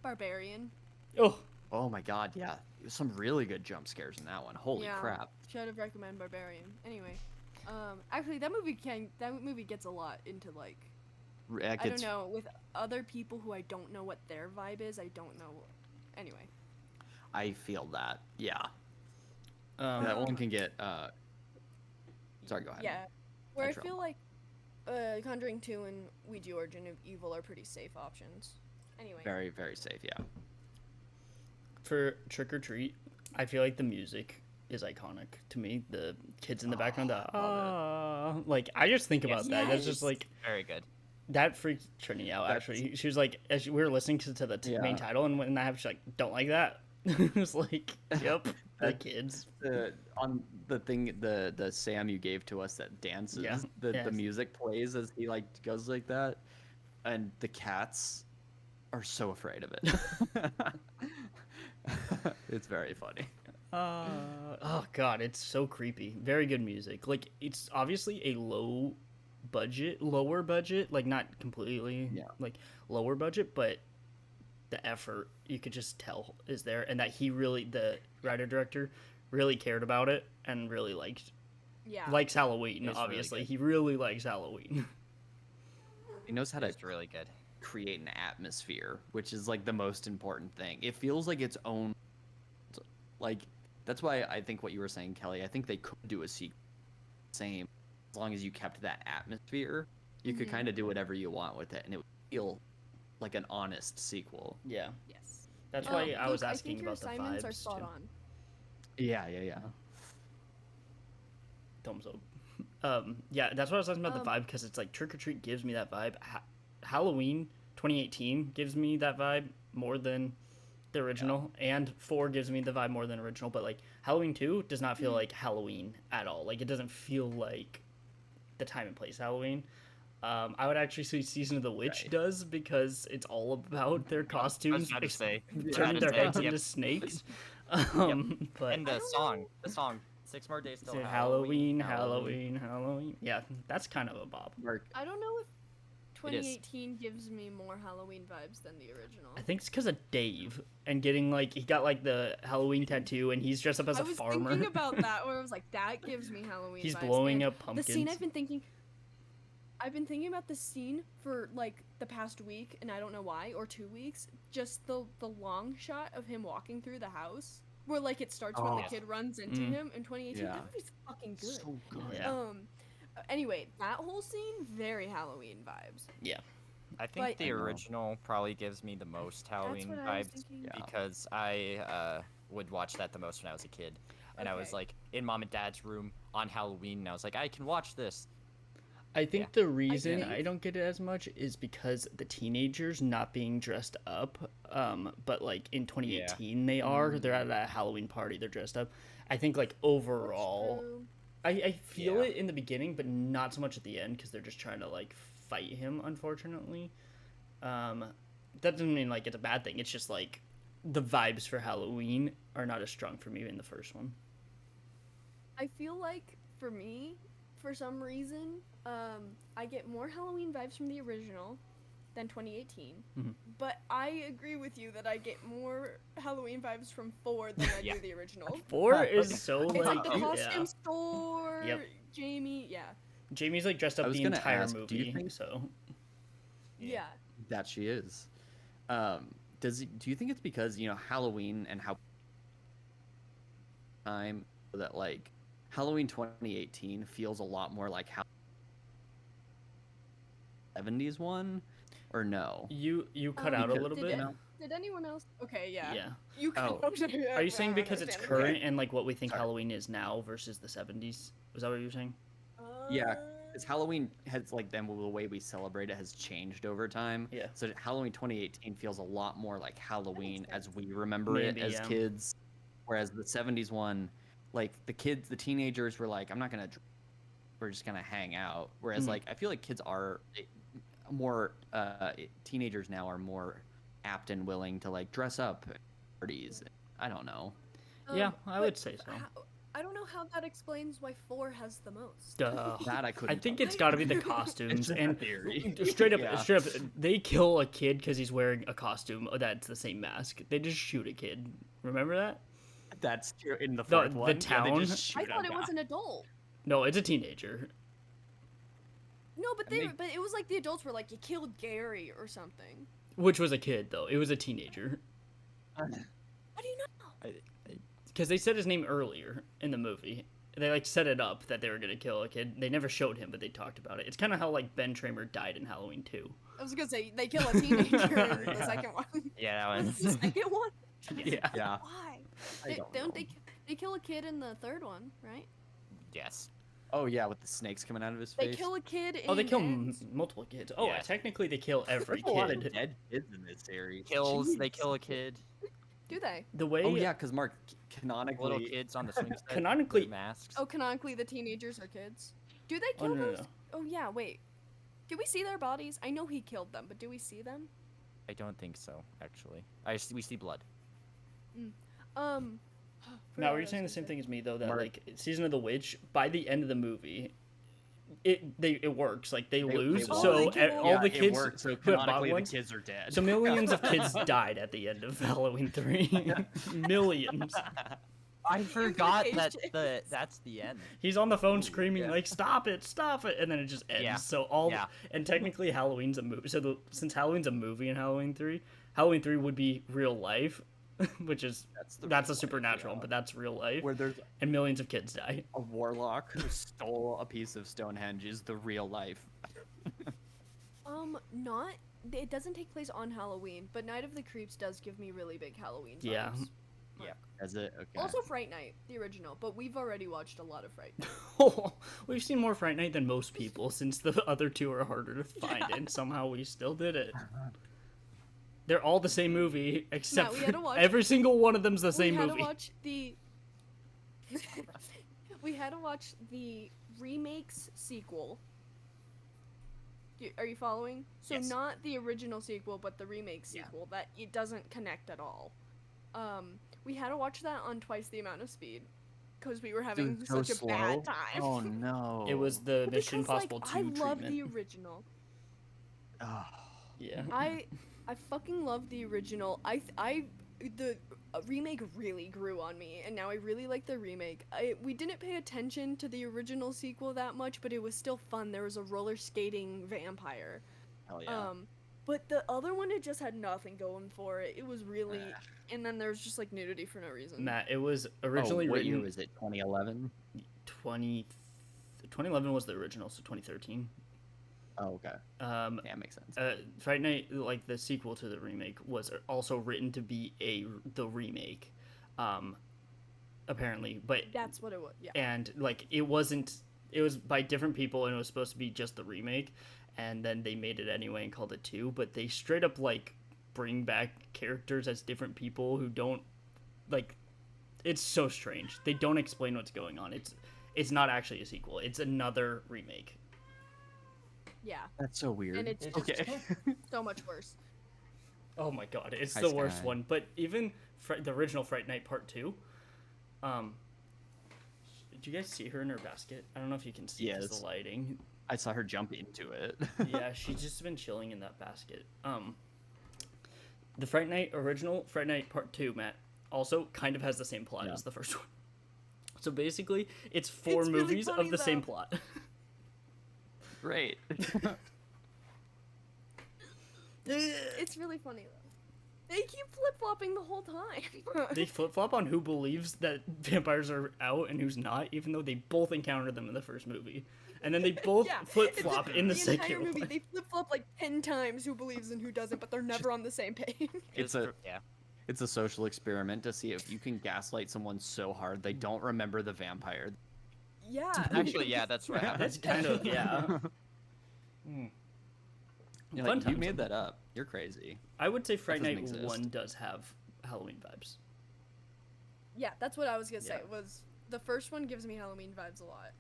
Barbarian. Oh, Oh my god, yeah. There's some really good jump scares in that one. Holy Yeah. crap. Should have recommended Barbarian. Anyway, actually that movie gets a lot into like That I don't gets- know with other people who I don't know what their vibe is. I don't know. Anyway, I feel that. Yeah. um, That one can get sorry, go ahead. yeah. Where I Intro. feel like Conjuring 2 and Ouija Origin of Evil are pretty safe options. Anyway, Very, very safe, yeah. for Trick or Treat, I feel like the music is iconic to me. The kids in the background, like I just think about Yes. that. That's just Yes. like Very good. that freaked Trini out. That's- Actually, she was like, as we were listening to the main Yeah. title, and when I have, she's like, "Don't like that." It was like, "Yep, the That- kids." On the thing, the Sam you gave to us that dances, Yeah. the Yes. music plays as he like goes like that, and the cats are so afraid of it. It's very funny. Oh god, it's so creepy. Very good music. Like it's obviously a lower budget, like not completely like lower budget, but the effort you could just tell is there, and that he really, the writer director, really cared about it and really likes Halloween. It's really Obviously, good. he really likes Halloween. He knows how to It's really good. create an atmosphere, which is like the most important thing. It feels like its own, like that's why I think what you were saying, Kelly. I think they could do a sequel, same, as long as you kept that atmosphere. You could kind of do whatever you want with it, and it would feel like an honest sequel. Yeah, Yes. that's why I was Luke, asking I think your about the assignments are vibes spot too. on. Yeah. Thumbs up. Yeah, that's what I was talking about the vibe, because it's like Trick or Treat gives me that vibe. Halloween 2018 gives me that vibe more than the original, and 4 gives me the vibe more than original. But like Halloween 2 does not feel like Halloween at all. Like it doesn't feel like the time and place Halloween. I would actually say Season of the Witch Right. does, because it's all about their costumes about to say. turning their heads Yep. into snakes. But And the song, 6 More Days Till say Halloween. Halloween. Yeah, that's kind of a bop. Mark, I don't know if It is. 2018 gives me more Halloween vibes than the original. I think it's because of Dave and getting like he got like the Halloween tattoo and he's dressed up as I a was farmer. thinking about that where I was like, that gives me Halloween He's vibes. blowing And up pumpkins. The scene I've been thinking about the scene for like the past week, and I don't know why, or 2 weeks. Just the long shot of him walking through the house, where like it starts when the Oh. kid runs into Mm. him in 2018. Yeah. That movie's fucking good. so good. Yeah. Anyway, that whole scene, very Halloween vibes. I think But- the I know. original probably gives me the most Halloween what I was vibes thinking. Yeah. because I would watch that the most when I was a kid. And I was Okay. like in mom and dad's room on Halloween, and I was like, I can watch this. I think Yeah. the reason think- I don't get it as much is because the teenagers not being dressed up, but like in 2018 they are. They're at a Halloween party. They're dressed up. I think like overall, True. I feel Yeah. it in the beginning, but not so much at the end because they're just trying to like fight him. Unfortunately, that doesn't mean like it's a bad thing. It's just like the vibes for Halloween are not as strong for me in the first one. I feel like for me, for some reason, I get more Halloween vibes from the original than 2018. Mhm. But I agree with you that I get more Halloween vibes from 4 than I Yeah. do the original. 4 is so It's like the like costume yeah. store, Yep. Jamie, yeah. Jamie's like dressed I up was the gonna entire ask, do you movie, think- so Yeah. That she is. Do you think it's because Halloween and how time that like Halloween 2018 feels a lot more like how 70s one, or no? you cut out a Because- little did bit. it- Did anyone else? Okay, yeah. Yeah. You Oh. Are you saying because it's understandable. current and like what we think Sorry. Halloween is now versus the 70s? Was that what you were saying? Yeah, Because Halloween has like then the way we celebrate it has changed over time. Yeah. So Halloween 2018 feels a lot more like Halloween as we remember Maybe, it as yeah. kids, whereas the 70s one, like the teenagers were like, I'm not gonna, we're just gonna hang out. Whereas Mhm. like I feel like kids are more teenagers now are more apt and willing to like dress up at parties. I don't know. Yeah, I would but say so. I don't know how that explains why 4 has the most. Duh. That I couldn't. I think tell it's you. got to be the costumes It's just a and theory. straight up, Yeah. they kill a kid because he's wearing a costume that's the same mask. They just shoot a kid. Remember that? That's true. In the The- fourth the one, yeah, they town- just shoot I thought a it guy. was an adult. No, it's a teenager. No, but And they- but it was like the adults were like, you killed Gary or something. Which was a kid though. It was a teenager How do you know? because they said his name earlier in the movie. They like set it up that they were gonna kill a kid. They never showed him, but they talked about it. It's kind of how like Ben Tramer died in Halloween 2. I was gonna say they kill a teenager in the Yeah. second one. Yeah, that What's the one's. second one? Yeah. Yeah. Why? I They, don't don't know. they kill a kid in the third one, right? Yes. Oh yeah, with the snakes coming out of his They face. kill a kid in Oh, they kill Ends. multiple kids. Oh, Yeah. technically they kill every There's a lot of kid. dead kids in this series. Kills. They Jeez. kill a kid. Do they? The way Oh yeah, because Mark, canonically, Little kids on the swing set. Canonically- with masks. Oh, canonically the teenagers are kids. Do they Oh, kill no, those? no. Oh yeah, wait. Do we see their bodies? I know he killed them, but do we see them? I don't think so, actually. We see blood. Forgot Now, what I were you was saying the gonna same say. thing as me though? That Mark. like season of the witch, by the end of the movie, it works. Like they lose, won. so Oh, they all won. the it kids worked, so who have bought canonically the ones. kids are dead. So millions of kids died at the end of Halloween 3. Millions. I forgot that Implications. that's the end. He's on the phone Ooh, screaming yeah. like "Stop it! Stop it!" and then it just ends. Yeah. So all Yeah. and technically Halloween's a movie. So since Halloween's a movie in Halloween 3, Halloween 3 would be real life, which is That's that's real a life, supernatural, yeah. but that's real life. Where there's And millions of kids die. a warlock who stole a piece of Stonehenge is the real life. Not. It doesn't take place on Halloween, but Night of the Creeps does give me really big Halloween vibes. Yeah. Is it? Okay. Also Fright Night, the original, but we've already watched a lot of Fright Night. We've seen more Fright Night than most people since the other two are harder to find, and somehow we still did it. They're all the same movie, except we had to watch- every single one of them's the same we had movie. to watch the. We had to watch the remakes sequel. Are you following? So Yes. not the original sequel, but the remake Yeah. sequel. That it doesn't connect at all. We had to watch that on twice the amount of speed, because we were having Dude, so such a slow. bad time. Oh no. It was the But Mission because, Impossible 2 I love treatment. the original. Oh, Yeah. I fucking love the original. The remake really grew on me, and now I really like the remake. We didn't pay attention to the original sequel that much, but it was still fun. There was a roller skating vampire. hell yeah. But the other one, it just had nothing going for it. It was really, and then there was just like nudity for no reason. Matt, it was originally what year written was it? 2011. 2011 was the original, so 2013. Oh, okay. Yeah, makes sense. Fright Night, like the sequel to the remake, was also written to be the remake, apparently. But That's what it was. Yeah. and like it wasn't. It was by different people, and it was supposed to be just the remake, and then they made it anyway and called it 2. But they straight up like bring back characters as different people who don't like. It's so strange. They don't explain what's going on. It's not actually a sequel. It's another remake. Yeah. That's so weird. And it's just okay. so much worse. Oh my god, it's Hi, the worst Sky. one. But even the original Fright Night Part 2, did you guys see her in her basket? I don't know if you can see 'cause Yes. the lighting. I saw her jump into it. Yeah, she's just been chilling in that basket. The original Fright Night Part 2, Matt, also kind of has the same plot Yeah. as the first one. So basically, it's 4 It's really movies funny, of the same though. plot. Great. It's really funny though. They keep flip flopping the whole time. They flip flop on who believes that vampires are out and who's not, even though they both encountered them in the first movie. And then they both Yeah, flip flop in the entire second movie. one. They flip flop like 10 times who believes and who doesn't, but they're never on the same page. It's a yeah. it's a social experiment to see if you can gaslight someone so hard they don't remember the vampire. Yeah. Actually, yeah, that's what happened. That's kind of, yeah. You're Fun like, you times. made that up. You're crazy. I would say Fright doesn't Night exist. 1 does have Halloween vibes. Yeah, that's what I was gonna say. Yeah. Was the first one gives me Halloween vibes a lot.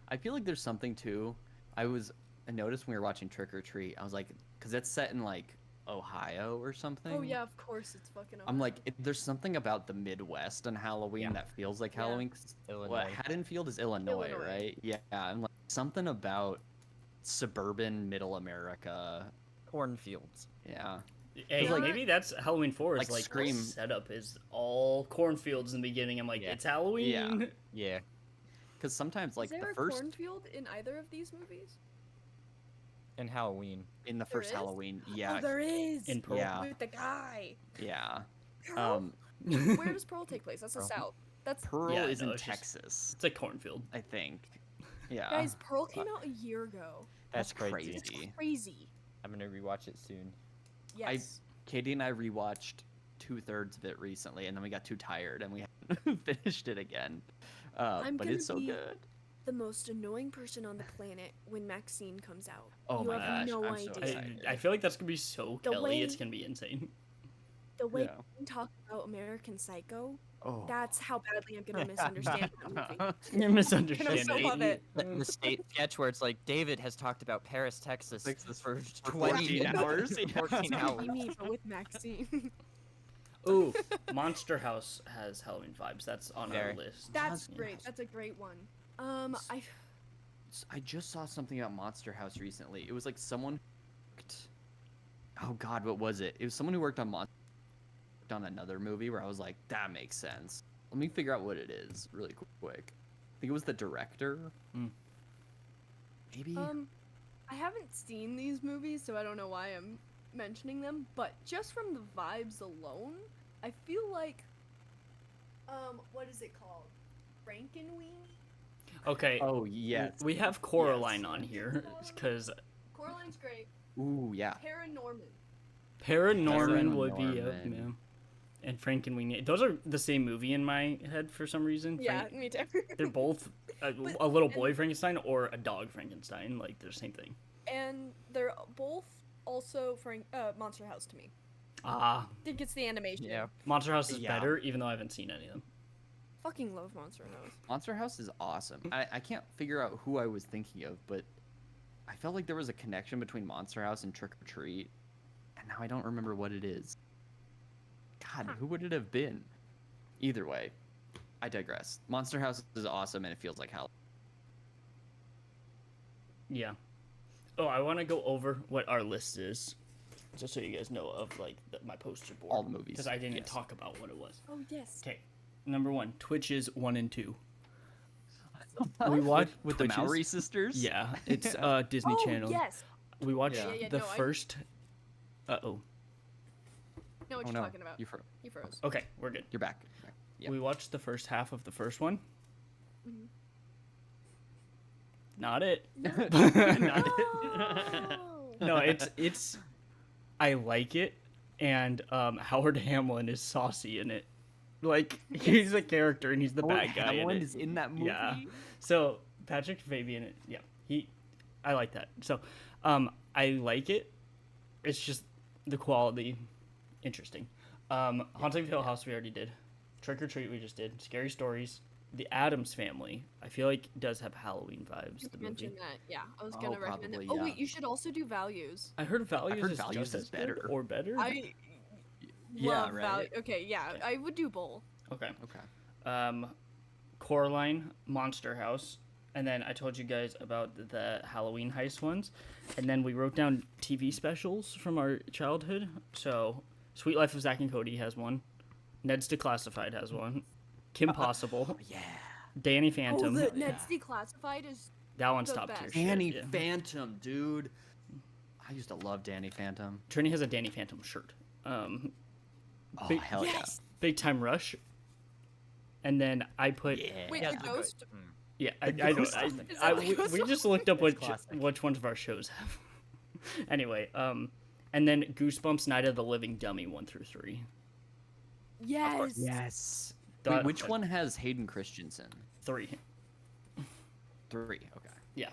I feel like there's something too. I noticed when we were watching Trick or Treat, I was like, because it's set in like Ohio or something. Oh yeah, of course it's fucking. I'm Ohio. like, there's something about the Midwest and Halloween Yeah. that feels like Yeah. Halloween. 'cause Illinois. What Haddonfield is Illinois, Illinois. right? Yeah, I'm like something about suburban Middle America. Cornfields. Yeah, Hey, like- maybe that's Halloween 4 is like like Scream. the setup is all cornfields in the beginning. I'm like, Yeah. it's Halloween. Yeah. because sometimes like is there the a first cornfield in either of these movies? And Halloween. in the There first is? Halloween, Oh, yeah, there is. In Pearl. Yeah. With the guy. yeah. Pearl? Where does Pearl take place? That's the Pearl. South. That's Pearl Yeah, is no, in it's just- Texas, It's a cornfield. I think. Yeah, guys. Pearl came out a year ago. That's crazy. crazy. It's crazy. I'm gonna rewatch it soon. Yes. Katie and I rewatched 2/3 of it recently, and then we got too tired and we haven't finished it again. I'm But gonna it's so be- good. The most annoying person on the planet when Maxine comes out. Oh you my have gosh, no I'm so idea. excited. I feel like that's gonna be so The Kelly. way- It's gonna be insane. the way Yeah. you talk about American Psycho, Oh. that's how badly I'm gonna misunderstand that movie. You're And I misunderstanding. so love it. The state sketch where it's like David has talked about Paris, Texas, Texas for for 20 14 hours. 14 It's hours. me, but with Maxine. Ooh, Monster House has Halloween vibes. That's on our Very. list. That's Yeah. great. That's a great one. I just saw something about Monster House recently. It was like someone. Oh God, what was it? It was someone who worked on another movie where I was like, that makes sense. Let me figure out what it is really quick. I think it was the director. Maybe. I haven't seen these movies, so I don't know why I'm mentioning them. But just from the vibes alone, I feel like, what is it called? Frankenweenie? Okay. Oh yes. We have Coraline Yes. on here because Coraline's great. Ooh yeah. Paranorman. Paranorman would be Paranorman. yeah. And Frankenweenie. Those are the same movie in my head for some reason. Yeah, me too. They're both a little boy Frankenstein or a dog Frankenstein. Like they're the same thing. And they're both also Monster House to me. Ah, I think it's the animation. Yeah. Monster House is Yeah. better, even though I haven't seen any of them. Fucking love Monster House. Monster House is awesome. I can't figure out who I was thinking of, but I felt like there was a connection between Monster House and Trick or Treat, and now I don't remember what it is. God, who would it have been? Either way, I digress. Monster House is awesome, and it feels like Halloween. Yeah. Oh, I want to go over what our list is, just so you guys know of like my poster board. All the movies, because I didn't yes. talk about what it was. Oh yes. Okay, number 1, Twitches 1 and 2. We watched with the Twitches. Maori sisters. Yeah, it's Disney Oh Channel. yes. We watched Yeah. Yeah, the no, I- first. Know what Oh you're no, talking about. you You froze. Okay, we're good. you're back. Yeah. We watched the first half of the first one. Mhm. Not it. Not No, it's. I like it, and Howard Hamlin is saucy in it. Like he's a character and he's the bad guy in it. is in that movie. Yeah. So Patrick Fabian, I like that. So, I like it. It's just the quality, interesting. Haunting of Hill House we already did. Trick or Treat we just did. Scary Stories. The Addams Family I feel like does have Halloween vibes. The movie. Mention that. Yeah, I was Oh, gonna recommend probably, it. Oh yeah. wait, you should also do Values. I heard Values, heard is Values just is as good better. or better. I Yeah, love right. Value. Okay, yeah, I would do both. Okay. Okay. Coraline, Monster House, and then I told you guys about the Halloween heist ones, and then we wrote down TV specials from our childhood. So, Sweet Life of Zack and Cody has one. Ned's Declassified has one. Kim Possible, Yeah. Danny Phantom. Oh, the Ned's Declassified is. That one's the top tier. best. shit, Danny yeah. Phantom, dude. I used to love Danny Phantom. Trini has a Danny Phantom shirt. Oh Big- hell Yes. Big Time Rush. And then I put yeah. Wait, Yeah, the it's a good- ghost. Yeah, I The know. Ghost I, Office. Is I, that the we, Ghost we just looked up which classic. ones of our shows have. Anyway, and then Goosebumps Night of the Living Dummy 1 through 3. Yes. Yes. That- Wait, which one has Hayden Christensen? 3. 3. Okay. Yeah.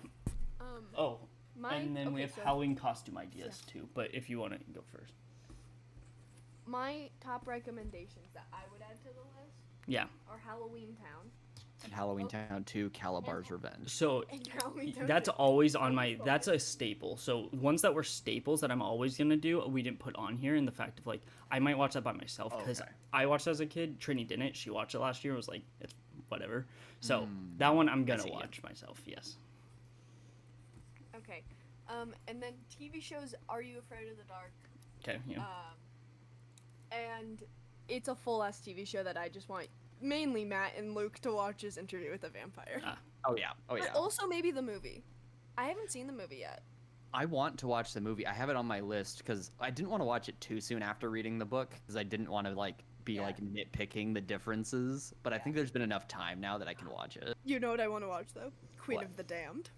Um, Oh, my and then we okay, have so Halloween costume ideas too. But if you want to go first, my top recommendations that I would add to the list yeah. are Halloween Town And Halloween Town 2, Calabar's Revenge. So and Halloween Town. that's 2. always on my. That's a staple. So ones that were staples that I'm always gonna do, we didn't put on here. And the fact of like, I might watch that by myself Oh, because okay. I watched it as a kid. Trini didn't. She watched it last year. Was like, it's whatever. So that one I'm gonna see, yeah. watch myself. Yes. Okay. And then TV shows. Are You Afraid of the Dark? Okay. Yeah. And it's a full ass TV show that I just want mainly Matt and Luke to watch is Interview with a Vampire. Oh yeah. Oh yeah. But also maybe the movie. I haven't seen the movie yet. I want to watch the movie. I have it on my list because I didn't want to watch it too soon after reading the book because I didn't want to like be Yeah. like nitpicking the differences. But I think there's been enough time now that I can watch it. You know what I want to watch though? Queen What? of the Damned.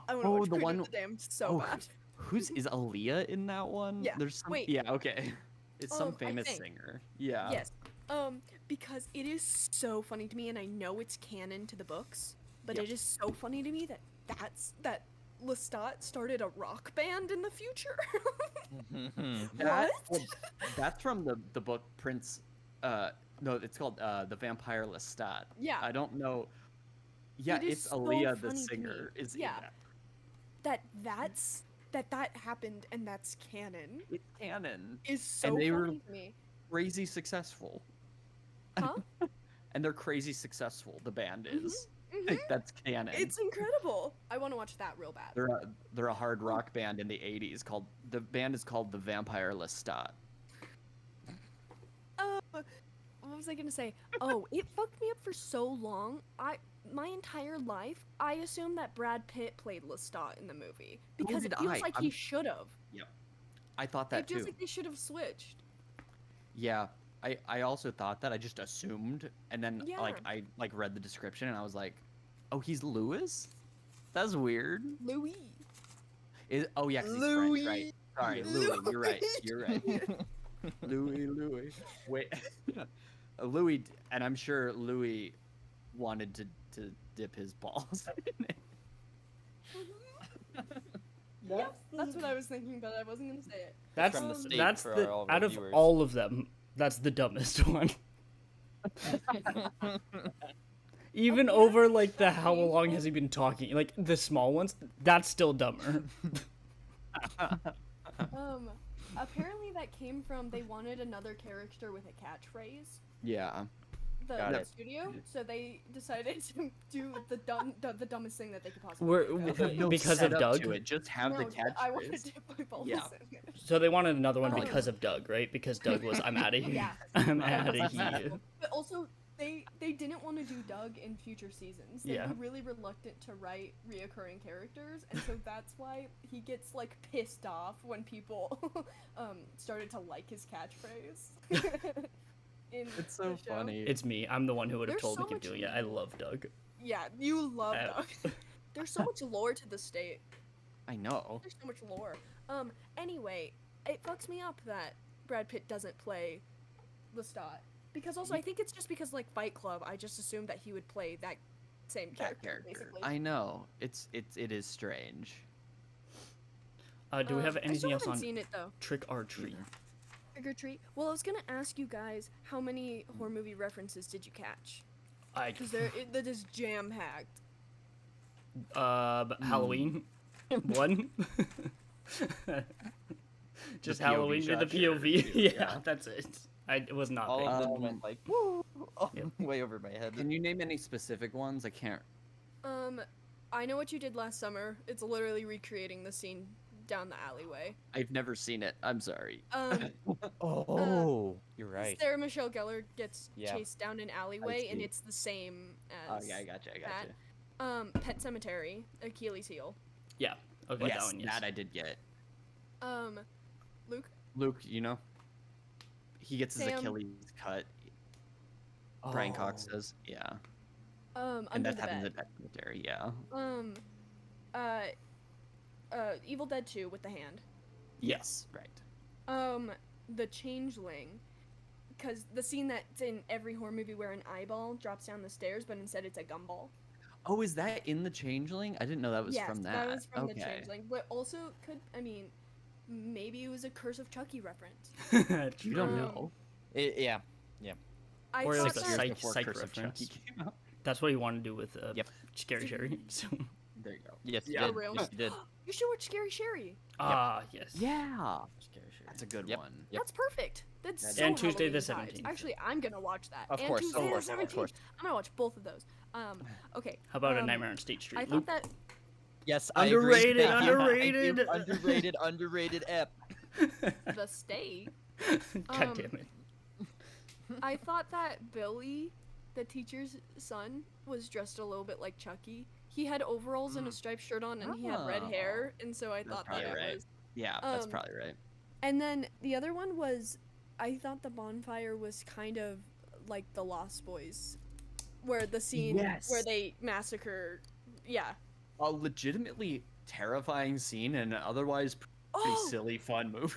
I want to Oh, watch the Queen one- of the Damned so oh, bad. Who's is Aaliyah in that one? Yeah, There's some. wait. Yeah. Okay. It's some I famous think. singer. Yeah. Yes. Because it is so funny to me, and I know it's canon to the books, but Yep. it is so funny to me that Lestat started a rock band in the future? That, What? well, that's from the book Prince. No, it's called The Vampire Lestat. Yeah. I don't know. Yeah, It is it's so Aaliyah the funny to me. singer is Yeah. in that. that happened and that's canon It's canon. is so they were- funny to me. Crazy successful. Huh? And they're crazy successful. The band is. Mhm. That's canon. It's incredible. I want to watch that real bad. They're a hard rock band in the '80s called the band is called the Vampire Lestat. What was I gonna say? Oh, it fucked me up for so long. My entire life, I assumed that Brad Pitt played Lestat in the movie because it did feels I. like he should have. I thought that It feels too. like they should have switched. Yeah, I also thought that. I just assumed, and then Yeah. I read the description and I was like, oh, he's Lewis. That's weird. Louis. Oh yeah, 'cause he's French, right? Sorry, Louis. You're right. You're right. Louis. Wait, Louis, and I'm sure Louis wanted to dip his balls in it. Yep, that's what I was thinking, but I wasn't gonna say it. That's from the state that's for the all of our out of viewers. all of them, that's the dumbest one. Even over like the how long has he been talking? Like the small ones, that's still dumber. Apparently that came from they wanted another character with a catchphrase. Yeah. Got The it. studio, so they decided to do the dumbest thing that they could possibly We're- do. we're- No because of setup Doug? to it, just have the No, I wanted catchphrase. to dip my balls Yeah. in it. So they wanted another one Oh. because of Doug, right? Because Doug was, I'm out of here. Yeah. I'm out of here. But also, they didn't want to do Doug in future seasons. They Yeah. were really reluctant to write reoccurring characters, and so that's why he gets like pissed off when people started to like his catchphrase. It's so the show. funny. It's me. I'm the one who would have There's told so to keep much- doing it. I love Doug. Yeah, you love Uh, Doug. There's so much lore to the state. I know. There's so much lore. Anyway, it fucks me up that Brad Pitt doesn't play Lestat. Because also, I think it's just because, like, Fight Club, I just assumed that he would play that same That character, basically. I know. It is strange. Do we have I still anything else haven't on seen it, though. Trick or Treat? Trick or Treat. Well, I was gonna ask you guys, how many horror movie references did you catch? Because that is jam-packed. Halloween. One. Just POV Halloween with the shot here, POV. too, Yeah, yeah. that's it. I was not All paying of them Um, went like woo, Yep. way over my head. Can you name any specific ones? I can't. I Know What You Did Last Summer. It's literally recreating the scene down the alleyway. I've never seen it. I'm sorry. Oh, you're right. Sarah Michelle Gellar gets Yeah. chased down an alleyway, and see. it's the same Oh as yeah, I gotcha. Pet Cemetery, Achilles heel. Yeah. Okay, Yes, that one. Yes. that I did get. Luke. Luke, you know, he gets his Sam. Achilles cut. Brian Cox does. Yeah. And Under that the happens bed. at Pet Cemetery. Yeah. Evil Dead 2 with the hand. Yes. Right. The Changeling, because the scene that's in every horror movie where an eyeball drops down the stairs, but instead it's a gumball. Oh, is that in The Changeling? I didn't know that was Yes, from that. was from okay. the Changeling. But also maybe it was a Curse of Chucky reference. You don't Um, know. Yeah. I Or thought like a that- psych- Before psych Curse of reference. Chucky came out. That's what he wanted to do with Yep. Scary Sherry. So, There you go. Yes, you Yeah. did. real. Yes, you did. You should watch Scary Sherry. yes. Yeah. Scary Sherry. That's a good Yep. one. Yep. That's perfect. That's And so Tuesday the Halloween vibes. 17th. Actually, I'm gonna watch that. Of and course, Tuesday of course, the of 17th. course. I'm gonna watch both of those. Okay. How about A Nightmare on State Street? I Luke? thought that Yes, Underrated, I agree. underrated. Thank you. Underrated ep. the state. God damn it. I thought that Billy, the teacher's son, was dressed a little bit like Chucky. He had overalls and a striped shirt on, and he had red hair, and so I thought that probably it right. was. Yeah, that's Um, probably right. And then the other one was, I thought the bonfire was kind of like the Lost Boys, where the scene Yes. where they massacre. Yeah. A legitimately terrifying scene and an otherwise pretty Oh, silly, fun movie.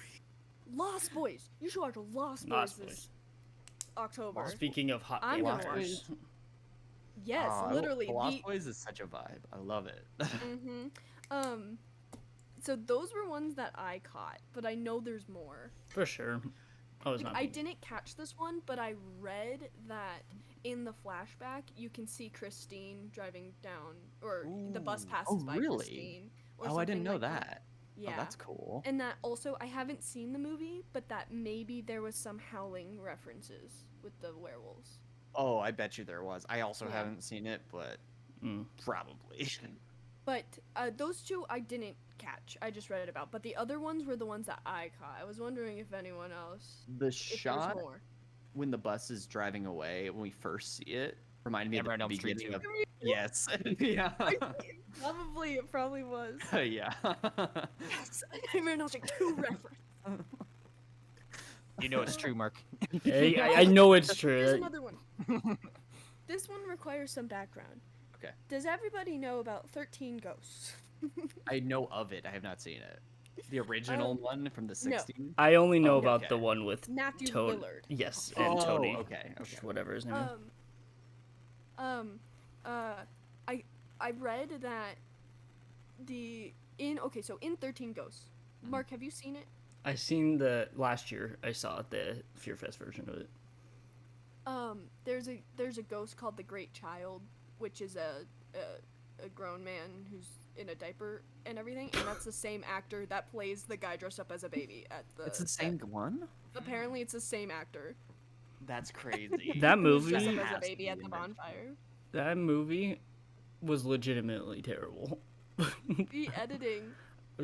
Lost Boys! You should watch Lost Boys Lost this Boys. October. Speaking of hot I'm game gonna actors, Yes, Aw, literally. The Lost Boys is such a vibe. I love it. Mm-hmm. So those were ones that I caught, but I know there's more. For sure. Oh, it's Like, not. I me. didn't catch this one, but I read that in the flashback you can see Christine driving down, or the bus Ooh. passes Oh, by really? Christine. Or Oh, I didn't something know like that. Yeah. Oh, that's cool. And that also, I haven't seen the movie, but that maybe there was some Howling references with the werewolves. Oh, I bet you there was. I also Yeah. haven't seen it, but Mm. probably. But those two I didn't catch. I just read it about. But the other ones were the ones that I caught. I was wondering if anyone else, The if shot there's more. when the bus is driving away, when we first see it, reminded me Nightmare of on the Elm Street beginning 2. of. Yes. Yeah. It probably was. Yeah. Yes, Nightmare on Elm Street 2 reference. You know it's true, Mark. Hey, I know it's true. Here's That- another one. This one requires some background. Okay. Does everybody know about 13 Ghosts? I know of it. I have not seen it. The original one from the no. 60s? I only know Oh, about okay. the one with Matthew Tony. Lillard. Yes, and Oh, Tony. okay, okay. Whatever his name is. I read that in 13 Ghosts. Mark, have you seen it? I seen the last year. I saw the Fear Fest version of it. There's a ghost called the Great Child, which is a grown man who's in a diaper and everything, and that's the same actor that plays the guy dressed up as a baby at the. It's the same one? Apparently, it's the same actor. That's crazy. That Who's dressed movie- up as a has to baby be at the invented. bonfire. That movie was legitimately terrible. The editing.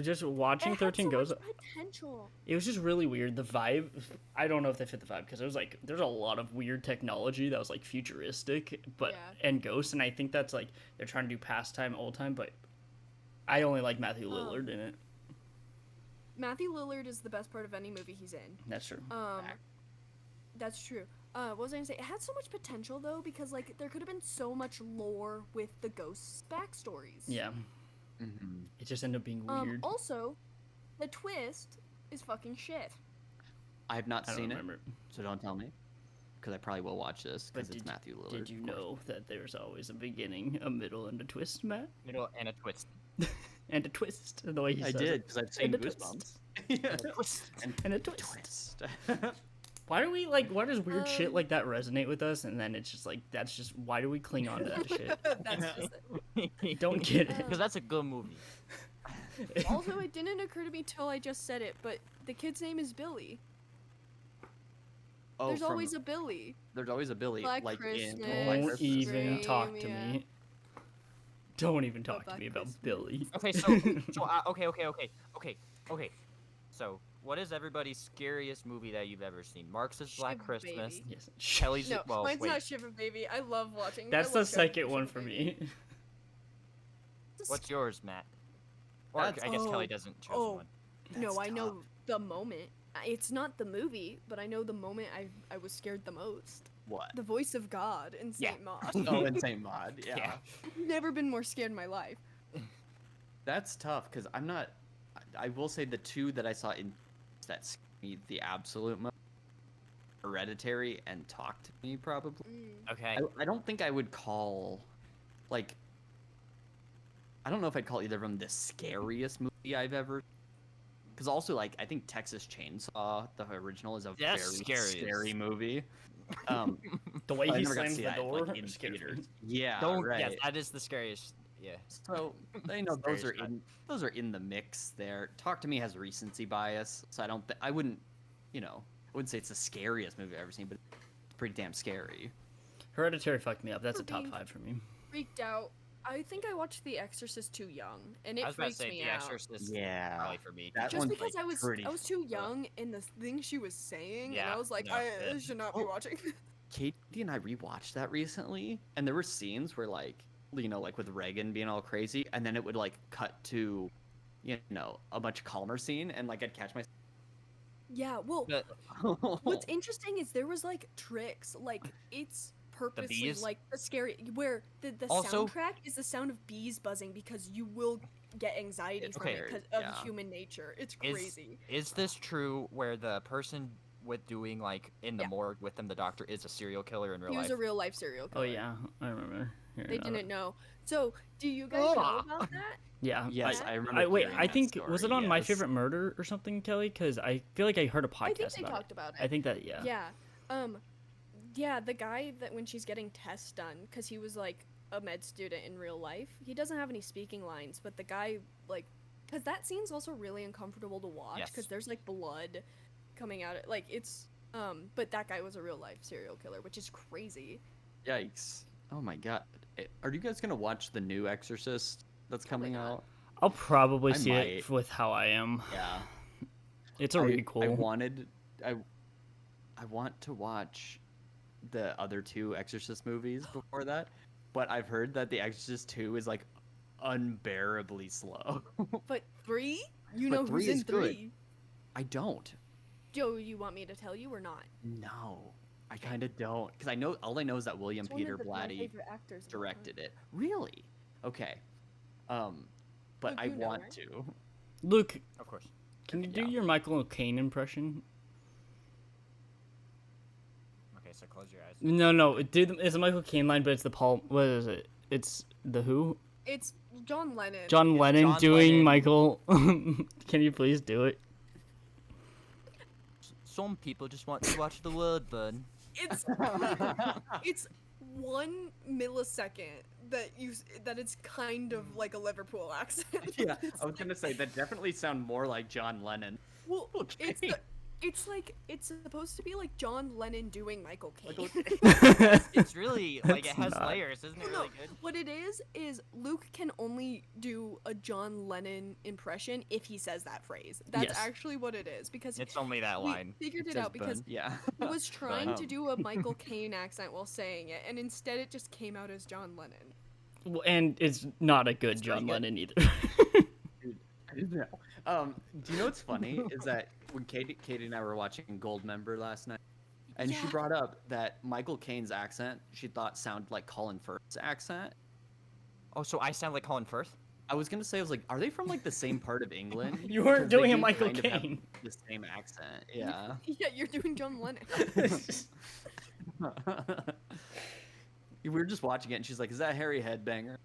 Just watching It had 13 so Ghosts, much potential. it was just really weird. The vibe, I don't know if they fit the vibe because it was like there's a lot of weird technology that was like futuristic, but Yeah. and ghosts, and I think that's like they're trying to do past time, old time, but I only like Matthew Lillard in it. Matthew Lillard is the best part of any movie he's in. That's true. Fact. That's true. What was I gonna say? It had so much potential though, because like there could have been so much lore with the ghosts' backstories. Yeah, Mhm. it just ended up being weird. Also, the twist is fucking shit. I have not I don't seen it, remember. so don't tell me. Because I probably will watch this, But because it's Matthew Lillard. Did you of course. know that there's always a beginning, a middle, and a twist, Matt? Middle and a twist. And a twist, the way he I says did, it. because I've seen And a twist. Goosebumps. Yeah. Twist. And a twist. Twist. Why do we why does weird shit Um, like that resonate with us? And then it's just like, that's just, why do we cling on to that shit? That's just it. Don't get it. Because that's a good movie. Also, it didn't occur to me till I just said it, but the kid's name is Billy. Oh, There's from- always a Billy. there's always a Billy, Black like Christmas. in Don't Black Don't Christmas. even talk to yeah. me. Don't even talk to Black me about Christmas. Billy. Okay, okay. So, what is everybody's scariest movie that you've ever seen? Mark's is Black Shiver Christmas. Baby. Yes. Kelly's No, well, mine's wait. not Shiver Baby. I love watching. That's I the love second Shiver one for Baby. me. What's yours, Matt? Or That's- I guess Kelly oh, doesn't choose oh. one. No, That's I know tough. the moment. It's not the movie, but I know the moment I was scared the most. What? The voice of God in Yeah. Saint Maud. Oh, in Saint Maud. Yeah. Yeah. Never been more scared in my life. That's tough because I'm not. I will say the two that I saw in that scared me the absolute most. Hereditary and Talk to Me probably. Okay. I don't think I would call, like. I don't know if I'd call either of them the scariest movie I've ever. Because also, like, I think Texas Chainsaw, the original, is a That's very scary. scary movie. The way I he never got to slams see the that, door like, in scares me. theaters. Yeah, Don't. right. Yes, that is the scariest. Yeah. So you know those are Scary those are in the mix there. Talk to Me has recency bias, so I wouldn't, I wouldn't say it's the scariest movie I've ever seen, but it's pretty damn scary. Hereditary fucked me up. That's a For top being- 5 for me. Freaked out. I think I watched The Exorcist too young, and I it was about to freaked say me The out. Exorcist. Yeah. Probably for me. That Just one's, because like, I was pretty too rough. young, and the things she was saying, and Yeah, I was like, no, I it- should not be Oh. watching. Katie and I rewatched that recently, and there were scenes where like with Reagan being all crazy, and then it would like cut to, a much calmer scene, and like I'd catch myself. Yeah, well, But what's interesting is there was like tricks, like it's purposely bees? like the scary where the Also- soundtrack is the sound of bees buzzing because you will get anxiety It's from it weird, because of yeah. human nature. It's Is- crazy. is this true where the person with doing like in the Yeah. morgue with them, the doctor is a serial killer in real He was life. a real life serial Oh killer. yeah, I remember. hearing They about didn't it. know. So, do you guys know about that? Yeah. Yes, Yeah. I remember. Wait, hearing I that think was it story, on My yes. Favorite Murder or something, Kelly? Because I feel like I heard a podcast I think they about talked about I it. think that yeah. Yeah. Yeah, the guy that when she's getting tests done, because he was like a med student in real life, he doesn't have any speaking lines, but the guy, like, because that scene's also really uncomfortable to watch, Yes. because there's like blood coming out. Like, it's, but that guy was a real life serial killer, which is crazy. Yikes! Oh my god. Are you guys gonna watch the new Exorcist that's Probably coming not. out? I'll probably I see it might. with how I am. Yeah. It's a really cool. I want to watch the other two Exorcist movies before that, but I've heard that The Exorcist 2 is like unbearably slow. But 3? You But know 3 who's in is good. 3? I don't. Joe, you want me to tell you or not? No, I kind of don't, because I know all I know is that William It's one Peter of my Blatty favorite actors of all time. directed it. Really? Okay. But Luke, I you know, want right? to. Luke, Of course. can you do Yeah. your Michael Caine impression? Okay, so close your eyes. No, it's a Michael Caine line, but it's the Paul. What is it? It's the Who? It's John Lennon. John Lennon John doing Lennon. Michael. Can you please do it? Some people just want to watch the world burn. It's it's 1 millisecond that it's kind of like a Liverpool accent. Yeah, I was gonna say that definitely sound more like John Lennon. Well, Okay. it's like it's supposed to be like John Lennon doing Michael Caine. It's really like it It's has not. layers, isn't it? No, Really good. what it is Luke can only do a John Lennon impression if he says that phrase. That's Yes. actually what it is because It's only that we line. figured it Says out because burn. Yeah. he was trying to Um, do a Michael Caine accent while saying it, and instead it just came out as John Lennon. Well, and it's not a good It's pretty John good. Lennon either. Dude, I didn't know. Do you know what's funny is that when Katie and I were watching Goldmember last night, and she Yeah. brought up that Michael Caine's accent she thought sounded like Colin Firth's accent. Oh, so I sound like Colin Firth? I was gonna say, I was like, are they from like the same part of England? You weren't Because they doing a do Michael kind of have Caine. The same accent. Yeah. Yeah, you're doing John Lennon. We were just watching it, and she's like, "Is that Harry Headbanger?"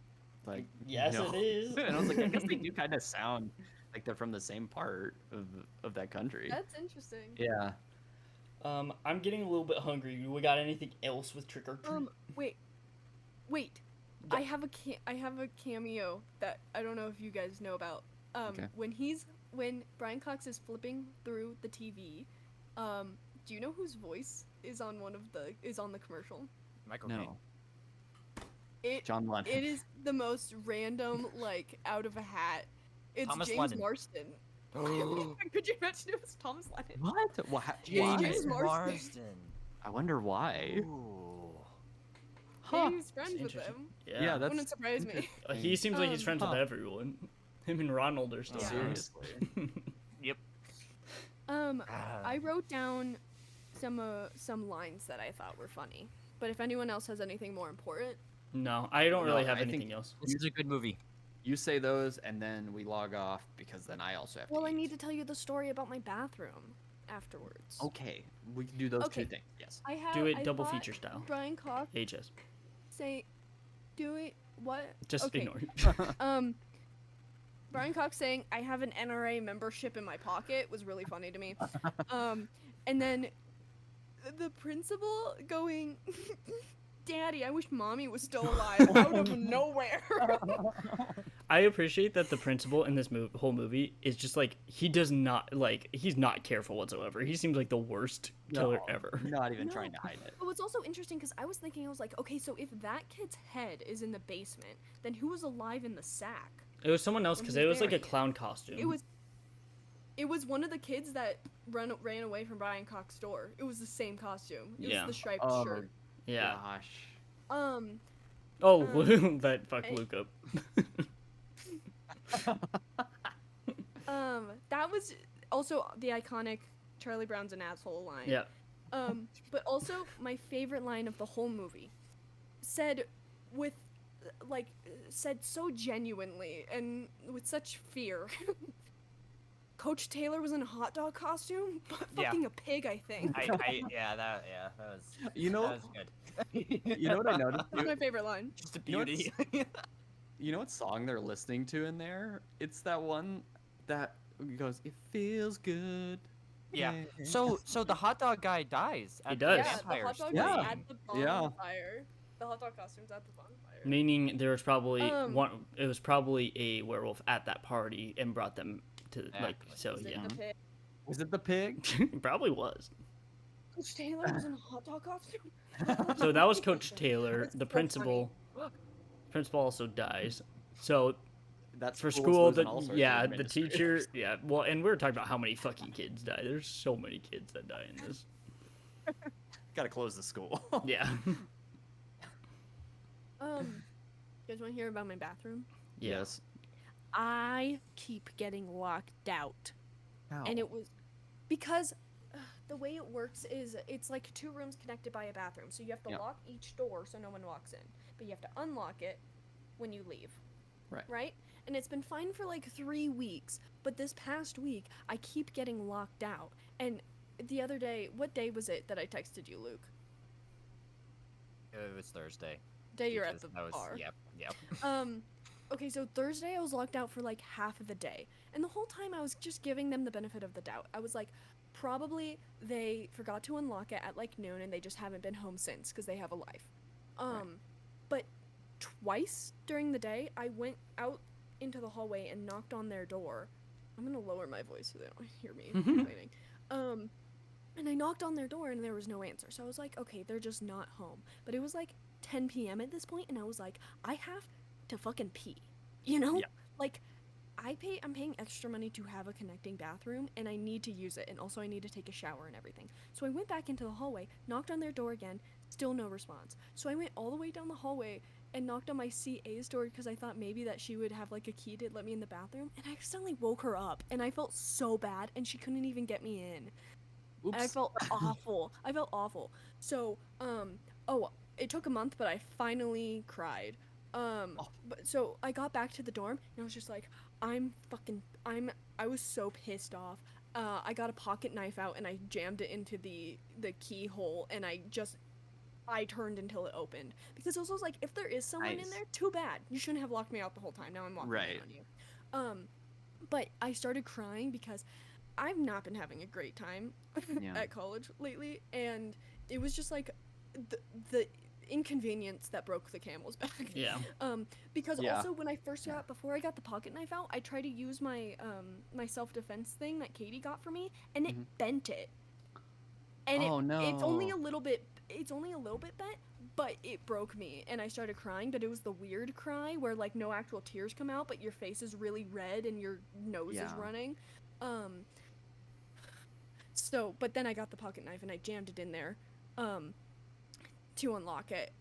Like, Yes, no. it is. And I was like, I guess they do kind of sound like they're from the same part of that country. That's interesting. Yeah. I'm getting a little bit hungry. We got anything else with trick or treat? Wait. I have a cameo that I don't know if you guys know about. Okay. When Brian Cox is flipping through the TV, do you know whose voice is on the commercial? Michael Caine. No. It John Lennon. it is the most random, like out of a hat. It's Thomas James Lennon. Marston. Could you imagine it was Thomas Lennon? What? Why? It's Why? James Marsden. I wonder why. Ooh. Maybe he's friends with Interesting. him. Yeah, that's Wouldn't surprise me. He seems like he's friends Huh. with everyone. Him and Ronald are still Yeah. friends. Seriously. Yep. I wrote down some lines that I thought were funny. But if anyone else has anything more important, No, I don't really No, have I think- anything else. This is a good movie. You say those, and then we log off because then I also have to. well, I eat. need to tell you the story about my bathroom afterwards. Okay, we can do those Okay. two things. Yes. I have. Do it I double thought feature style. Brian Cox HS. say, do it. What? Just Okay. ignore it. Brian Cox saying I have an NRA membership in my pocket was really funny to me. And then the principal going, "Daddy, I wish Mommy was still alive," out of nowhere. I appreciate that the principal in this whole movie is just like he's not careful whatsoever. He seems like the worst killer No, ever. Not even No. trying to hide it. But what's also interesting because I was thinking, I was like, okay, so if that kid's head is in the basement, then who was alive in the sack? It was someone else When because he's it was like a burying it. clown costume. It was one of the kids that ran away from Brian Cox's door. It was the same costume. It Yeah. was the striped Oh, shirt. Yeah. Gosh. Oh, that fucked I- Luke up. That was also the iconic Charlie Brown's an asshole line. Yeah. But also my favorite line of the whole movie, said said so genuinely and with such fear. Coach Taylor was in a hot dog costume, but Yeah. fucking a pig, I think. That was You know, that was good. you know what I noticed? That's too? my favorite line. Just a You know beauty. You know what song they're listening to in there? It's that one that goes, "It feels good." Yeah. So the hot dog guy dies. He At does. the Yeah, the vampire hot dog Yeah. was at the Yeah. bonfire. The hot dog costume's at the bonfire. Meaning there was probably Um, it was probably a werewolf at that party and brought them to like Exactly. so Was it yeah. the pig? Was it the pig? It probably was. Coach Taylor was in a hot dog costume. So that was Coach Taylor. That's The so principal also dies. So That's for cool, school, losing all sorts of the administrators. teacher, yeah. Well, and we were talking about how many fucking kids die. There's so many kids that die in this. Gotta close the school. Yeah. You guys want to hear about my bathroom? Yeah. Yes. I keep getting locked out. How? And it was because the way it works is it's like 2 rooms connected by a bathroom. So you have to Yeah. lock each door so no one walks in. But you have to unlock it when you leave. Right. Right? And it's been fine for like 3 weeks. But this past week, I keep getting locked out. And the other day, what day was it that I texted you, Luke? It was Thursday. Day you're at because the that was, bar. Yep. Okay, so Thursday I was locked out for like half of the day. And the whole time I was just giving them the benefit of the doubt. I was like, probably they forgot to unlock it at like noon and they just haven't been home since because they have a life. But twice during the day I went out into the hallway and knocked on their door. I'm gonna lower my voice so they don't hear me complaining. And I knocked on their door and there was no answer. So I was like, okay, they're just not home. But it was like 10 p.m. at this point and I was like, I have to fucking pee. You know? Yeah. Like I'm paying extra money to have a connecting bathroom and I need to use it and also I need to take a shower and everything. So I went back into the hallway, knocked on their door again, still no response. So I went all the way down the hallway and knocked on my CA's door because I thought maybe that she would have like a key to let me in the bathroom and I accidentally woke her up and I felt so bad and she couldn't even get me in. Oops. And I felt awful. I felt awful. So, it took a month, but I finally cried. But so I got back to the dorm and I was just like, I was so pissed off. I got a pocket knife out and I jammed it into the keyhole and I turned until it opened because I was like, if there is someone in Nice. there, too bad. You shouldn't have locked me out the whole time. Now I'm locking Right. it on you. But I started crying because I've not been having a great time Yeah. at college lately, and it was just like the inconvenience that broke the camel's back. Yeah. Because Yeah. also when I first before I got the pocket knife out, I tried to use my my self-defense thing that Katie got for me, and it bent it. And Oh, it's only no. a little bit bent, but it broke me and I started crying, but it was the weird cry where like no actual tears come out, but your face is really red and your nose is Yeah. running. So, but then I got the pocket knife and I jammed it in there to unlock it.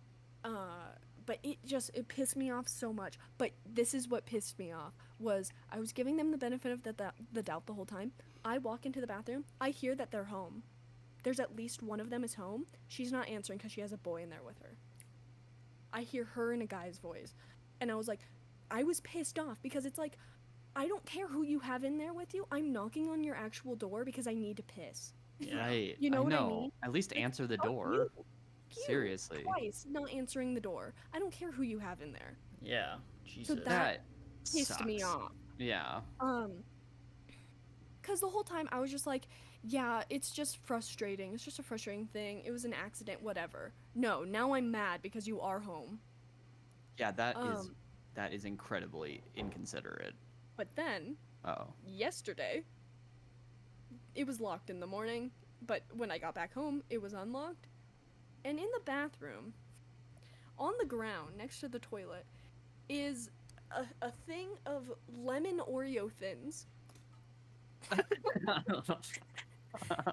But it pissed me off so much. But this is what pissed me off was I was giving them the benefit of the doubt the whole time. I walk into the bathroom, I hear that they're home. There's at least one of them is home. She's not answering because she has a boy in there with her. I hear her in a guy's voice. And I was like, I was pissed off because it's like, I don't care who you have in there with you. I'm knocking on your actual door because I need to piss. Yeah. Right. You know what I know. mean? At least answer the Oh, door. you Seriously. twice not answering the door. I don't care who you have in there. Yeah. Jesus. that- That Pissed me sucks. off. Yeah. Because the whole time I was just like, yeah, it's just frustrating. It's just a frustrating thing. It was an accident, whatever. No, now I'm mad because you are home. Yeah, that is Um, incredibly inconsiderate. But then, Oh. yesterday, it was locked in the morning, but when I got back home, it was unlocked. And in the bathroom, on the ground next to the toilet, is a thing of lemon Oreo thins.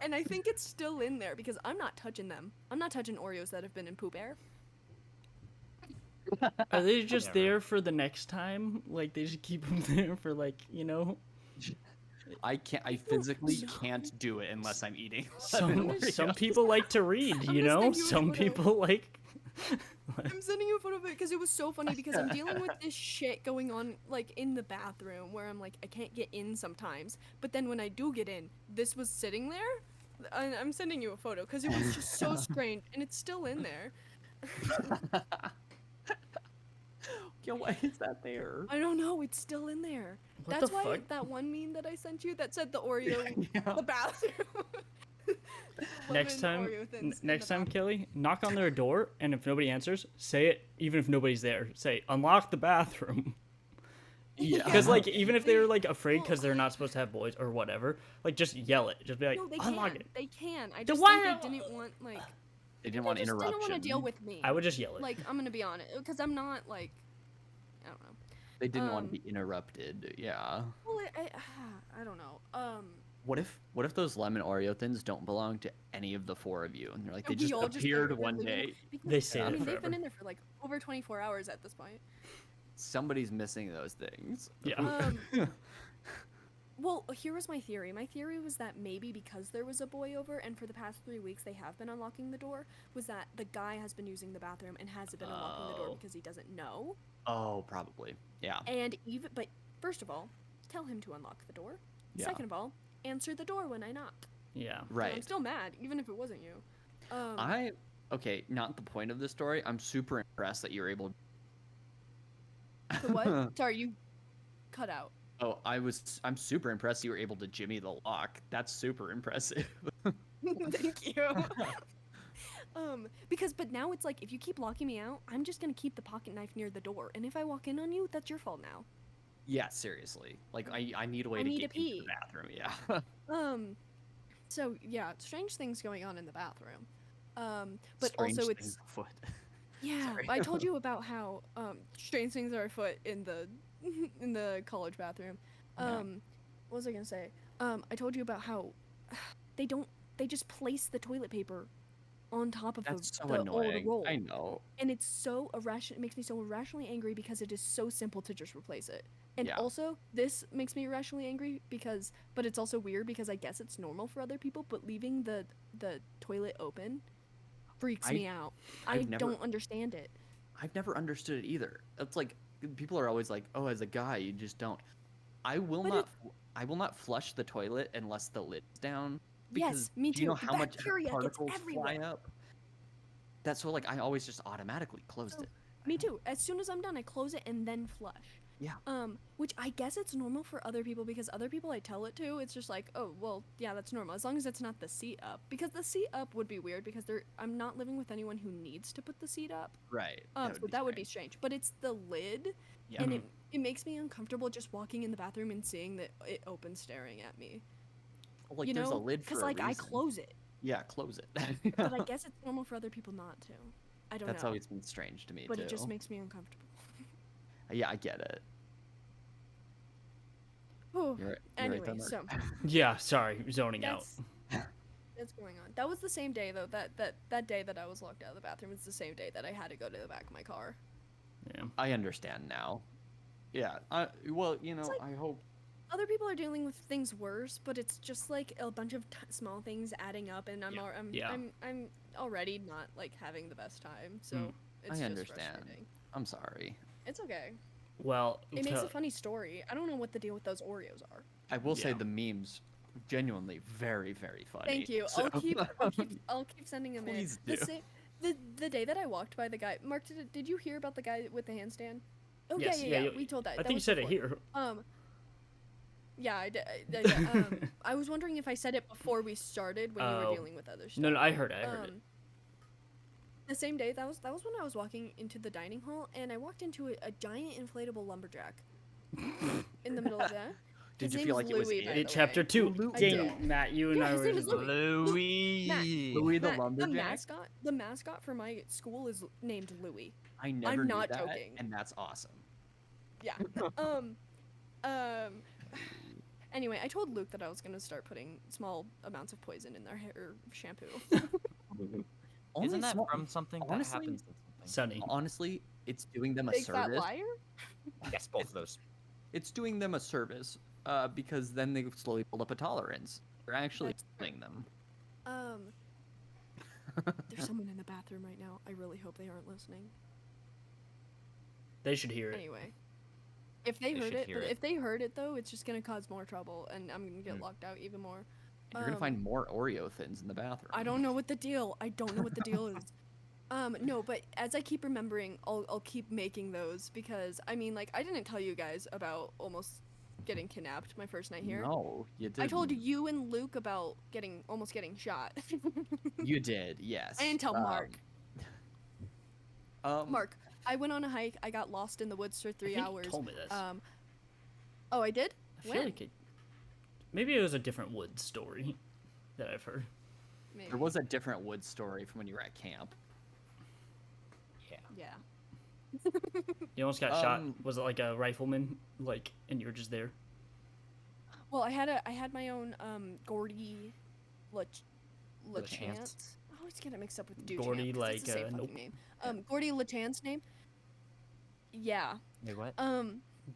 And I think it's still in there because I'm not touching them. I'm not touching Oreos that have been in poop air. Are they just Whatever. there for the next time? Like they just keep them there for like, you know? I physically No. can't do it unless I'm eating. Some Oreos. some people like to read, I'm you just know? thinking Some what a- people like I'm sending you a photo of it because it was so funny because I'm dealing with this shit going on like in the bathroom where I'm like I can't get in sometimes, but then when I do get in, this was sitting there. I'm sending you a photo because it was just so strange and it's still in there. Yo, why is that there? I don't know, it's still in there. What That's the why fuck? that one meme that I sent you that said the Oreo, Yeah. the bathroom. Next Lemon time, Oreo thins in the next time, bathroom. Kelly, knock on their door, and if nobody answers, say it. Even if nobody's there, say unlock the bathroom. Yeah. Because like even if they're like afraid because they're not supposed to have boys or whatever, like just yell it. Just be like No, they unlock can. it. They can. I Then just why- think they didn't want like. They didn't They want just interruption. didn't want to deal with me. I would just yell it. Like I'm gonna be honest, because I'm not like. I don't know. They didn't want um, to be interrupted. Yeah. Well, I don't know. What if those lemon Oreo thins don't belong to any of the four of you, and they're like they we just all appeared started one living- day? because, They stay I there mean, they've forever. been in there for like over 24 hours at this point. Somebody's missing those things. Yeah. Well, here was my theory. My theory was that maybe because there was a boy over, and for the past 3 weeks they have been unlocking the door, was that the guy has been using the bathroom and hasn't been unlocking the door Oh. because he doesn't know. Oh, probably. Yeah. And even, but first of all, tell him to unlock the door. Yeah. Second of all, answer the door when I knock. Yeah. 'Cause I'm Right. still mad, even if it wasn't you. Okay, not the point of the story. I'm super impressed that you're able. The what? Sorry, you cut out. Oh, I'm super impressed you were able to jimmy the lock. That's super impressive. Thank you. But now it's like if you keep locking me out, I'm just gonna keep the pocket knife near the door, and if I walk in on you, that's your fault now. Yeah, seriously. Like I need a way I to need get to into the pee. bathroom. Yeah. So yeah, strange things going on in the bathroom. But Strange also things it's afoot. yeah. Sorry. I told you about how strange things are afoot in the in the college bathroom. Yeah. What was I gonna say? I told you about how they just place the toilet paper on top of That's so the old annoying. roll. I know. And it's so irrational. It makes me so irrationally angry because it is so simple to just replace it. And Yeah. also, this makes me irrationally angry but it's also weird because I guess it's normal for other people, but leaving the toilet open freaks I- me out. I've I never- don't understand it. I've never understood it either. It's like people are always like, "Oh, as a guy, you just don't." I will But not. I will not flush the toilet unless the lid's down. Yes, me do you know too. how much Bacteria gets particles fly everywhere. up? That's so like I always just automatically closed So- it. Me too. As soon as I'm done, I close it and then flush. Yeah. Which I guess it's normal for other people because other people I tell it to, it's just like, oh, well, yeah, that's normal as long as it's not the seat up. Because the seat up would be weird because I'm not living with anyone who needs to put the seat up. Right. So that would be strange. But it's the lid, Yeah. and it makes me uncomfortable just walking in the bathroom and seeing that it open staring at me. Like you there's know, a lid for a like I reason. close it, Yeah, close it. but I guess it's normal for other people not to. I don't That's know. always been strange to me But too. it just makes me uncomfortable. Yeah, I get it. Oh, You're right anyway, there, Mark. so Yeah. Sorry, zoning out. that's going on. That was the same day though. That day that I was locked out of the bathroom was the same day that I had to go to the back of my car. Yeah. I understand now. Yeah. Well, you know, like- I hope. Other people are dealing with things worse, but it's just like a bunch of small things adding up, and I'm Yeah. Yeah. I'm already not like having the best time. So Mm. it's I just understand. frustrating. I'm sorry. It's okay. Well, It makes to- a funny story. I don't know what the deal with those Oreos are. I will say Yeah. the memes, genuinely very, very funny. Thank you. So- I'll keep sending them Please in. do. The day that I walked by the guy, Mark, did you hear about the guy with the handstand? Oh yes, yeah. We told that. I That think you was said it before. here. Yeah, I did. I was wondering if I said it before we started when you were Oh. dealing with other stuff. No, I heard it. I heard it. The same day, that was when I was walking into the dining hall, and I walked into a giant inflatable lumberjack in the middle of that. Did His you name feel is like it was Louis, by it? the In chapter way. 2. I Dang, did. Matt, you and Yeah, I his were. name is Louis. Louis. Matt, Louis the Matt, lumberjack. the mascot for my school is named Louis. I never I'm knew not that, joking. and that's awesome. Yeah. Anyway, I told Luke that I was gonna start putting small amounts of poison in their hair shampoo. Only Isn't that small- from something honestly- that happens in something? Sunny. Honestly, it's doing them a Big fat service. liar. Yes, both of those. It's doing them a service, because then they slowly build up a tolerance. They're actually That's true. doing them. There's someone in the bathroom right now. I really hope they aren't listening. They should hear it. Anyway, if they They heard should it, hear but it. if they heard it though, it's just gonna cause more trouble, and I'm gonna get locked out even more. And you're gonna find more Oreo thins in the bathroom. I don't know what the deal. I don't know what the deal is. No, but as I keep remembering, I'll keep making those because I mean, like, I didn't tell you guys about almost getting kidnapped my first night here. No, you did. I told you and Luke about almost getting shot. You did, yes. I didn't tell Mark. Mark. I went on a hike. I got lost in the woods for 3 I think hours. you told me this. Oh, I did? I feel like maybe it was a different wood story that I've heard. Maybe. There was a different wood story from when you were at camp. Yeah. You almost got shot. Um, Was it like a rifleman, like, and you were just there? Well, I had my own Gordy Lachance. Lachance. I always get it mixed up with the dude. Gordy, it's like, the same fucking nope. name. Gordy Lachance name. Yeah. Wait, what?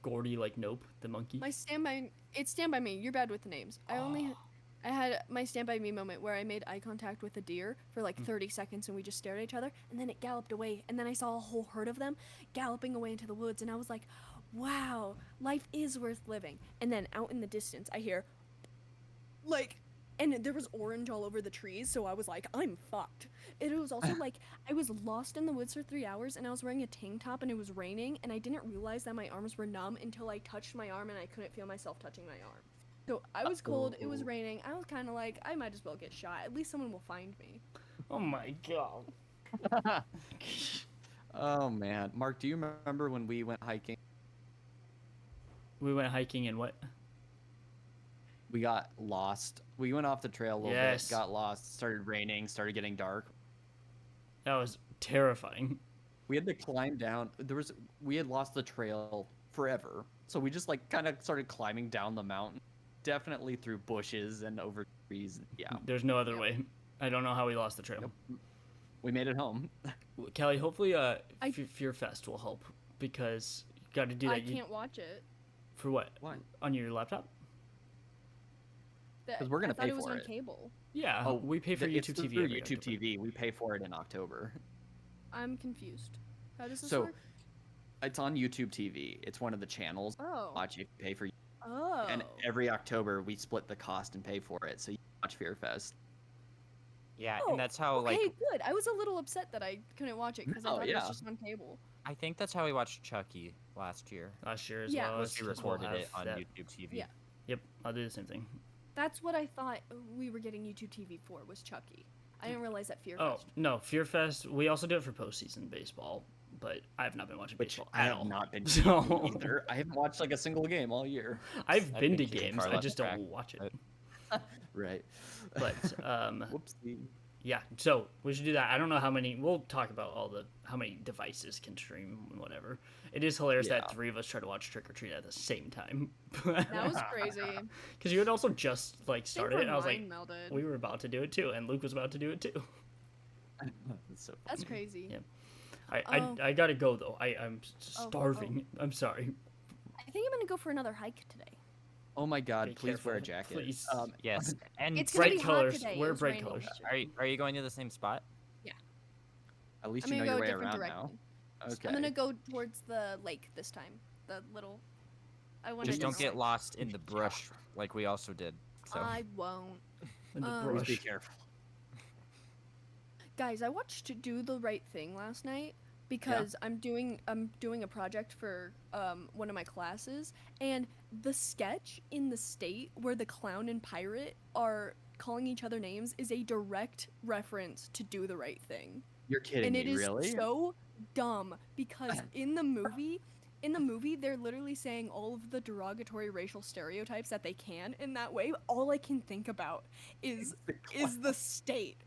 Gordy, like, nope, the monkey. My Stand By Me. You're bad with the names. I had my Stand By Me moment where I made eye contact with a deer for like 30 seconds and we just stared at each other and then it galloped away and then I saw a whole herd of them galloping away into the woods and I was like, wow, life is worth living. And then out in the distance I hear like, and there was orange all over the trees, so I was like, I'm fucked. It was also like I was lost in the woods for 3 hours and I was wearing a tank top and it was raining and I didn't realize that my arms were numb until I touched my arm and I couldn't feel myself touching my arm. So I was cold, it was raining, I was kind of like, I might as well get shot. At least someone will find me. Oh my god. Oh man, Mark, do you remember when we went hiking? We went hiking and what? We got lost. We went off the trail a little Yes. bit, got lost, started raining, started getting dark. That was terrifying. We had to climb down. We had lost the trail forever. So we just like kind of started climbing down the mountain, definitely through bushes and over trees. Yeah. There's no other way. I don't know how we lost the trail. Yep. We made it home. Kelly, hopefully Fear Fest will help because you got to do that. I can't watch it. For what? Why? On your laptop? 'Cause we're gonna I thought pay it was for on it. cable. Yeah. Oh, we pay for it's YouTube through TV. every YouTube October. TV. We pay for it in October. I'm confused. How does this So work? it's on YouTube TV. It's one of the channels. Oh. Watch it, pay for. Oh. And every October we split the cost and pay for it. So you watch Fear Fest. Yeah, Oh, and that's how okay, like good. I was a little upset that I couldn't watch it because I Oh, thought it yeah. was just on cable. I think that's how we watched Chucky last year. Last year as Yeah. well. Was as we 'cause we'll recorded it have on that. YouTube TV. Yeah. Yep, I'll do the same thing. That's what I thought we were getting YouTube TV for was Chucky. I didn't realize that Fear Oh Fest. no, Fear Fest. We also do it for postseason baseball, but I have not been watching Which baseball I at have all. not been So- either. I haven't watched like a single game all year. I've been to been keeping games. far I less just track, don't watch it. but- Right. But Whoopsie. yeah. So we should do that. I don't know how many. We'll talk about how many devices can stream and whatever. It is hilarious that Yeah. 3 of us try to watch Trick or Treat at the same time. That was crazy. Because you had also just like started it. And I was like, mind melded. we were about to do it too, and Luke was about to do it too. That's so That's funny. crazy. Yeah. Oh. I gotta go though. I'm Oh, starving. I'm sorry. I think I'm gonna go for another hike today. Oh my God! Be Please wear a careful, jacket. please. Yes, and It's gonna bright be colors. hot today. Wear It was bright raining colors. yesterday. are you going to the same spot? At least I'm you know gonna go your a way different around direction. now. Okay. I'm gonna go towards the lake this time. The little. I want Just to don't get lost in the brush like we also did. So I won't. In the Um, Please be brush. careful. Guys, I watched Do the Right Thing last night because I'm doing a project for one of my classes, and the sketch in the state where the clown and pirate are calling each other names is a direct reference to Do the Right Thing. You're kidding And me, it is really? so dumb because in the movie they're literally saying all of the derogatory racial stereotypes that they can in that way. All I can think about is the state.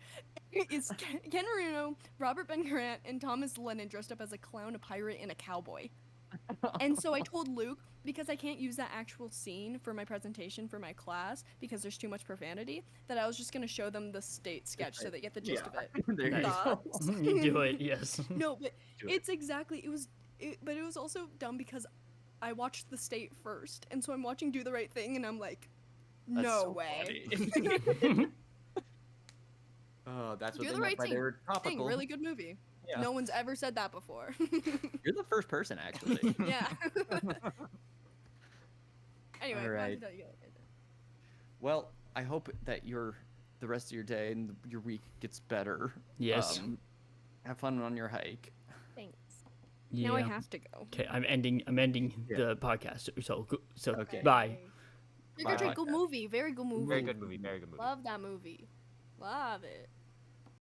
Is Ken Marino, Robert Ben Grant, and Thomas Lennon dressed up as a clown, a pirate, and a cowboy. And so I told Luke, because I can't use that actual scene for my presentation for my class because there's too much profanity, that I was just going to show them the state sketch so they get the gist of it. There you Nice. go. You do it, yes. No, but Do it. it's exactly but it was also dumb because I watched the state first, and so I'm watching Do the Right Thing, and I'm like, That's no so way. funny. Oh, that's what Do they the meant right by thing. they were Thing, topical. really good movie. Yeah. No one's ever said that before. You're the first person, actually. Yeah. Anyway, Alright. Monty, you go. Well, I hope that the rest of your day and your week gets better. Yes. Have fun on your hike. Thanks. Yeah. Now I have to go. Okay, I'm ending Yeah. the podcast. So Okay. bye. Trick or Treat, Bye. good movie. Very good movie. Very good movie. Very good movie. Love that movie. Love it.